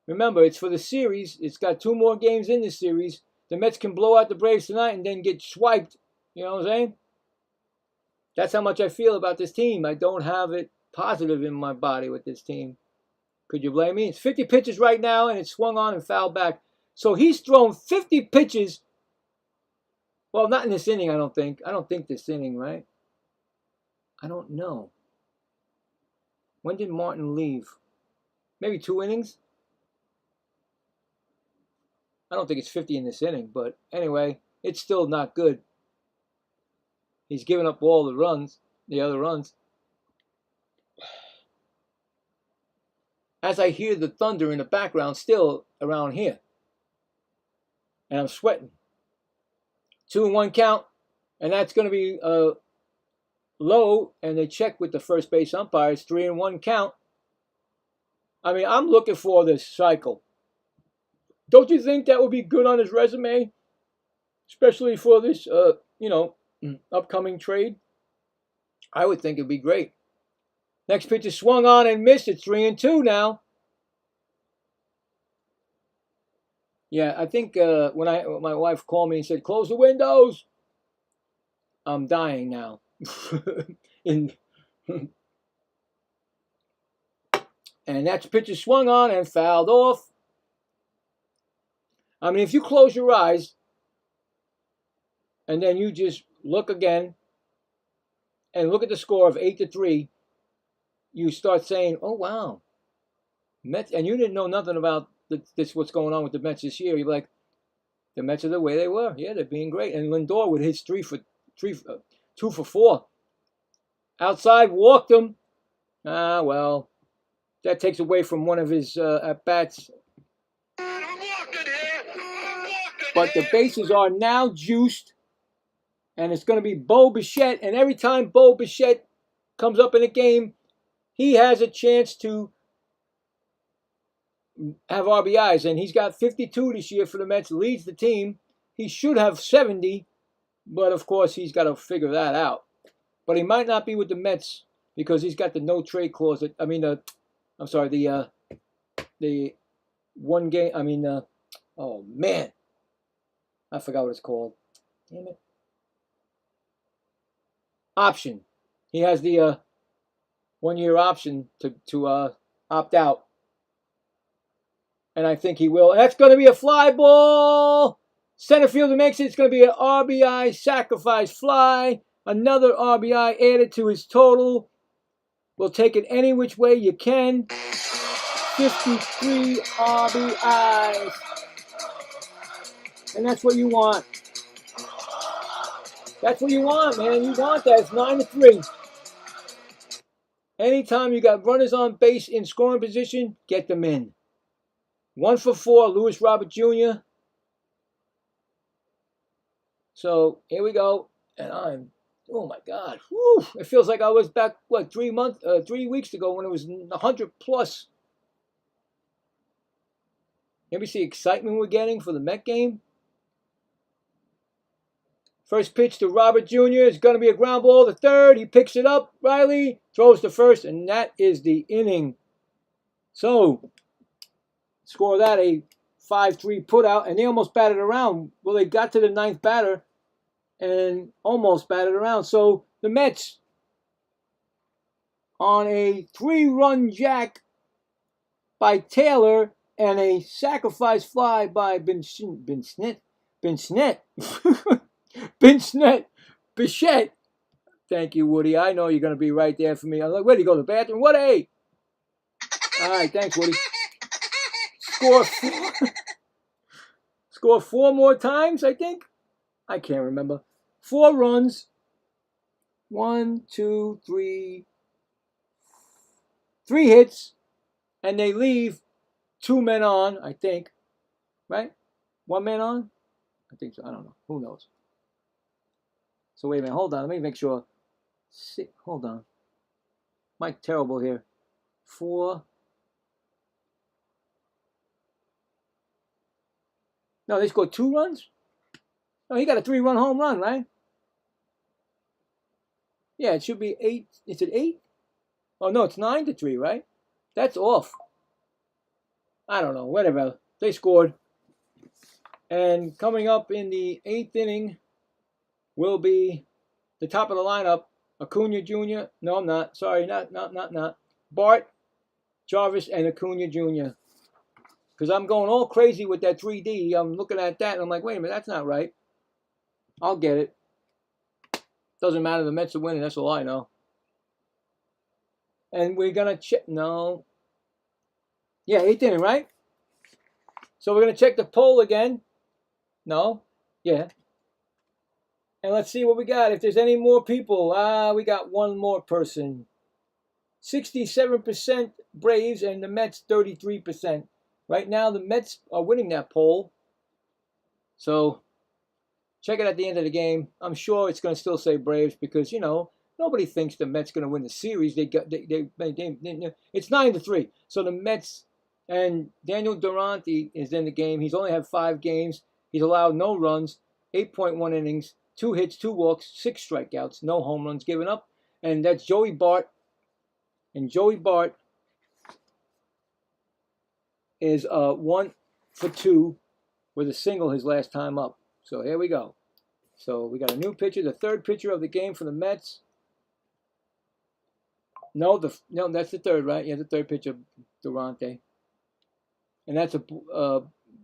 remember, it's for the series. It's got 2 more games in this series. The Mets can blow out the Braves tonight and then get swiped. You know what I'm saying? That's how much I feel about this team. I don't have it positive in my body with this team. Could you blame me? It's 50 pitches right now, and it's swung on and fouled back. So he's thrown 50 pitches. Well, not in this inning, I don't think. I don't think this inning, right? I don't know. When did Martin leave? Maybe 2 innings? I don't think it's 50 in this inning, but anyway, it's still not good. He's given up all the other runs. as I hear the thunder in the background still around here. And I'm sweating. 2-1 count. And that's going to be low. And they check with the first base umpire. It's 3-1 count. I mean, I'm looking for this cycle. Don't you think that would be good on his resume? Especially for this, upcoming trade? I would think it'd be great. Next pitch is swung on and missed. It's 3-2 now. Yeah, I think when my wife called me and said, close the windows, I'm dying now. And that pitch is swung on and fouled off. I mean, if you close your eyes and then you just look again and look at the score of 8-3, you start saying, oh, wow. Mets, and you didn't know nothing about this, what's going on with the Mets this year. You're like, the Mets are the way they were. Yeah, they're being great. And Lindor with his 2 for 4. Outside, walked him. Well, that takes away from one of his at-bats. But the bases are now juiced. And it's going to be Bo Bichette. And every time Bo Bichette comes up in a game, he has a chance to have RBIs. And he's got 52 this year for the Mets, leads the team. He should have 70. But, of course, he's got to figure that out. But he might not be with the Mets because he's got the no-trade clause. The one game, oh, man. I forgot what it's called. Damn it. Option. He has the 1-year option to opt out. And I think he will. That's going to be a fly ball. Center fielder makes it. It's going to be an RBI sacrifice fly. Another RBI added to his total. We'll take it any which way you can. 53 RBIs. And that's what you want. That's what you want, man. You want that. It's 9-3. Anytime you got runners on base in scoring position, get them in. 1 for 4, Lewis Robert Jr. So here we go. And oh my God. Whew, it feels like I was back, 3 weeks ago when it was 100 plus. Maybe see excitement we're getting for the Met game. First pitch to Robert Jr. is going to be a ground ball to third. He picks it up. Riley throws to first, and that is the inning. So, score that a 5-3 putout, and they almost batted around. Well, they got to the 9th batter and almost batted around. So, the Mets, on a 3-run jack by Taylor and a sacrifice fly by Bichette. Thank you, Woody. I know you're going to be right there for me. I'm like, where do you go to the bathroom? Woody! All right, thanks, Woody. Score 4 more times, I think. I can't remember. 4 runs. 1, 2, 3. 3 hits. And they leave 2 men on, I think. Right? 1 man on? I think so. I don't know. Who knows? So wait a minute. Hold on. Let me make sure. Hold on. Mike, terrible here. 4. No, they scored 2 runs? No, he got a 3-run home run, right? Yeah, it should be 8. Is it 8? Oh, no, it's 9-3, right? That's off. I don't know. Whatever. They scored. And coming up in the 8th inning will be the top of the lineup, Acuna Jr. No, I'm not. Sorry, not. Bart, Jarvis, and Acuna Jr. Because I'm going all crazy with that 3D. I'm looking at that, and I'm like, wait a minute, that's not right. I'll get it. Doesn't matter. The Mets are winning. That's all I know. And we're going to check. No. Yeah, 8th inning, right? So we're going to check the poll again. No? Yeah. And let's see what we got. If there's any more people. We got 1 more person. 67% Braves, and the Mets 33%. Right now, the Mets are winning that poll. So check it at the end of the game. I'm sure it's going to still say Braves because, nobody thinks the Mets going to win the series. It's 9-3. So the Mets, and Daniel Durante is in the game. He's only had 5 games. He's allowed no runs, 8.1 innings, 2 hits, 2 walks, 6 strikeouts, no home runs given up. And that's Joey Bart. And Joey Bart is 1 for 2 with a single his last time up. So here we go. So we got a new pitcher, the third pitcher of the game for the Mets. No, that's the third, right? Yeah, the third pitcher, Durante. And that's a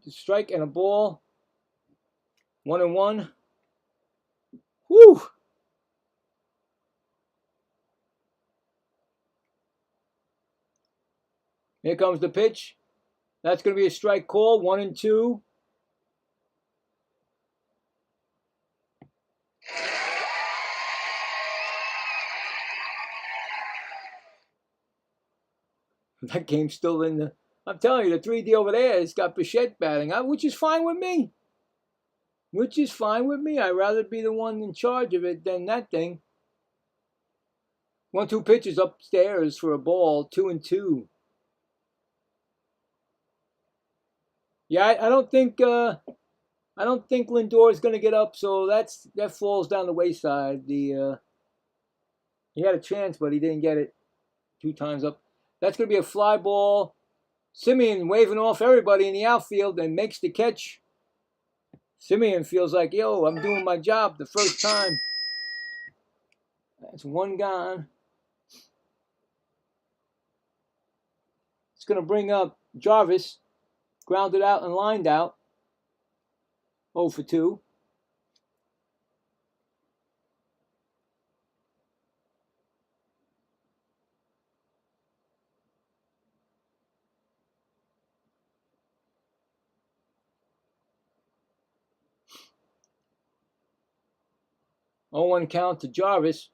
strike and a ball. 1-1. Whew! Here comes the pitch. That's going to be a strike call. 1-2. That game's still in the... I'm telling you, the 3D over there has got Bichette batting, which is fine with me. Which is fine with me. I'd rather be the one in charge of it than that thing. 1-2 pitches upstairs for a ball. 2-2. Yeah, I don't think Lindor is going to get up, so that falls down the wayside. He had a chance, but he didn't get it. 2 times up. That's going to be a fly ball. Simeon waving off everybody in the outfield and makes the catch. Simeon feels like, yo, I'm doing my job the first time. That's 1 gone. It's going to bring up Jarvis. Grounded out and lined out. 0 for 2. Oh, 1 count to Jarvis.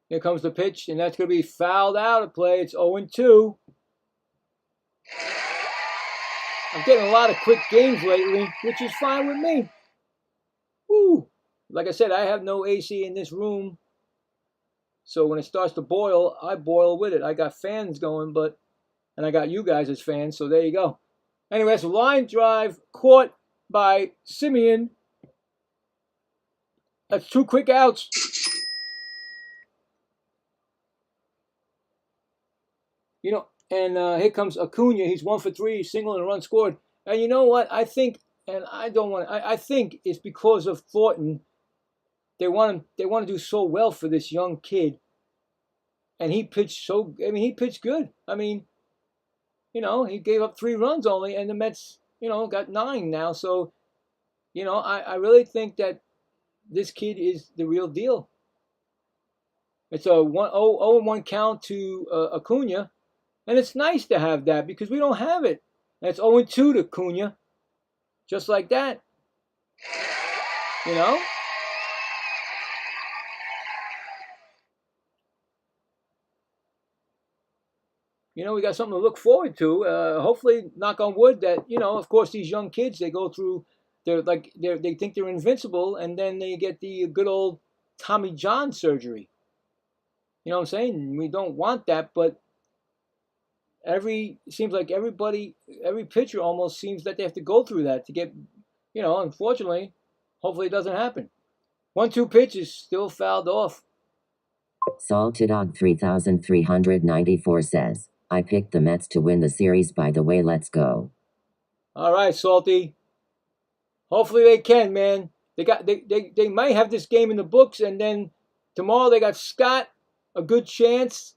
Here comes the pitch, and that's going to be fouled out of play. It's 0-2. I'm getting a lot of quick games lately, which is fine with me. Woo! Like I said, I have no AC in this room. So when it starts to boil, I boil with it. I got fans going, and I got you guys as fans, so there you go. Anyway, that's a line drive caught by Simeon. That's 2 quick outs. And here comes Acuna. He's 1 for 3, single and a run scored. And you know what? I think, and I don't want to. I think it's because of Thornton. They want to do so well for this young kid. And he pitched he pitched good. He gave up 3 runs only, and the Mets, got 9 now. So, I really think that this kid is the real deal. It's a 0-1 count to Acuna. And it's nice to have that because we don't have it. And it's 0-2 to Acuna. Just like that. We got something to look forward to. Hopefully, knock on wood, that, of course, these young kids, they go through, they think they're invincible, and then they get the good old Tommy John surgery. You know what I'm saying? We don't want that, but seems like every pitcher almost seems that they have to go through that to get, unfortunately, hopefully it doesn't happen. 1-2 pitch is still fouled off. Salty Dog 3394 says, I picked the Mets to win the series, by the way, let's go. All right, Salty. Hopefully they can, man. They might have this game in the books, and then tomorrow they got Scott, a good chance.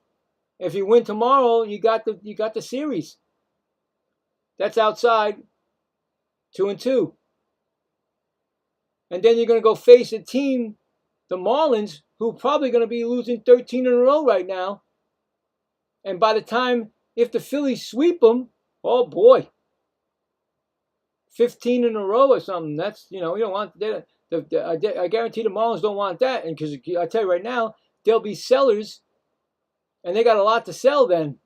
If you win tomorrow, you got the series. That's outside. 2-2. And then you're going to go face a team, the Marlins, who are probably going to be losing 13 in a row right now. And by the time, if the Phillies sweep them, oh boy, 15 in a row or something. That's, you don't want that. I guarantee the Marlins don't want that. And because I tell you right now, there'll be sellers, and they got a lot to sell then.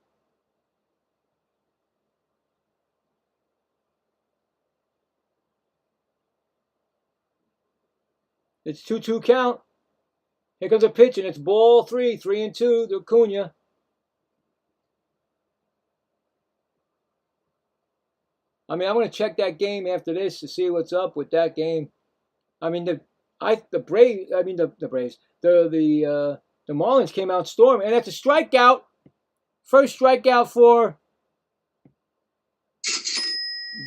It's 2-2 count. Here comes a pitch, and it's ball 3, 3-2 to Acuna. I mean, I'm going to check that game after this to see what's up with that game. I mean, the Braves. I mean, the Braves. The Marlins came out storming, and that's a strikeout. First strikeout for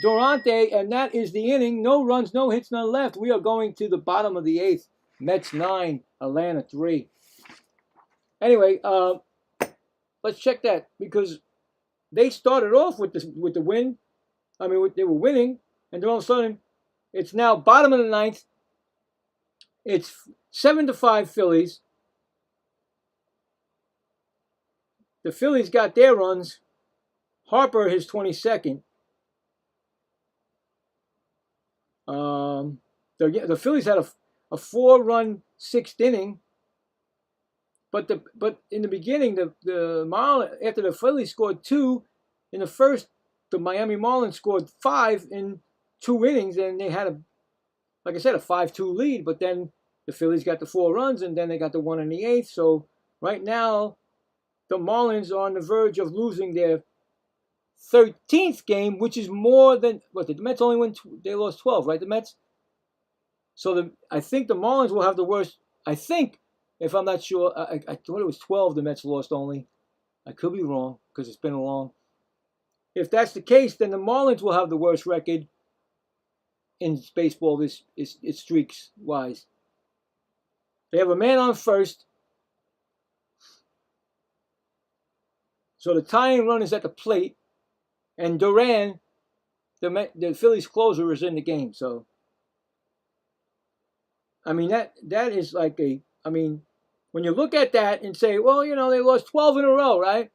Durante, and that is the inning. No runs, no hits, none left. We are going to the bottom of the 8th. Mets 9, Atlanta 3. Anyway, let's check that because they started off with the win. I mean, they were winning, and then all of a sudden, it's now bottom of the 9th. It's 7-5 Phillies. The Phillies got their runs. Harper his 22nd. The Phillies had a 4-run 6th inning. But in the beginning, the Marlins, after the Phillies scored 2 in the first, the Miami Marlins scored 5 in 2 innings, and they had like I said, a 5-2 lead. But then the Phillies got the 4 runs, and then they got the 1 in the 8th. So right now, the Marlins are on the verge of losing their 13th game, which is more than what the Mets only won. They lost 12, right? The Mets. So I think the Marlins will have the worst. I think, if I'm not sure, I thought it was 12 the Mets lost only. I could be wrong because it's been long. If that's the case, then the Marlins will have the worst record in baseball. This is streaks wise. They have a man on first. So the tying run is at the plate, and Duran, the Phillies closer, is in the game. So, I mean that is like I mean, when you look at that and say, well, you know, they lost 12 in a row, right?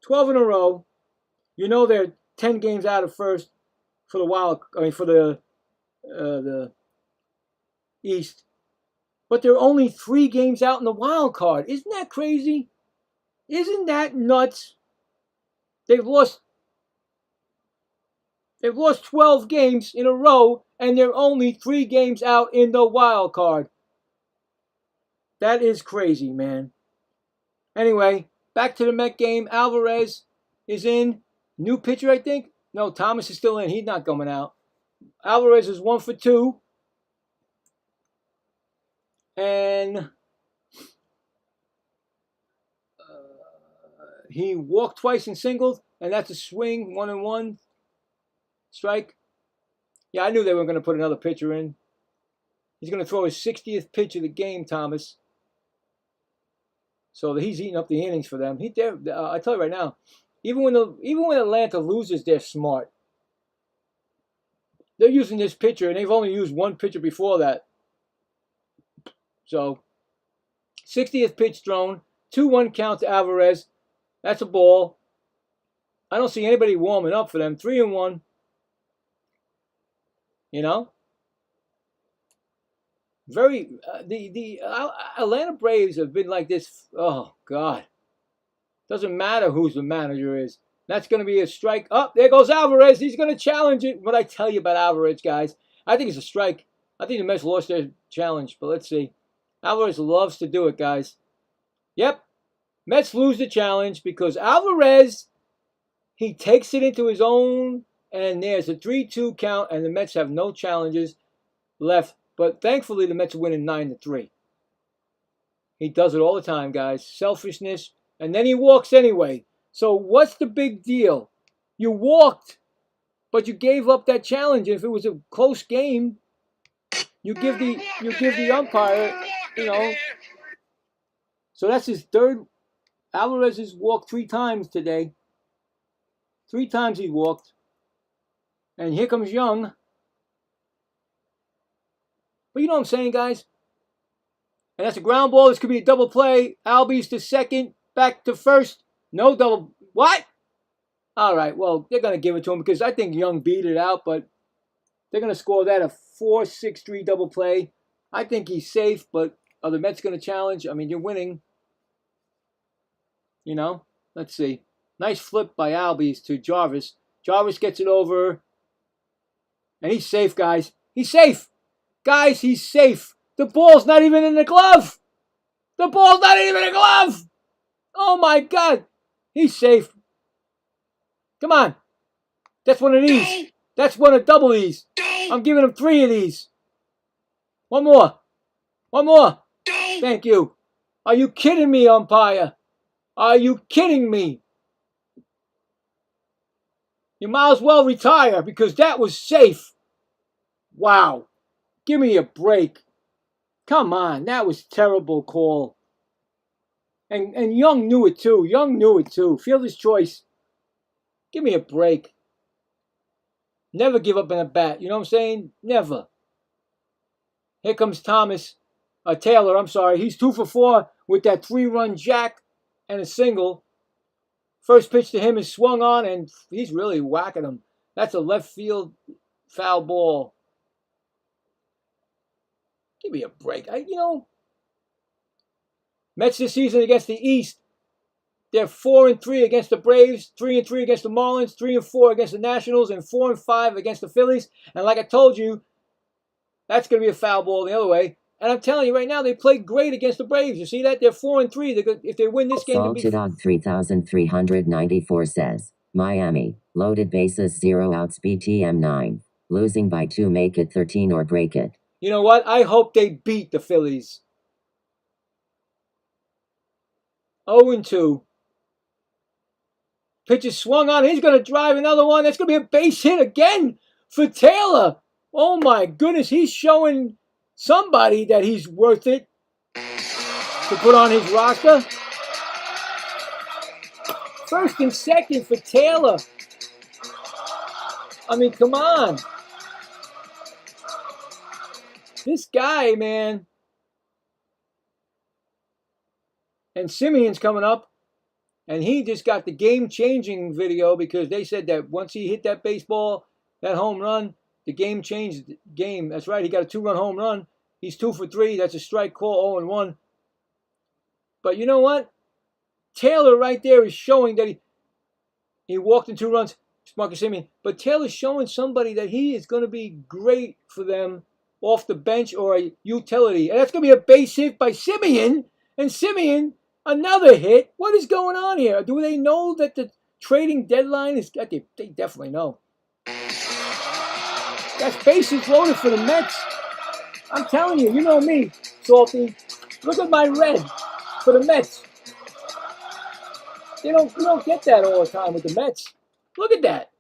12 in a row. You know they're 10 games out of first for the East. But they're only 3 games out in the wild card. Isn't that crazy? Isn't that nuts? They've lost 12 games in a row, and they're only 3 games out in the wild card. That is crazy, man. Anyway, back to the Met game. Alvarez is in. New pitcher, I think. No, Thomas is still in. He's not coming out. Alvarez is 1 for 2. And he walked twice and singled, and that's a swing, 1-1 strike. Yeah, I knew they were going to put another pitcher in. He's going to throw his 60th pitch of the game, Thomas. So he's eating up the innings for them. I tell you right now, even when Atlanta loses, they're smart. They're using this pitcher, and they've only used one pitcher before that. So, 60th pitch thrown, 2-1 count to Alvarez. That's a ball. I don't see anybody warming up for them. 3-1. You know, the Atlanta Braves have been like this. Oh God, doesn't matter who the manager is. That's going to be a strike. Oh, there goes Alvarez. He's going to challenge it. What I tell you about Alvarez, guys, I think it's a strike. I think the Mets lost their challenge, but let's see. Alvarez loves to do it, guys. Yep. Mets lose the challenge because Alvarez, he takes it into his own, and there's a 3-2 count, and the Mets have no challenges left. But thankfully, the Mets are winning 9-3. He does it all the time, guys. Selfishness. And then he walks anyway. So what's the big deal? You walked, but you gave up that challenge. If it was a close game, you give the umpire, you know. So that's his third. Alvarez has walked 3 times today. 3 times he walked. And here comes Young. But you know what I'm saying, guys? And that's a ground ball. This could be a double play. Albies to second. Back to first. No double. What? All right. Well, they're going to give it to him because I think Young beat it out. But they're going to score that a 4-6-3 double play. I think he's safe, but are the Mets going to challenge? I mean, you're winning. You know, let's see. Nice flip by Albies to Jarvis. Jarvis gets it over, and he's safe, guys. He's safe. Guys, he's safe. The ball's not even in the glove. The ball's not even in the glove. Oh, my God. He's safe. Come on. That's one of these. That's one of double these. I'm giving him 3 of these. One more. One more. Thank you. Are you kidding me, umpire? Are you kidding me? You might as well retire because that was safe. Wow. Give me a break. Come on. That was a terrible call. And Young knew it too. Young knew it too. Fielder's choice. Give me a break. Never give up in a bat. You know what I'm saying? Never. Here comes Taylor, I'm sorry. He's 2 for 4 with that 3-run jack and a single. First pitch to him is swung on, and he's really whacking him. That's a left field foul ball. Give me a break. Mets this season against the East, they're 4-3 against the Braves, 3-3 against the Marlins, 3-4 against the Nationals, and 4-5 against the Phillies. And like I told you, that's going to be a foul ball the other way. And I'm telling you right now, they played great against the Braves. You see that? They're 4-3. If they win this game, Salted Dog 3394 says, Miami, loaded bases, 0 outs, BTM 9. Losing by 2, make it 13 or break it. You know what? I hope they beat the Phillies. 0-2. Pitch is swung on. He's going to drive another one. That's going to be a base hit again for Taylor. Oh, my goodness. He's showing somebody that he's worth it to put on his roster. First and second for Taylor. I mean, come on. This guy, man. And Simeon's coming up. And he just got the game-changing video because they said that once he hit that baseball, that home run, the game changed the game. That's right. He got a 2-run home run. He's 2 for 3. That's a strike call, 0-1. But you know what? Taylor right there is showing that he walked in 2 runs. Marcus Simeon. But Taylor's showing somebody that he is going to be great for them off the bench or a utility. And that's going to be a base hit by Simeon. And Simeon, another hit. What is going on here? Do they know that the trading deadline is... They definitely know. That's bases loaded for the Mets. I'm telling you, you know me, Salty. Look at my red for the Mets. You don't get that all the time with the Mets. Look at that.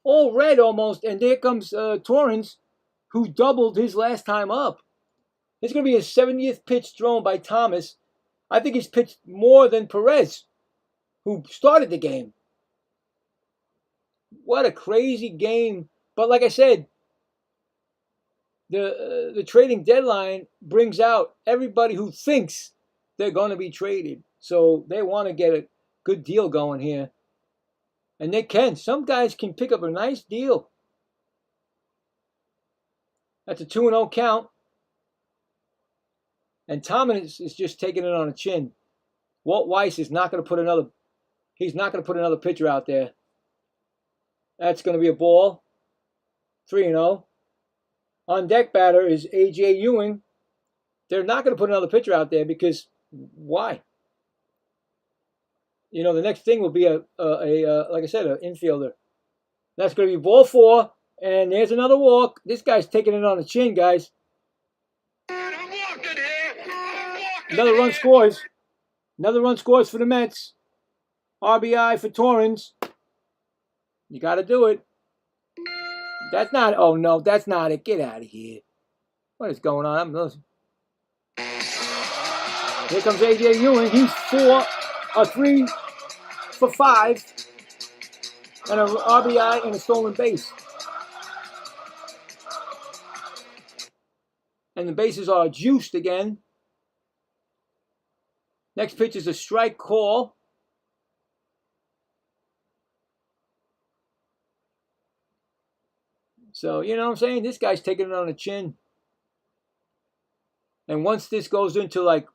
All red almost. And there comes Torrance, who doubled his last time up. It's going to be his 70th pitch thrown by Thomas. I think he's pitched more than Perez, who started the game. What a crazy game. But like I said, the trading deadline brings out everybody who thinks they're going to be traded. So they want to get a good deal going here. And they can. Some guys can pick up a nice deal. That's a 2-0 count. And Thomas is just taking it on the chin. Walt Weiss is not going to put another... He's not going to put another pitcher out there. That's going to be a ball. 3-0. On deck batter is A.J. Ewing. They're not going to put another pitcher out there because why? You know, the next thing will be like I said, an infielder. That's going to be ball 4. And there's another walk. This guy's taking it on the chin, guys. Another run scores. Another run scores for the Mets. RBI for Torrance. You got to do it. That's not... Oh, no, that's not it. Get out of here. What is going on? I'm listening. Here comes A.J. Ewing. He's 3 for 5. And an RBI and a stolen base. And the bases are juiced again. Next pitch is a strike call. So, you know what I'm saying? This guy's taking it on the chin. And once this goes into like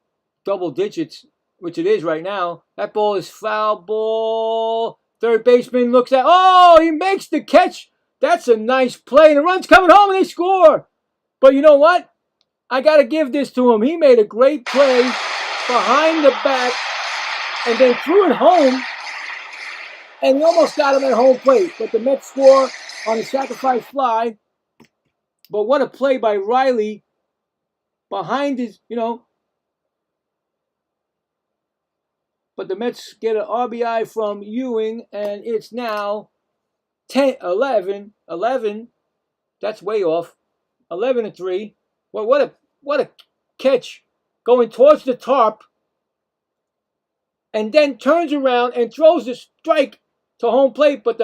double digits, which it is right now, that ball is foul ball. Third baseman looks at, oh, he makes the catch. That's a nice play. And the run's coming home and they score. But you know what? I got to give this to him. He made a great play behind the back and then threw it home. And he almost got him at home plate. But the Mets score on a sacrifice fly. But what a play by Riley behind his, But the Mets get an RBI from Ewing, and it's now 11. That's way off. 11-3. Well, what a catch going towards the tarp, and then turns around and throws the strike to home plate. But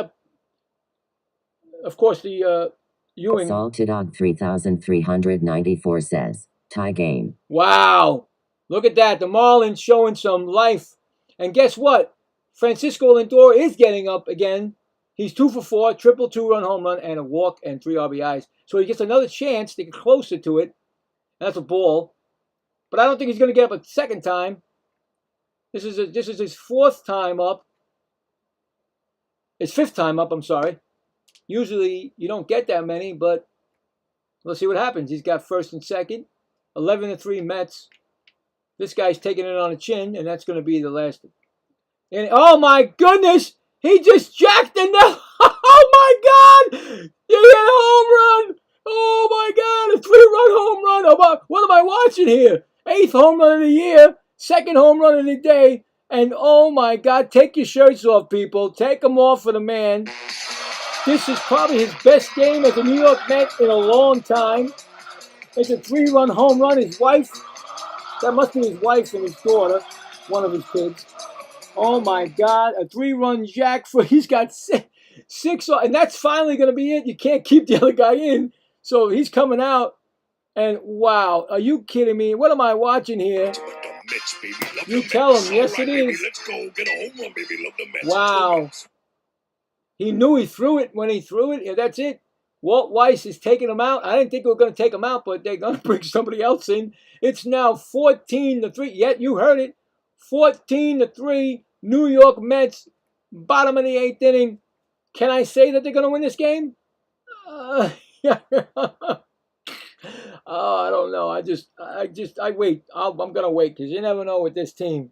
of course, the Ewing. Salted Dog 3394 says, tie game. Wow. Look at that. The Marlins showing some life. And guess what? Francisco Lindor is getting up again. He's 2 for 4, triple two-run home run, and a walk and 3 RBIs. So he gets another chance to get closer to it. And that's a ball. But I don't think he's going to get up a second time. This is his 4th time up. His 5th time up, I'm sorry. Usually you don't get that many, but we'll see what happens. He's got first and second. 11-3 Mets. This guy's taking it on the chin, and that's going to be the last. And oh my goodness, he just jacked in the. Oh my God! You hit a home run! Oh my God, a 3-run home run! What am I watching here? 8th home run of the year, 2nd home run of the day, and oh my God, take your shirts off, people. Take them off for the man. This is probably his best game as a New York Met in a long time. It's a 3-run home run. His wife. That must be his wife and his daughter, one of his kids. Oh my God, a 3-run jack he's got six, and that's finally going to be it. You can't keep the other guy in, so he's coming out, and wow, are you kidding me? What am I watching here? You tell him, yes it is. Let's go get a home run, baby. Love the Mets. Wow. He knew he threw it when he threw it. Yeah, that's it. Walt Weiss is taking him out. I didn't think we were going to take him out, but they're going to bring somebody else in. It's now 14-3. Yet you heard it. 14-3. New York Mets. Bottom of the 8th inning. Can I say that they're going to win this game? Yeah. Oh, I don't know. I wait. I'm going to wait because you never know with this team.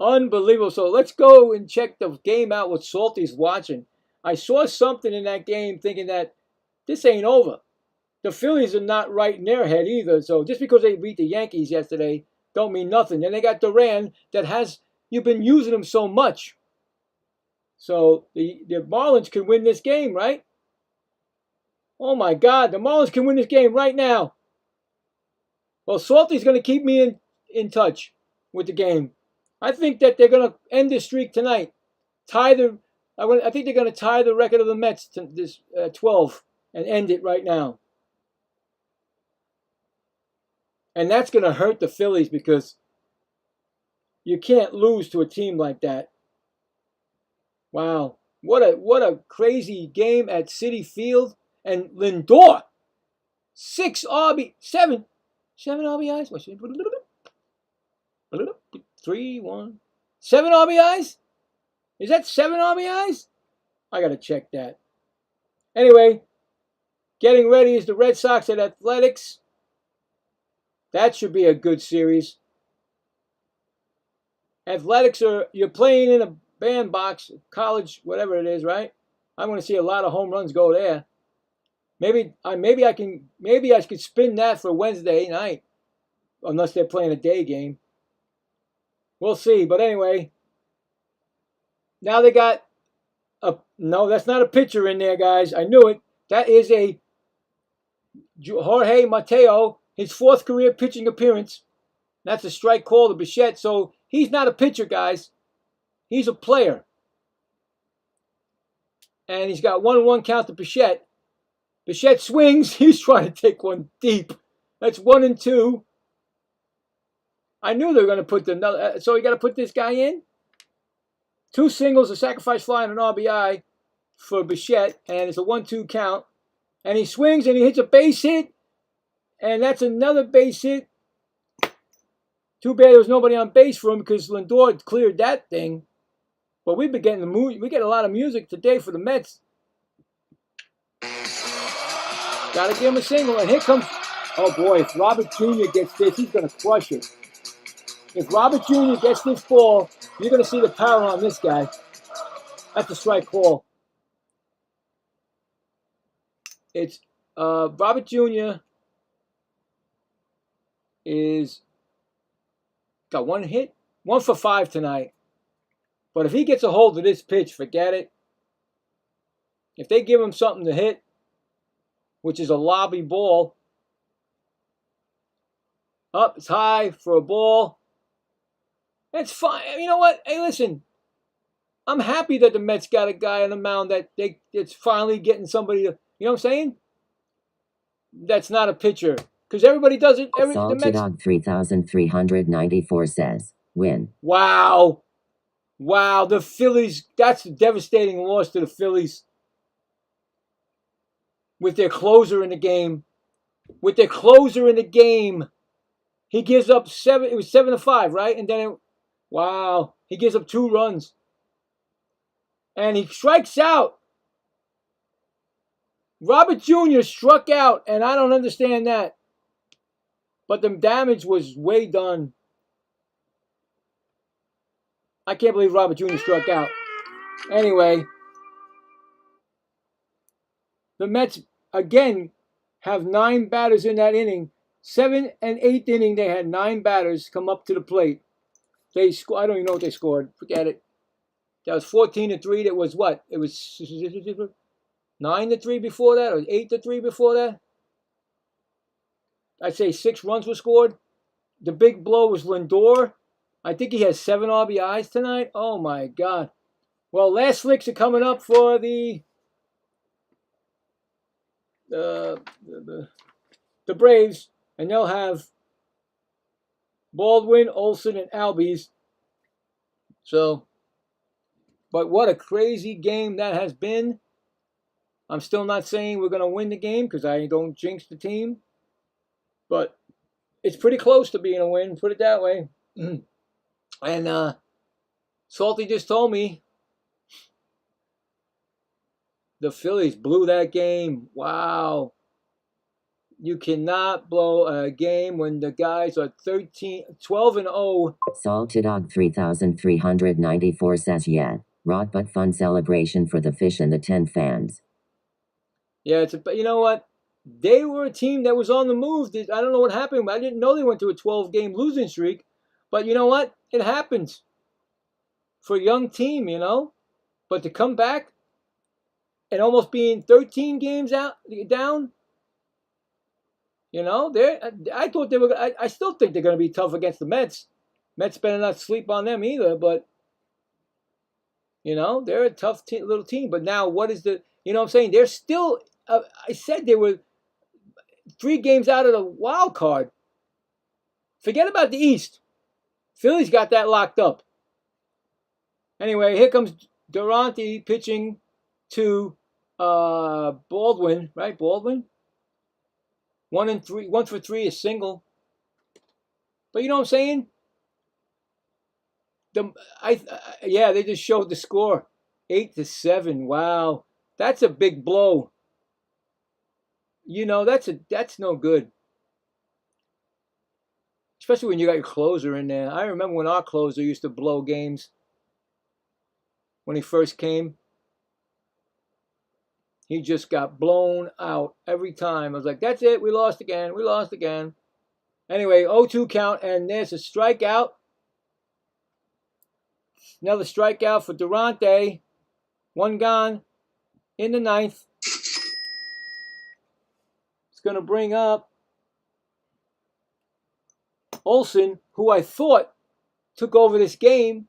Unbelievable. So let's go and check the game out what Salty's watching. I saw something in that game thinking that this ain't over. The Phillies are not right in their head either. So just because they beat the Yankees yesterday don't mean nothing. Then they got Duran you've been using him so much. So the Marlins can win this game, right? Oh my God, the Marlins can win this game right now. Well, Salty's going to keep me in touch with the game. I think that they're going to end this streak tonight. I think they're going to tie the record of the Mets to this 12 and end it right now. And that's going to hurt the Phillies because you can't lose to a team like that. Wow. What a crazy game at Citi Field. And Lindor, 7 RBIs? 3, 1. 7 RBIs? Is that 7 RBIs? I got to check that. Anyway, getting ready is the Red Sox at Athletics. That should be a good series. Athletics you're playing in a bandbox, college, whatever it is, right? I'm going to see a lot of home runs go there. Maybe I could spin that for Wednesday night, unless they're playing a day game. We'll see. But anyway, now they got no, that's not a pitcher in there, guys. I knew it. That is a Jorge Mateo, his 4th career pitching appearance. That's a strike call to Bichette. So he's not a pitcher, guys. He's a player. And he's got 1-1 count to Bichette. Bichette swings. He's trying to take one deep. That's 1-2. I knew they were going to put so you got to put this guy in. 2 singles, a sacrifice fly, and an RBI for Bichette, and it's a 1-2 count. And he swings and he hits a base hit, And that's another base hit. Too bad there was nobody on base for him because Lindor cleared that thing. But we've been getting the mood. We get a lot of music today for the Mets. Gotta give him a single. And here comes, oh boy, if Robert Jr. gets this, he's gonna crush it. If Robert Jr. gets this ball, you're gonna see the power on this guy. That's a strike call. It's Robert Jr. is got one hit, 1 for 5 tonight. But if he gets a hold of this pitch, forget it. If they give him something to hit, which is a lobby ball, up, it's high for a ball. That's fine. You know what? Hey, listen. I'm happy that the Mets got a guy on the mound that it's finally getting somebody to, you know what I'm saying? That's not a pitcher. Because everybody does it. Salty Dog 3394 says, win. Wow. Wow. The Phillies, that's a devastating loss to the Phillies. With their closer in the game. He gives up 7, it was 7-5, right? And then, wow. He gives up 2 runs. And he strikes out. Robert Jr. struck out, and I don't understand that. But the damage was way done. I can't believe Robert Jr. struck out. Anyway, the Mets, again, have 9 batters in that inning. 7th and 8th inning, they had 9 batters come up to the plate. I don't even know what they scored. Forget it. That was 14-3. That was what? It was 9-3 before that, or 8-3 before that. I'd say 6 runs were scored. The big blow was Lindor. I think he has 7 RBIs tonight. Oh my God. Well, last licks are coming up for the Braves, and they'll have Baldwin, Olsen, and Albies. So, but what a crazy game that has been. I'm still not saying we're going to win the game because I don't jinx the team. But it's pretty close to being a win, put it that way. And Salty just told me the Phillies blew that game. Wow. You cannot blow a game when the guys are 12-0. Salty Dog 3394 says, yeah, rot but fun celebration for the Fish and the 10 fans. Yeah, you know what? They were a team that was on the move. I don't know what happened. I didn't know they went to a 12-game losing streak. But you know what? It happens for a young team, you know. But to come back and almost being 13 games down, you know, I thought they were. I still think they're going to be tough against the Mets. Mets better not sleep on them either. But you know, they're a tough little team. But now, what is the? You know what I'm saying? They're still. I said they were 3 games out of the wild card. Forget about the East. Philly's got that locked up. Anyway, here comes Durante pitching to Baldwin, right? Baldwin. 1 for 3 is single. But you know what I'm saying? Yeah, they just showed the score. 8-7. Wow. That's a big blow. You know, that's no good. Especially when you got your closer in there. I remember when our closer used to blow games. When he first came. He just got blown out every time. I was like, that's it. We lost again. Anyway, 0-2 count. And there's a strikeout. Another strikeout for Durante. 1 gone in the 9th. It's going to bring up Olsen, who I thought took over this game.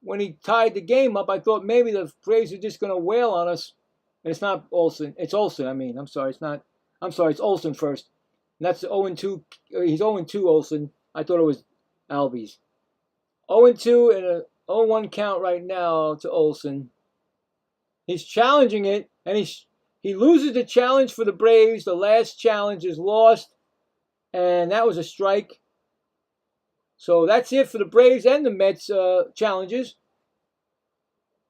When he tied the game up, I thought maybe the Braves are just going to wail on us. And it's not Olsen. It's Olsen, I'm sorry. It's Olsen first. And that's 0-2. He's 0-2, Olsen. I thought it was Albies. 0-2 and a 0-1 count right now to Olsen. He's challenging it, and he loses the challenge for the Braves. The last challenge is lost. and that was a strike. So that's it for the Braves and the Mets challenges.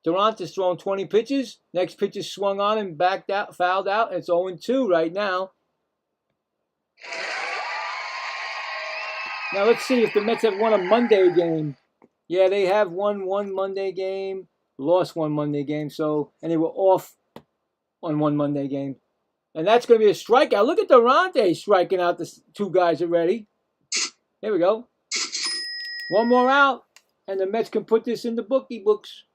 Durant has thrown 20 pitches. Next pitch is swung on and backed out, fouled out. It's 0-2 right now. Now let's see if the Mets have won a Monday game. Yeah, they have won one Monday game, lost one Monday game. So, and they were off on one Monday game. And that's going to be a strikeout. Look at Durante striking out the two guys already. Here we go. One more out, and the Mets can put this in the bookie books.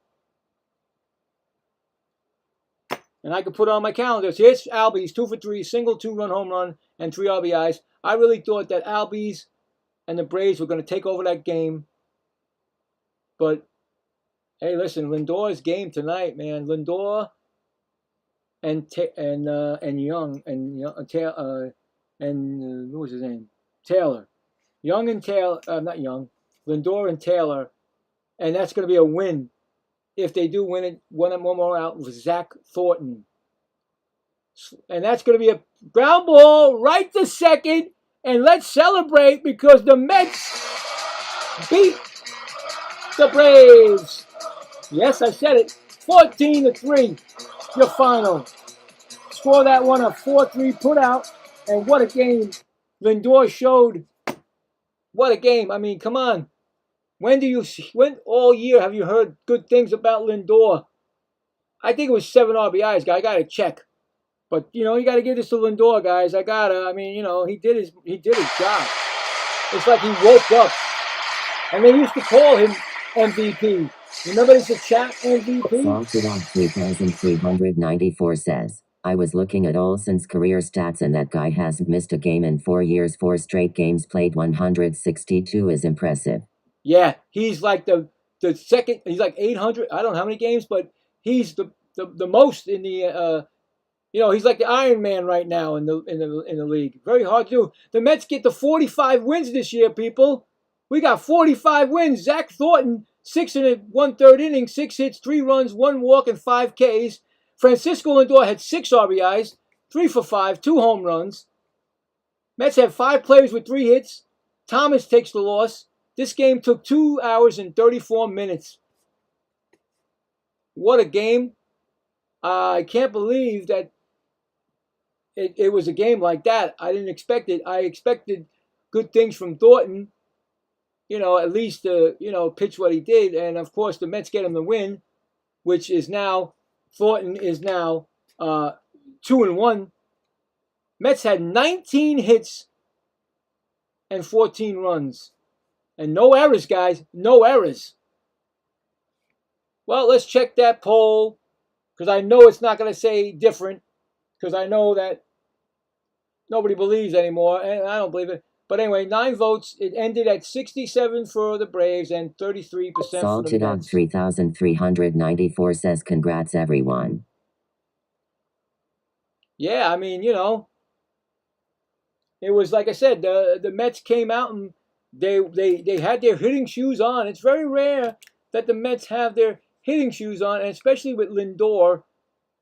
And I can put it on my calendar. So here's Albies, 2 for 3, single 2-run home run, and 3 RBIs. I really thought that Albies and the Braves were going to take over that game. But, hey, listen, Lindor's game tonight, man. Lindor and Young and what was his name? Taylor. Young and Taylor, not Young. Lindor and Taylor, and that's going to be a win if they do win it. One more out with Zach Thornton, and that's going to be a ground ball right to second. And let's celebrate because the Mets beat the Braves. Yes, I said it. 14-3, your final. Score that one a 4-3 put out, and what a game Lindor showed. What a game! I mean, come on. When all year have you heard good things about Lindor? I think it was 7 RBIs, guy. I got to check. But, you got to give this to Lindor, guys. I mean, he did his job. It's like he woke up. And they used to call him MVP. Remember this, a chat MVP? Salted on 3,394 says, I was looking at Olsen's career stats and that guy hasn't missed a game in 4 years. 4 straight games played, 162 is impressive. Yeah, he's like the second. He's like 800. I don't know how many games, but he's the most in the. He's like the Iron Man right now in the league. Very hard to do. The Mets get to 45 wins this year, people. We got 45 wins. Zach Thornton, 6 1/3 innings, 6 hits, 3 runs, 1 walk, and 5 Ks. Francisco Lindor had 6 RBIs, 3 for 5, 2 home runs. Mets have 5 players with 3 hits. Thomas takes the loss. This game took 2 hours and 34 minutes. What a game. I can't believe that it was a game like that. I didn't expect it. I expected good things from Thornton. At least, pitch what he did. And, of course, the Mets get him the win, which is now, Thornton is now 2-1. Mets had 19 hits and 14 runs. And no errors, guys. No errors. Well, let's check that poll. Because I know it's not going to say different. Because I know that nobody believes anymore. And I don't believe it. But anyway, 9 votes. It ended at 67 for the Braves and 33% for the Salted on Mets. 3,394 says, congrats, everyone. Yeah, I mean, it was like I said, the Mets came out and they had their hitting shoes on. It's very rare that the Mets have their hitting shoes on, and especially with Lindor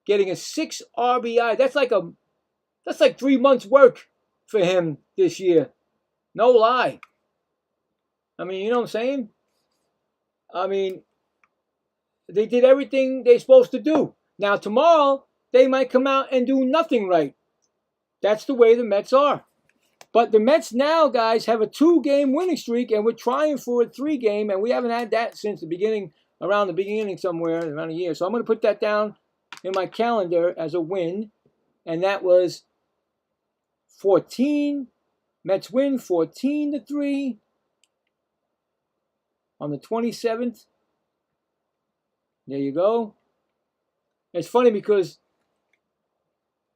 getting a 6 RBI. That's like 3 months' work for him this year. No lie. I mean, you know what I'm saying? I mean, they did everything they're supposed to do. Now, tomorrow, they might come out and do nothing right. That's the way the Mets are. But the Mets now, guys, have a 2-game winning streak, and we're trying for a 3-game, and we haven't had that since the beginning, around the beginning somewhere, around a year. So I'm going to put that down in my calendar as a win, and that was 14. Mets win 14-3 on the 27th. There you go. It's funny because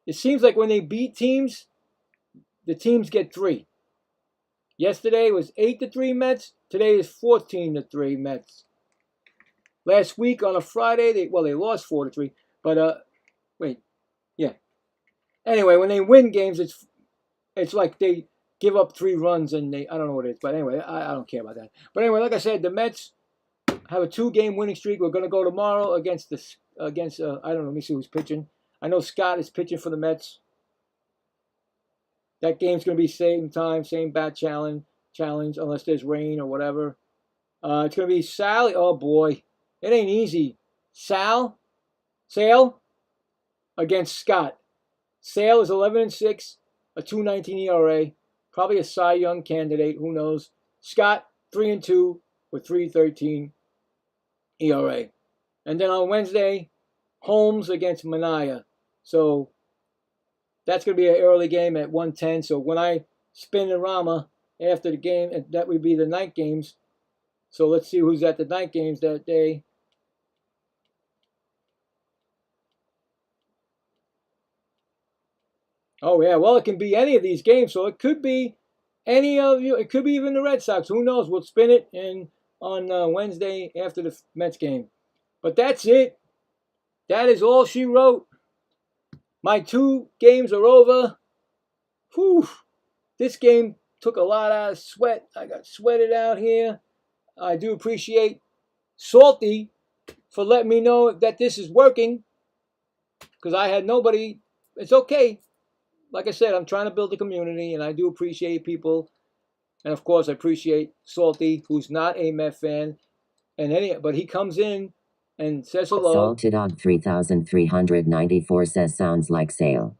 it seems like when they beat teams, the teams get 3. Yesterday was 8-3 Mets. Today is 14-3 Mets. Last week on a Friday, they lost 4-3. But Anyway, when they win games, it's like they give up 3 runs and I don't know what it is. But anyway, I don't care about that. But anyway, like I said, the Mets have a 2-game winning streak. We're going to go tomorrow against I don't know. Let me see who's pitching. I know Scott is pitching for the Mets. That game's going to be same time, same bat challenge, unless there's rain or whatever. It's going to be Sally. Oh, boy. It ain't easy. Sale against Scott. Sale is 11-6, a 2.19 ERA. Probably a Cy Young candidate. Who knows? Scott, 3-2 with 3.13 ERA. And then on Wednesday, Holmes against Mania. So that's going to be an early game at 1:10. So when I spin the Rama after the game, that would be the night games. So let's see who's at the night games that day. Oh, yeah. Well, it can be any of these games. So it could be any of you. It could be even the Red Sox. Who knows? We'll spin it on Wednesday after the Mets game. But that's it. That is all she wrote. My 2 games are over. Whew. This game took a lot out of sweat. I got sweated out here. I do appreciate Salty for letting me know that this is working, because I had nobody. It's okay. Like I said, I'm trying to build a community, and I do appreciate people. And of course, I appreciate Salty, who's not a Met fan, but he comes in and says hello. Salted Dog 3394 says sounds like Sale.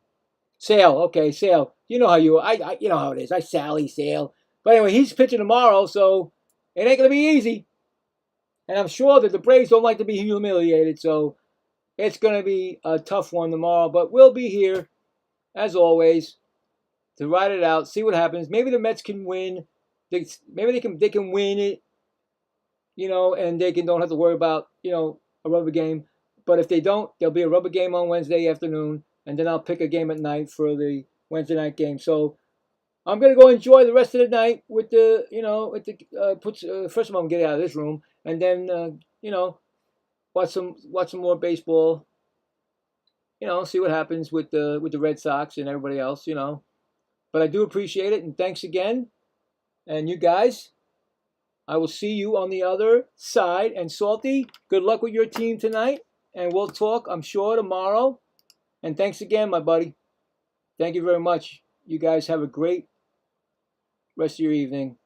Sale, okay, Sale. You know how you know how it is. I Sally Sale. But anyway, he's pitching tomorrow, so it ain't gonna be easy. And I'm sure that the Braves don't like to be humiliated, so it's gonna be a tough one tomorrow. But we'll be here, as always, to ride it out, see what happens. Maybe the Mets can win. Maybe they can win it, and they don't have to worry about a rubber game. But if they don't, there'll be a rubber game on Wednesday afternoon, and then I'll pick a game at night for the Wednesday night game. So I'm gonna go enjoy the rest of the night with the first of all, I'm getting out of this room, and then watch some more baseball. See what happens with the Red Sox and everybody else. But I do appreciate it, and thanks again. And you guys, I will see you on the other side. And Salty, good luck with your team tonight. And we'll talk, I'm sure, tomorrow. And thanks again, my buddy. Thank you very much. You guys have a great rest of your evening.